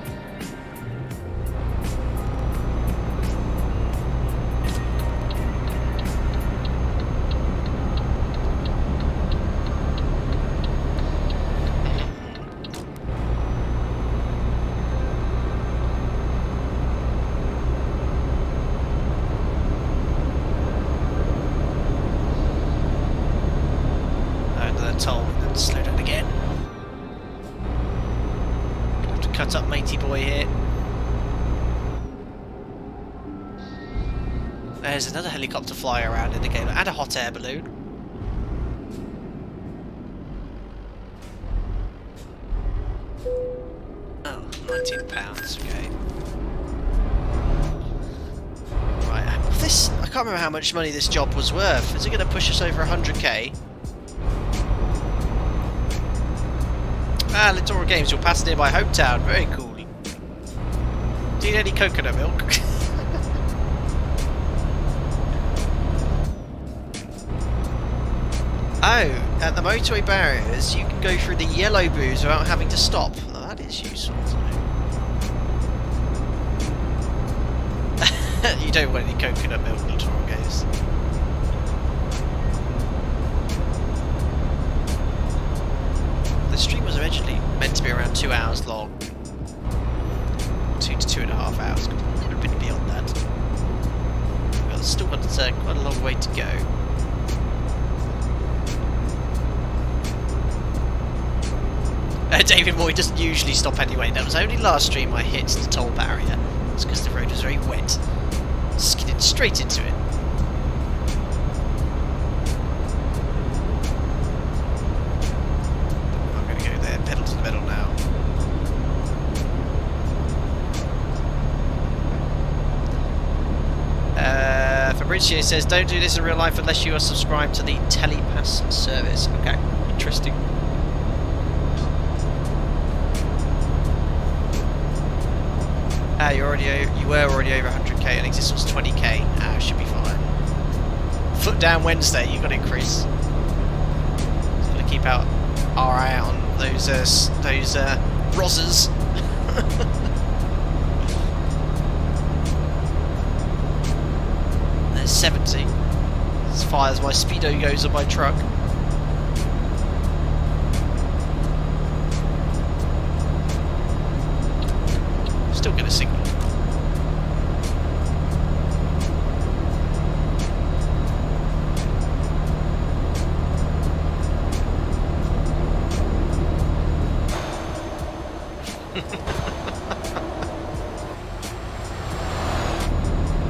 [SPEAKER 1] Another toll and then slow down again. Cut up matey boy here. There's another helicopter flying around in the game and a hot air balloon. Oh, £19, okay. Right, this, I can't remember how much money this job was worth. Is it going to push us over 100k? Ah, Littoral Games, you'll pass nearby hometown. Very cool. Do you need any coconut milk? Oh, at the motorway barriers, you can go through the yellow booths without having to stop. Oh, that is useful to know. You don't want any coconut milk, Littoral Games. The stream was originally meant to be around 2 hours long. 2 to 2.5 hours. Could have been beyond that. Well, still got quite a long way to go. David Moy doesn't usually stop anyway. That was only last stream I hit the toll barrier. It's because the road was very wet. Skidded straight into it. I'm going to go there, pedal to the metal now. Fabrizio says, don't do this in real life unless you are subscribed to the Telepass service. Okay, interesting. You were already over 100k. I think this was 20k. Should be fine. Foot down Wednesday. You got it, Chris. Just gotta keep our eye out on those rozzers. There's 70. As far as my speedo goes on my truck. Still get a signal.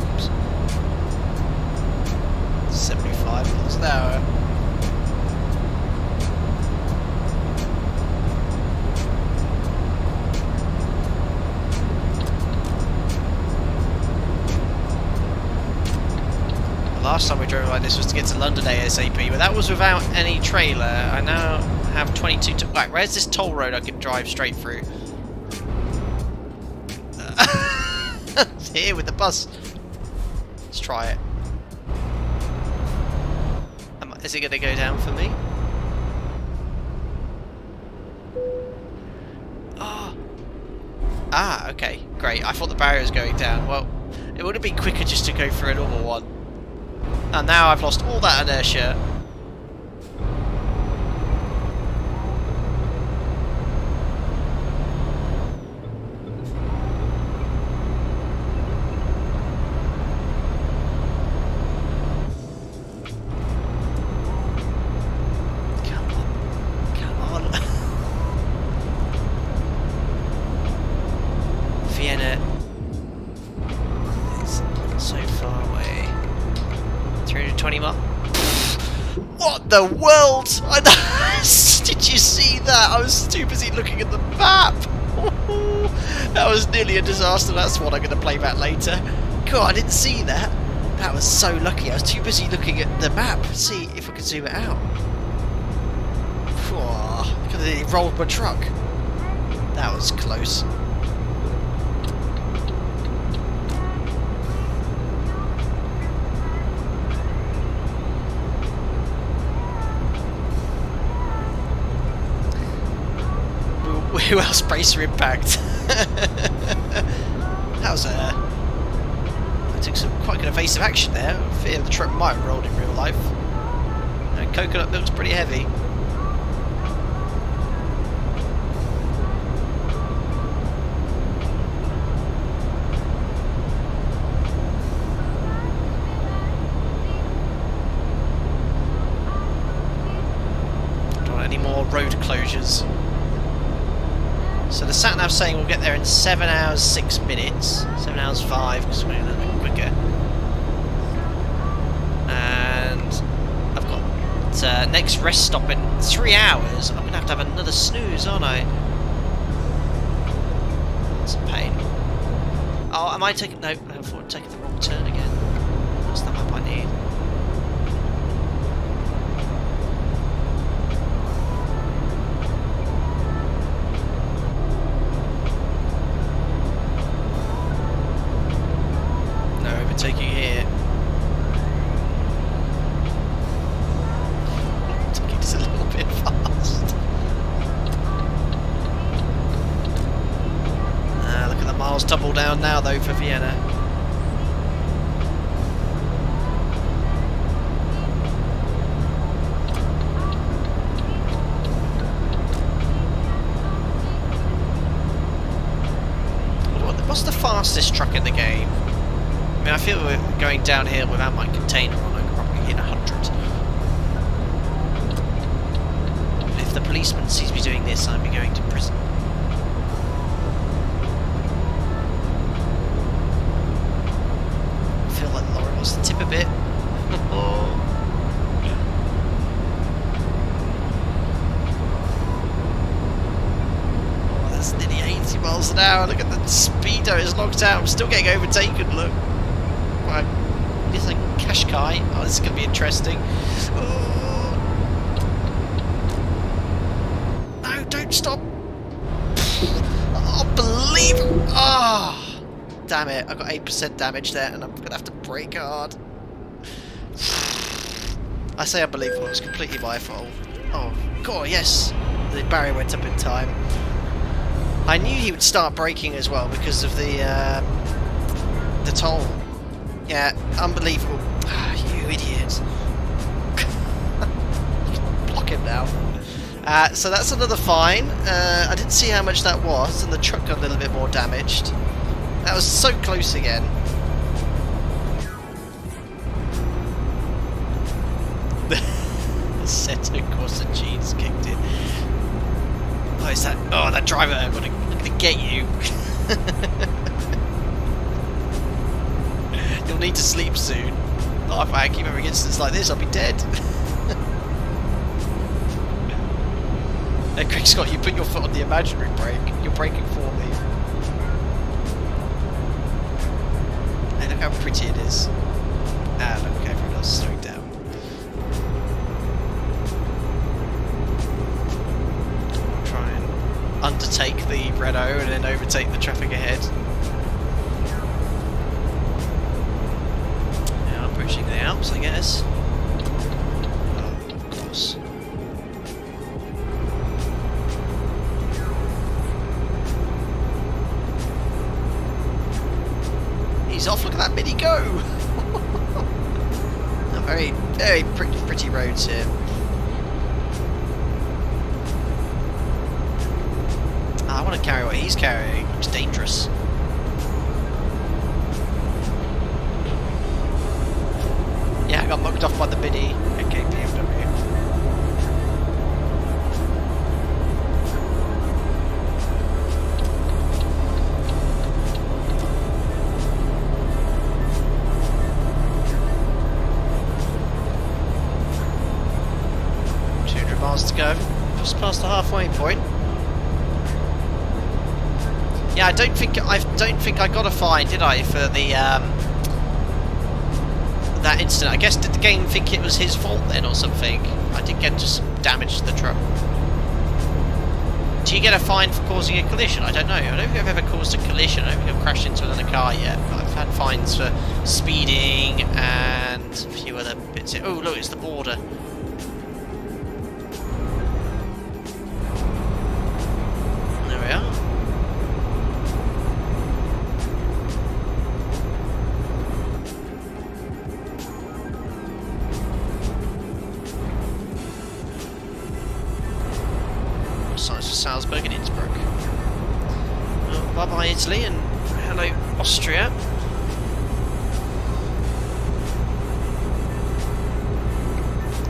[SPEAKER 1] Oops. 75 miles an hour. Last time we drove like this was to get to London ASAP, but that was without any trailer. I now have 22 to... Right, where's this toll road I can drive straight through? It's here with the bus. Let's try it. Is it going to go down for me? Oh. Ah, okay, great. I thought the barrier was going down. Well, it would have been quicker just to go through a normal one. And now I've lost all that inertia. Come on. Come on. Vienna. It's so far away. 320 miles. What the world? Did you see that? I was too busy looking at the map. That was nearly a disaster. That's what I'm going to play back later. God, I didn't see that. That was so lucky. I was too busy looking at the map. See if I could zoom it out. I could have nearly rolled my truck. That was close. Who else braced for impact? That was I took some quite good evasive action there. I fear the truck might have rolled in real life. Coconut looks pretty heavy. Don't want any more road closures. So the sat-nav's saying we'll get there in 7 hours 6 minutes, 7 hours 5 because we're a little bit quicker. And I've got next rest stop in 3 hours. I'm going to have another snooze, aren't I? That's a pain. Oh, am I taking... No, I thought I'd taken the wrong turn again. That's the map I need. Taking here. Taking just a little bit fast. Look at the miles tumble down now though for Vienna. What's the fastest truck in the game? I mean, I feel we're going downhill without my container on. I could probably hit 100. If the policeman sees me doing this, I'd be going to prison. I feel like the lorry wants to tip a bit. Oh, that's nearly 80 miles an hour. Look at the speedo, it's locked out. I'm still getting overtaken, look. Right, this is a Qashqai. Oh, this is going to be interesting. Oh. No, don't stop. Oh, believe. Ah, oh, damn it! I got 8% damage there, and I'm going to have to brake hard. I say unbelievable. It's completely my fault. Oh, God, yes. The barrier went up in time. I knew he would start braking as well because of the toll. Yeah, unbelievable. You idiot. Block him now. So that's another fine. I didn't see how much that was, and the truck got a little bit more damaged. That was so close again. Assetto Corsa G's kicked in. Oh, is that? Oh, that driver! I'm gonna get you. You'll need to sleep soon. Oh, if I keep having incidents like this, I'll be dead. Hey, Quick Scott, you put your foot on the imaginary brake. You're braking for me. Hey, look how pretty it is. Ah, look, everyone else is slowing down. Try and undertake the Renault and then overtake the traffic ahead. Now approaching the Alps, I guess. Oh, of course. He's off, look at that Mini go! Very, very pretty roads here. I want to carry what he's carrying. Looks dangerous. Yeah, I got mugged off by the Mini. Okay, BMW. To go, just past the halfway point. Yeah, I don't think I got a fine, did I, for the that incident? I guess did the game think it was his fault then, or something? I did get just damage to the truck. Do you get a fine for causing a collision? I don't know. I don't think I've ever caused a collision. I don't think I've crashed into another car yet. But I've had fines for speeding and a few other bits. Oh, look, it's the border. Salzburg and Innsbruck. Well, bye bye Italy and hello Austria.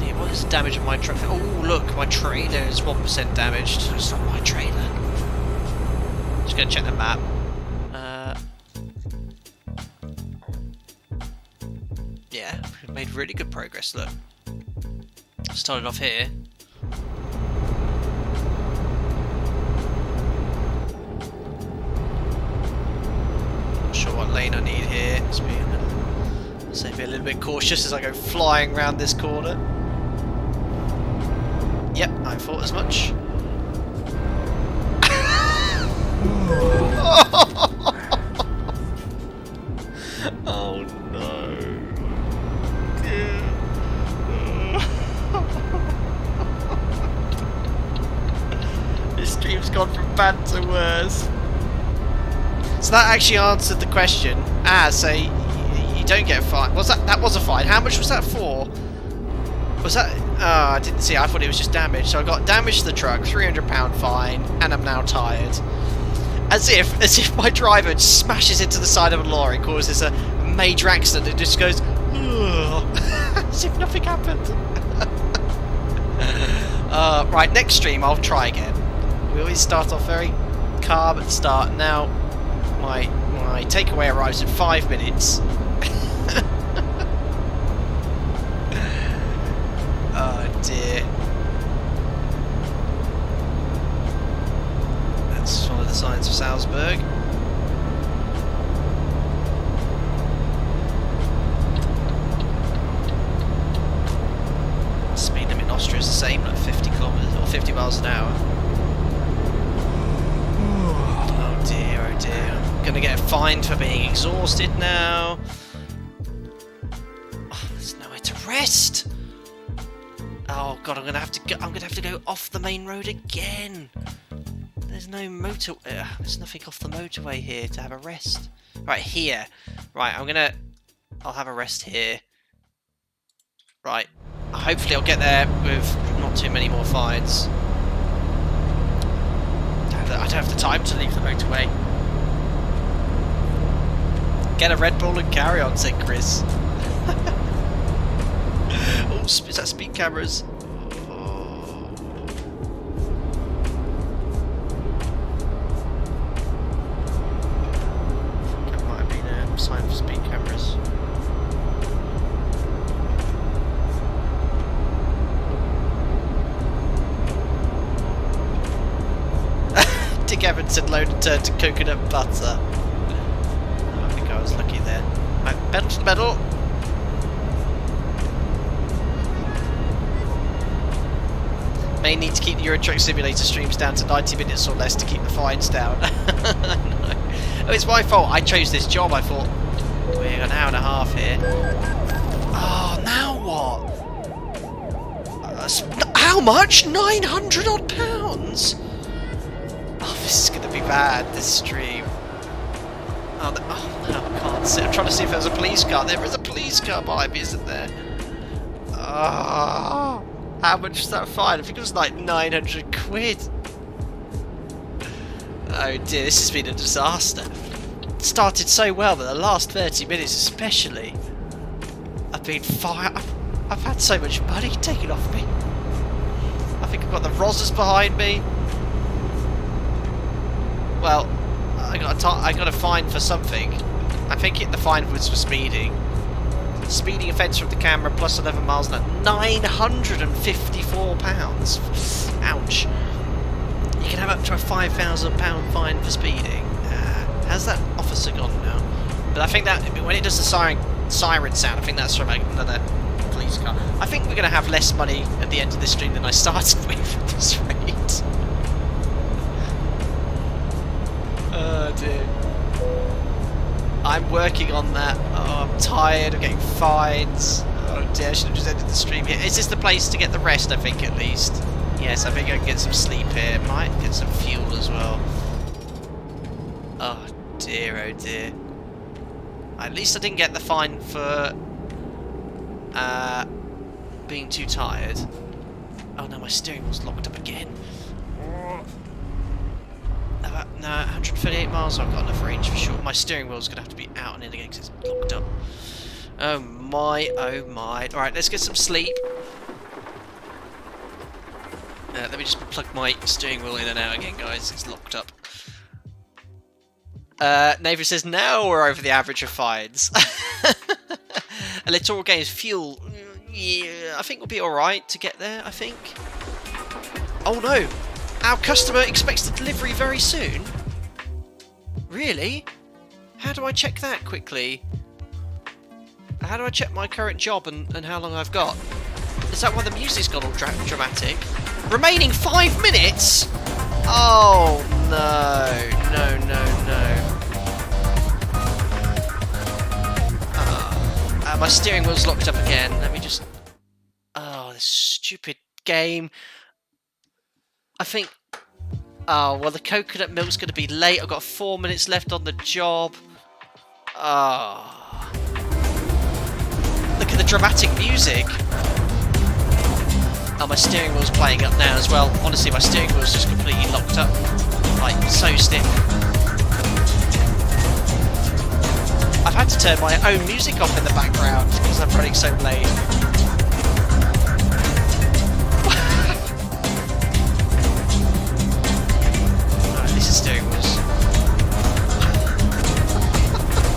[SPEAKER 1] Yeah, what is the damage of my truck? Oh look, my trailer is 1% damaged. It's not my trailer. Just gonna check the map. Yeah, we've made really good progress. Look, started off here. Sure what lane I need here. Let's be a little bit cautious as I go flying around this corner. Yep, I thought as much. Oh no. This stream's gone from bad to worse. So that actually answered the question. So you don't get a fine. Was that was a fine? How much was that for? Was that? Oh, I didn't see. I thought it was just damage. So I got damage to the truck, £300 fine, and I'm now tired. As if my driver smashes into the side of a lorry, causes a major accident, and just goes, as if nothing happened. Right, next stream I'll try again. We always start off very calm at the start. Now my takeaway arrives in 5 minutes. Oh dear. Let's follow the signs of Salzburg. Speed limit in Austria is the same, like 50 kilometers or 50 miles an hour. Oh dear, oh dear. I'm gonna get fined for being exhausted now. Oh, there's nowhere to rest. Oh god, I'm gonna have to go off the main road again. There's no motor. There's nothing off the motorway here to have a rest. Right here. Right, I'll have a rest here. Right. Hopefully I'll get there with not too many more fines. I don't have the time to leave the motorway. Get a Red Bull and carry on, said Chris. Oh, is that speed cameras? Oh. I think it might have been a sign for speed cameras. Dick Evanson loaded turned to coconut butter. I think I was lucky there. Right, pedal to the metal. May need to keep the Euro Truck Simulator streams down to 90 minutes or less to keep the fines down. No. Oh, it's my fault. I chose this job. I thought we're an hour and a half here. Oh, now what? How much? 900 odd pounds. Oh, this is going to be bad, this stream. Oh no, I can't see. I'm trying to see if there's a police car. There is a police car behind me, isn't there? Oh, how much is that fine? I think it was like 900 quid. Oh dear, this has been a disaster. It started so well, but the last 30 minutes especially, I've been fired. I've had so much money taken off me. I think I've got the Rozzers behind me. Well, I got a fine for something. I think the fine was for speeding. Speeding offence from the camera plus 11 miles an hour. £954. Ouch. You can have up to a £5,000 fine for speeding. How's that officer gone now? But I think that when it does the siren sound, I think that's from another police car. I think we're going to have less money at the end of this stream than I started with at this rate. Oh dear. I'm working on that. Oh, I'm tired of getting fines. Oh dear, I should have just ended the stream here. Is this the place to get the rest, I think, at least? Yes, I think I can get some sleep here. Might get some fuel as well. Oh dear, oh dear. At least I didn't get the fine for being too tired. Oh no, my steering wheel's locked up again. No, 138 miles, I've got enough range for sure. My steering wheel's going to have to be out and in again because it's locked up. Oh my, oh my. Alright, let's get some sleep. Let me just plug my steering wheel in and out again, guys. It's locked up. Navy says, now we're over the average of fines. Electoral gains, fuel. Yeah, I think we'll be alright to get there, I think. Oh no! Our customer expects the delivery very soon? Really? How do I check that quickly? How do I check my current job and how long I've got? Is that why the music's gone all dramatic? Remaining 5 minutes? Oh no, no, no, no. My steering wheel's locked up again. Let me just... Oh, this stupid game. I think... Oh, well, the coconut milk's going to be late. I've got 4 minutes left on the job. Oh. Look at the dramatic music. Oh, my steering wheel's playing up now as well. Honestly, my steering wheel's just completely locked up. Like, so stiff. I've had to turn my own music off in the background because I'm running so late. Steering wheels.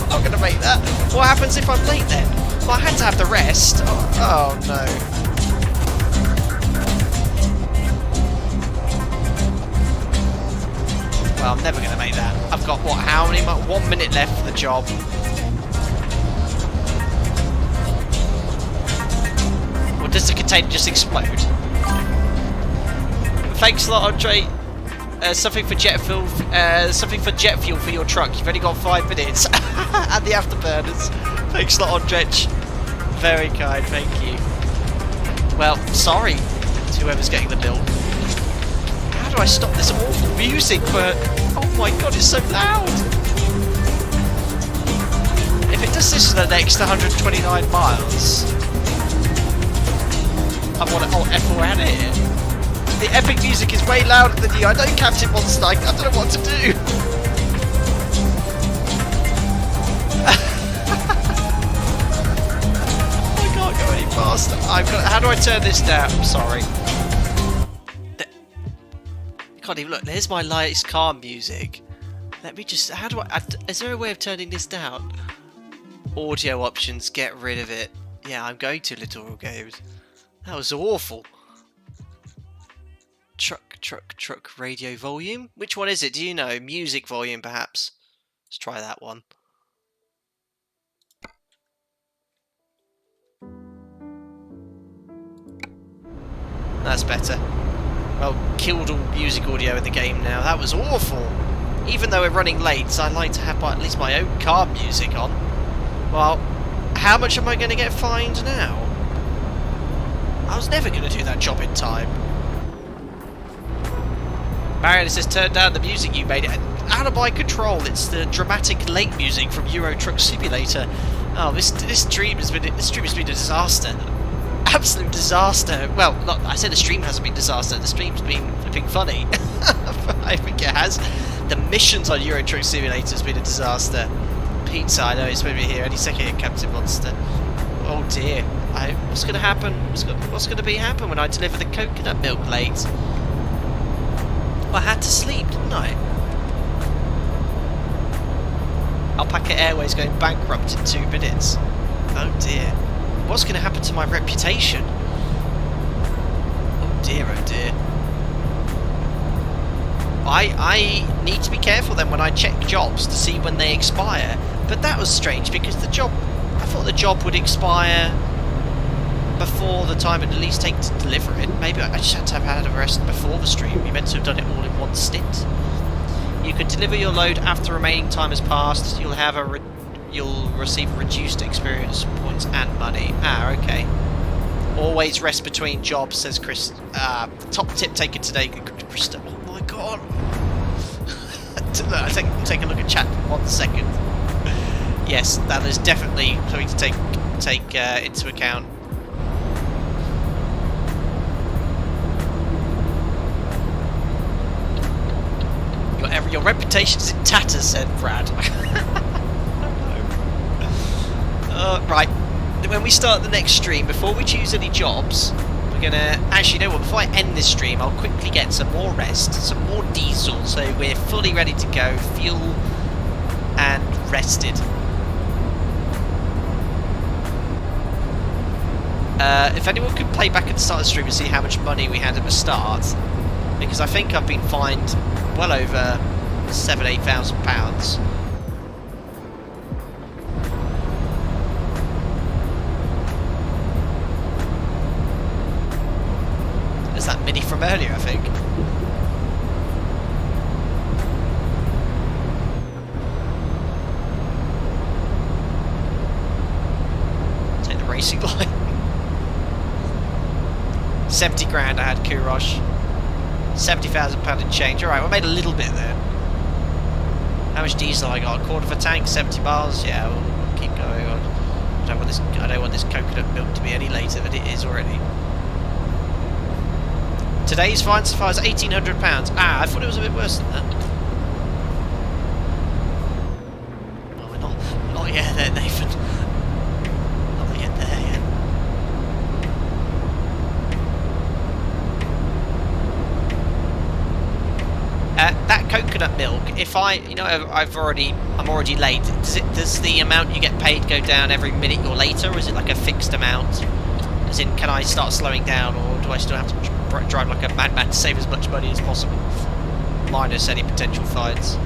[SPEAKER 1] I'm not going to make that. What happens if I'm late then? Well, I had to have the rest. Oh no. Well, I'm never going to make that. I've got, what, how many? 1 minute left for the job. Or does the container just explode? Thanks a lot, Andre. Something for jet fuel. Something for jet fuel for your truck. You've only got 5 minutes. And the afterburners. Thanks a lot, Ondrej. Very kind, thank you. Well, sorry to whoever's getting the bill. How do I stop this awful music? But oh my god, it's so loud. If it does this for the next 129 miles, I want to F4 here. The epic music is way louder than you. I know Captain Monster. I don't know what to do. fast. I've got. How do I turn this down? I'm sorry. You can't even look. There's my latest car music. Let me just. How do I? Is there a way of turning this down? Audio options. Get rid of it. Yeah, I'm going to Littoral Games. That was awful. Truck. Radio volume. Which one is it? Do you know? Music volume, perhaps. Let's try that one. That's better. Well, killed all music audio in the game now. That was awful. Even though we're running late, so I'd like to have at least my own car music on. Well, how much am I going to get fined now? I was never going to do that job in time. Mariana says, turn down the music you made. Out of my control. It's the dramatic lake music from Euro Truck Simulator. Oh, this stream has been a disaster. Absolute disaster. Well, I said the stream hasn't been disaster. The stream's been flipping funny. I think it has. The missions on Euro Truck Simulator has been a disaster. Pizza, I know it's maybe here any second here, Captain Monster. Oh dear. What's going to happen? What's going to happen when I deliver the coconut milk late? I had to sleep, didn't I? Alpaca Airways going bankrupt in 2 minutes. Oh dear. What's going to happen to my reputation? Oh dear, oh dear. I need to be careful then when I check jobs to see when they expire. But that was strange because I thought the job would expire before the time it at least take to deliver it. Maybe I just had to have had a rest before the stream. You meant to have done it all in one stint. You can deliver your load after remaining time has passed. You'll receive reduced experience points and money. Ah, okay. Always rest between jobs, says Chris. Top tip taken today, Krista. Oh my god. Take a look at chat for 1 second. Yes, that is definitely something to take into account. Your reputation's in tatters, said Brad. Right, when we start the next stream, before we choose any jobs, we're gonna... Actually, you know what, before I end this stream, I'll quickly get some more rest, some more diesel, so we're fully ready to go, fuel and rested. If anyone could play back at the start of the stream and see how much money we had at the start, because I think I've been fined well over £7,000-8,000. There's that mini from earlier, I think. Take the racing line. 70 grand I had Kurosh. £70,000 in change. Alright, we made a little bit there. How much diesel I got? A quarter of a tank, 70 miles. Yeah, we'll keep going on. I don't want this coconut milk to be any later than it is already. Today's fine so far is £1,800. Ah, I thought it was a bit worse than that. Well, we're not yet there, Nathan. Not yet there yet. That coconut milk, if I'm already late, does the amount you get paid go down every minute you're later, or is it like a fixed amount? As in, can I start slowing down, or do I still have to drive like a madman to save as much money as possible, minus any potential fines?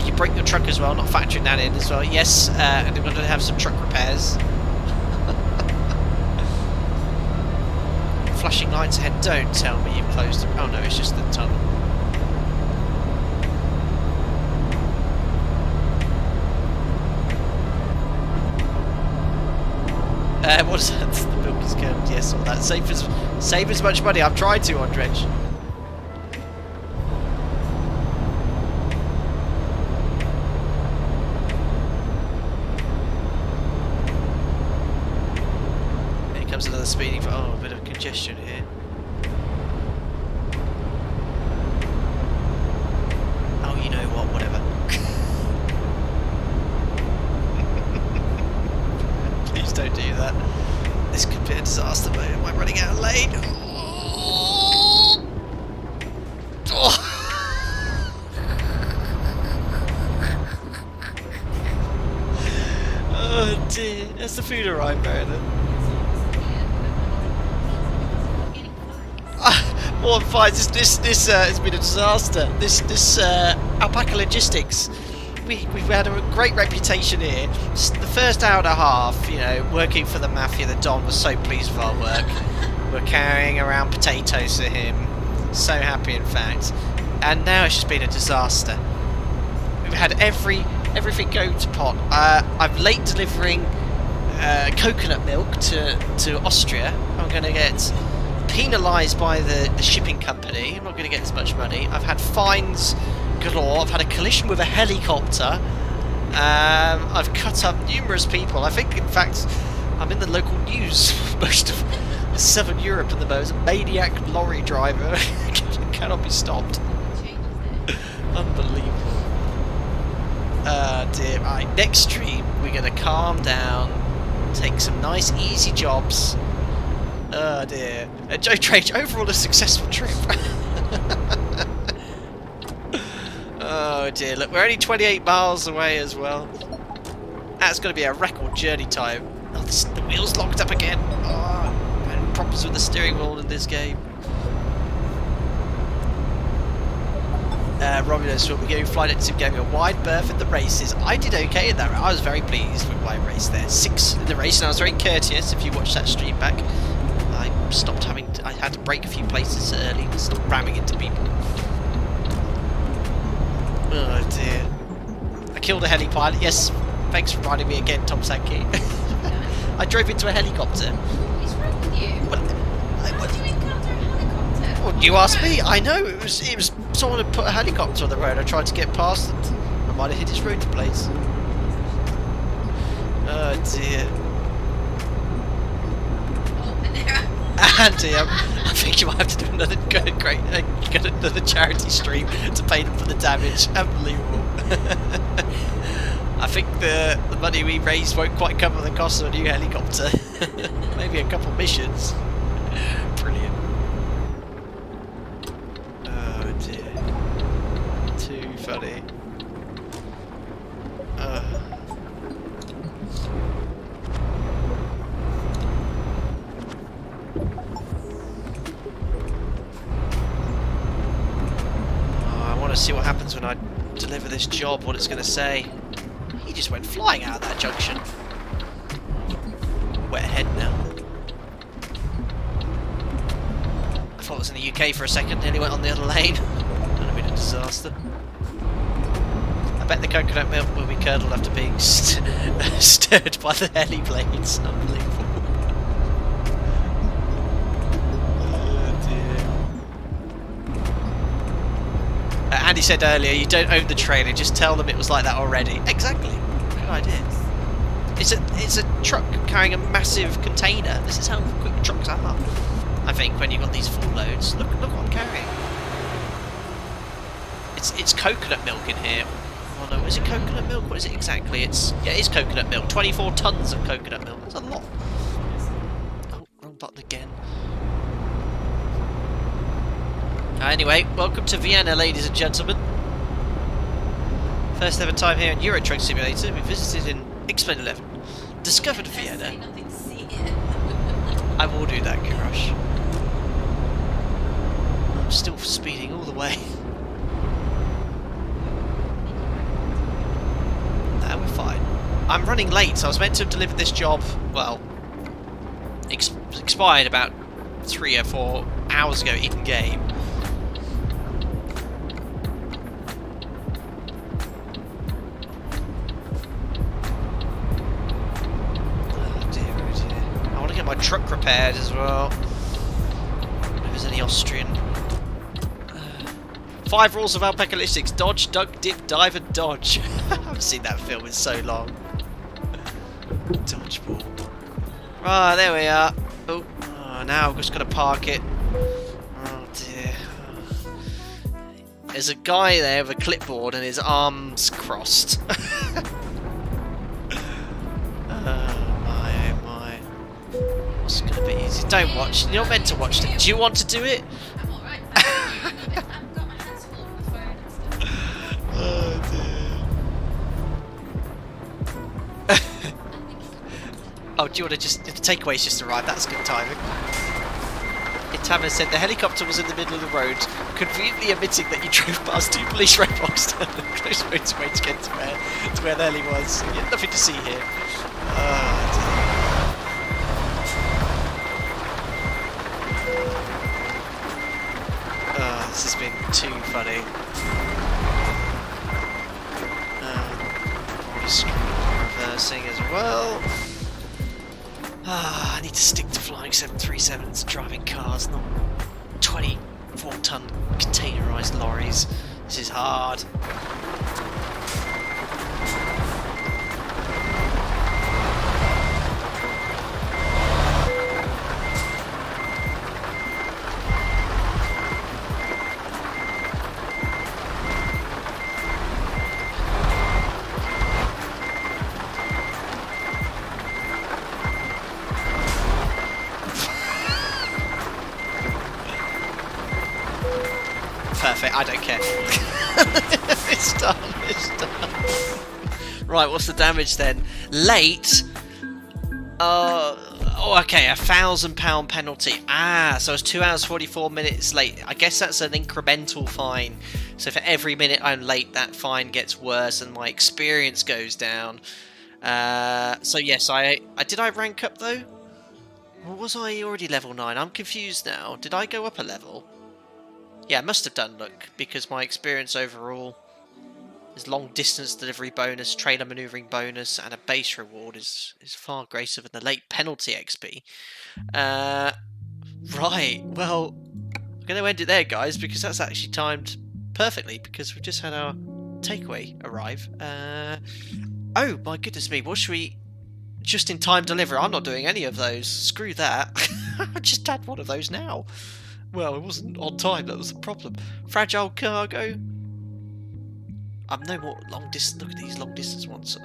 [SPEAKER 1] You break your truck as well, not factoring that in as well. Yes, and they're going to have some truck repairs. Flashing lights ahead, don't tell me you've closed the... Oh no, it's just the tunnel. What is that? The milk is curved, yes, all that. Save as much money, I've tried to on Dredge. Here comes another speeding for... Oh, a bit of congestion here. Oh, you know what, whatever. don't do that. This could be a disaster mode. Am I running out of lane? Oh. Oh dear. Has the food arrived, Mariana? More than fines. This has been a disaster. This Alpaca Logistics. We've had a great reputation here. The first hour and a half, you know, working for the mafia, the Don was so pleased with our work. We're carrying around potatoes for him. So happy, in fact. And now it's just been a disaster. We've had everything go to pot. I'm late delivering coconut milk to Austria. I'm going to get penalised by the shipping company. I'm not going to get as much money. I've had fines galore. I've had a collision with a helicopter. I've cut up numerous people. I think, in fact, I'm in the local news most of Southern Europe at the moment. A maniac lorry driver cannot be stopped. Unbelievable. Dear. Right, next stream we're going to calm down, take some nice easy jobs. Oh dear. Joe Trage, overall a successful trip. Oh dear, look, we're only 28 miles away as well. That's going to be a record journey time. Oh, the wheel's locked up again. Oh, and problems with the steering wheel in this game. Romulus will be going Flight Sim Gaming a wide berth in the races. I did okay in that. I was very pleased with my race there. 6 in the race, and I was very courteous. If you watch that stream back, I stopped I had to brake a few places early and stop ramming into people. Oh dear. I killed a heli pilot. Yes, thanks for riding me again, Tom Sankey. I drove into a helicopter.
[SPEAKER 3] What's wrong with you?
[SPEAKER 1] Well,
[SPEAKER 3] What do you encounter a helicopter?
[SPEAKER 1] well, you asked me. I know it was someone had put a helicopter on the road. I tried to get past it. I might have hit his rotor blades. Oh dear.
[SPEAKER 3] Oh, Panera.
[SPEAKER 1] Andy, I think you might have to do another another charity stream to pay them for the damage. Unbelievable. I think the money we raised won't quite cover the cost of a new helicopter. Maybe a couple missions. Brilliant. Oh dear. Too funny. See what happens when I deliver this job, what it's going to say. He just went flying out of that junction. Wet ahead now. I thought it was in the UK for a second, nearly went on the other lane. That would have been a disaster. I bet the coconut milk will be curdled after being stirred by the heli blades. Unbelievable. Andy said earlier, you don't own the trailer, just tell them it was like that already. Exactly. Good idea. It's a truck carrying a massive container. This is how quick trucks are. I think when you've got these full loads. Look what I'm carrying. It's coconut milk in here. Oh no, is it coconut milk? What is it exactly? It's coconut milk. 24 tons of coconut milk. That's a lot. Oh, wrong button again. Anyway, welcome to Vienna, ladies and gentlemen. First ever time here in Euro Truck Simulator. We visited in Explain 11, discovered Vienna.
[SPEAKER 3] Nothing to see here.
[SPEAKER 1] I will do that, Kirosh. I'm still speeding all the way. No, we're fine. I'm running late, so I was meant to have delivered this job, well, expired about 3 or 4 hours ago in game. My truck repaired as well. If there's any Austrian. 5 rules of Alpaca Logistics: dodge, duck, dip, dive, and dodge. I haven't seen that film in so long. Dodgeball. Ah, there we are. Oh, now I've just got to park it. Oh dear. There's a guy there with a clipboard and his arms crossed. Oh my, oh my. easy. Don't watch. You're not meant to watch it. Do you want to do it?
[SPEAKER 3] I'm alright. I've got my hands full with the phone and stuff.
[SPEAKER 1] Oh dear. Oh, do you want to just... The takeaway's just arrived. That's good timing. Itama said the helicopter was in the middle of the road, conveniently admitting that you drove past 2 police roadblocks down the close motorway to get to where the heli was. Yeah, nothing to see here. Oh dear. Oh, this has been too funny. Just reversing as well. I need to stick to flying 737s, driving cars, not 24-ton containerised lorries. This is hard. Perfect, I don't care. It's done, it's done. Right, what's the damage then? Late? Oh, okay, £1,000 penalty. So it's 2 hours 44 minutes late. I guess that's an incremental fine. So for every minute I'm late, that fine gets worse and my experience goes down. So yes, did I rank up though? Or was I already level 9? I'm confused now. Did I go up a level? Yeah, I must have done, look, because my experience overall is long distance delivery bonus, trailer manoeuvring bonus, and a base reward is far greater than the late penalty XP. Right, well, I'm going to end it there, guys, because that's actually timed perfectly, because we've just had our takeaway arrive. Oh, my goodness me, what should we... Just in time deliver, I'm not doing any of those. Screw that. I just had one of those now. Well, it wasn't on time, that was the problem. Fragile cargo. I'm no more long distance. Look at these long distance ones.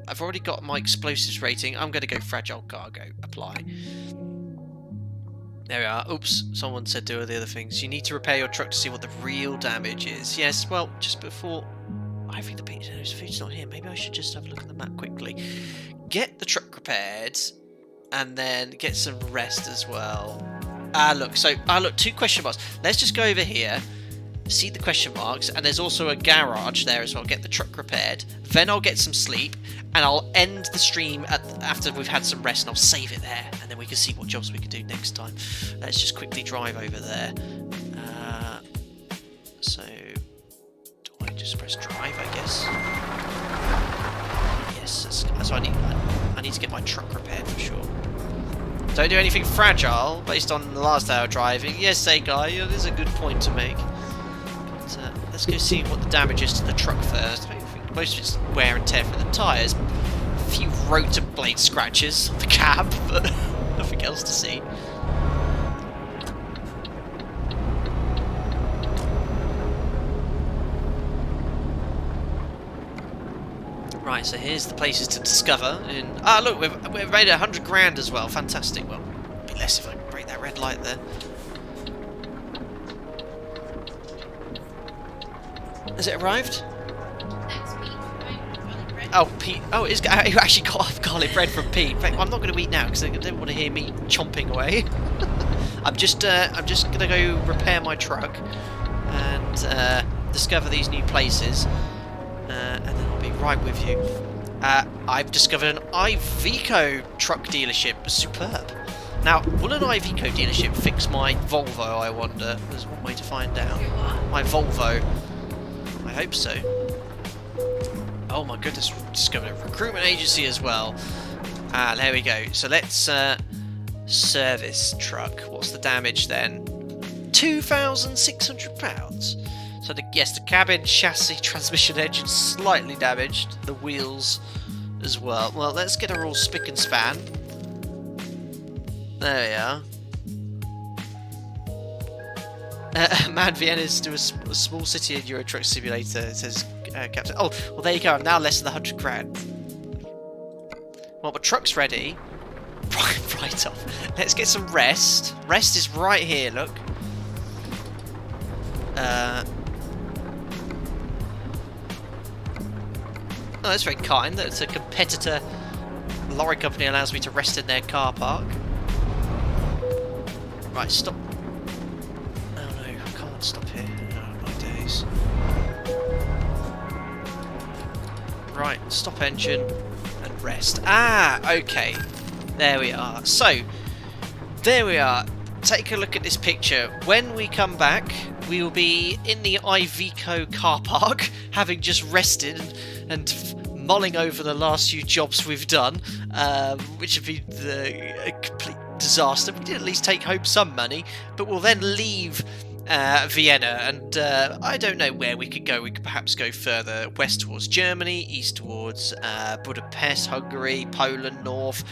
[SPEAKER 1] I've already got my explosives rating. I'm going to go fragile cargo. Apply. There we are. Oops, someone said do the other things. You need to repair your truck to see what the real damage is. Yes, well, just before... I think the food's not here. Maybe I should just have a look at the map quickly. Get the truck repaired, and then get some rest as well. Look, 2 question marks. Let's just go over here, see the question marks, and there's also a garage there as well. Get the truck repaired. Then I'll get some sleep, and I'll end the stream after we've had some rest, and I'll save it there, and then we can see what jobs we can do next time. Let's just quickly drive over there. So, do I just press drive, I guess? Yes, so I need to get my truck repaired for sure. Don't do anything fragile based on the last hour driving. Yes, guy, that is a good point to make. But, let's go see what the damage is to the truck first. I think most of it's wear and tear from the tyres. A few rotor blade scratches on the cab, but nothing else to see. Right, so here's the places to discover. Look, we've made 100 grand as well. Fantastic. Well, it'd be less if I break that red light there. Has it arrived?
[SPEAKER 3] Next week, garlic bread.
[SPEAKER 1] Oh, Pete. Oh, you actually got garlic bread from Pete. I'm not going to eat now because they don't want to hear me chomping away. I'm just going to go repair my truck and discover these new places. And then I'll be right with you. I've discovered an Iveco truck dealership. Superb. Now, will an Iveco dealership fix my Volvo, I wonder? There's one way to find out. My Volvo. I hope so. Oh my goodness, we've discovered a recruitment agency as well. There we go. So let's service truck. What's the damage then? £2,600. So yes, the cabin, chassis, transmission, engine slightly damaged. The wheels as well. Well, let's get her all spick and span. There we are. Man, Vienna is to a small city in Euro Truck Simulator. It says Captain. Oh, well there you go. I'm now less than 100 grand. Well, my truck's ready. right off. Let's get some rest. Rest is right here, look. Oh, that's very kind. That's a competitor lorry company allows me to rest in their car park. Right, stop. Oh no, I can't stop here. Oh my days. Right, stop engine and rest. Ah, okay. There we are. So, there we are. Take a look at this picture. When we come back, we will be in the Iveco car park, having just rested and mulling over the last few jobs we've done, which have been a complete disaster. We did at least take home some money, but we'll then leave Vienna, and I don't know where we could go. We could perhaps go further west towards Germany, east towards Budapest, Hungary, Poland, north.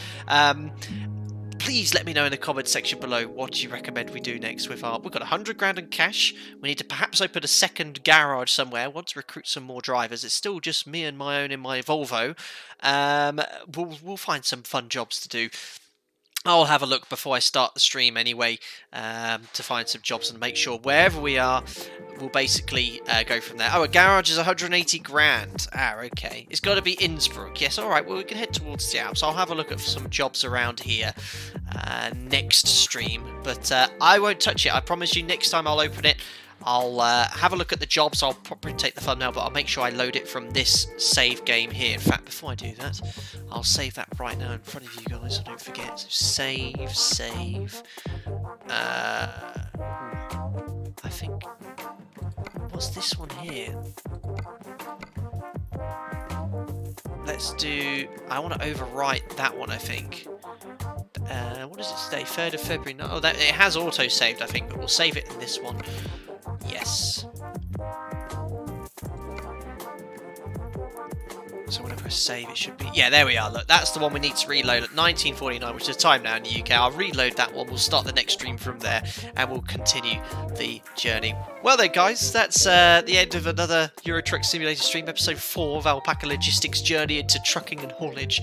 [SPEAKER 1] Please let me know in the comments section below what you recommend we do next with our... We've got 100 grand in cash. We need to perhaps open a second garage somewhere. Want to recruit some more drivers. It's still just me and my own in my Volvo. We'll find some fun jobs to do. I'll have a look before I start the stream anyway, to find some jobs and make sure wherever we are, we'll basically go from there. Oh, a garage is 180 grand. Ah, okay. It's got to be Innsbruck. Yes, all right. Well, we can head towards the Alps. I'll have a look at some jobs around here next stream, but I won't touch it. I promise you next time I'll open it. I'll have a look at the jobs. I'll probably take the thumbnail, but I'll make sure I load it from this save game here. In fact, before I do that, I'll save that right now in front of you guys, so don't forget. So save. I think... What's this one here? Let's do... I want to overwrite that one, I think. What does it say? 3rd of February? No, it has auto-saved, I think, but we'll save it in this one. Yes. So whenever I save, it should be... Yeah, there we are. Look, that's the one we need to reload at 19:49, which is the time now in the UK. I'll reload that one. We'll start the next stream from there, and we'll continue the journey. Well then, guys, that's the end of another Euro Truck Simulator stream, episode 4 of Alpaca Logistics' journey into trucking and haulage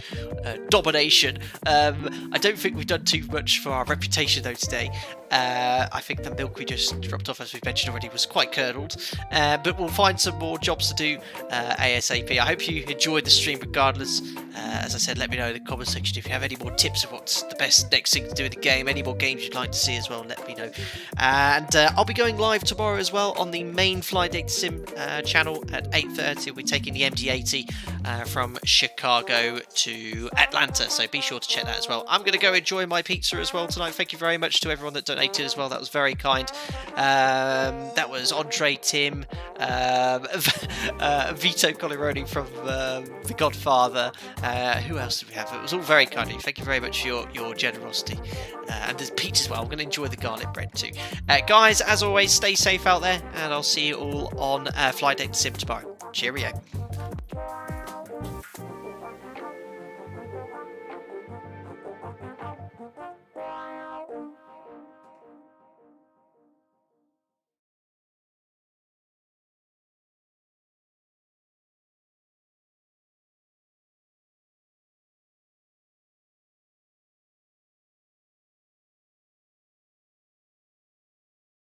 [SPEAKER 1] domination. I don't think we've done too much for our reputation, though, today. I think the milk we just dropped off, as we've mentioned already, was quite curdled. But we'll find some more jobs to do ASAP. I hope you enjoyed the stream regardless. As I said, let me know in the comment section if you have any more tips of what's the best next thing to do in the game, any more games you'd like to see as well, let me know. And I'll be going live tomorrow as well on the main Fly Data Sim channel at 8:30. We'll be taking the MD-80 from Chicago to Atlanta, so be sure to check that as well. I'm going to go enjoy my pizza as well tonight. Thank you very much to everyone that donated as well. That was very kind. That was Andre, Tim, Vito Colironi from The Godfather. Who else did we have? It was all very kind of you. Thank you very much for your generosity. And there's pizza as well. I'm going to enjoy the garlic bread too. Guys, as always, stay safe out there, and I'll see you all on Fly Data Sim tomorrow. Cheerio.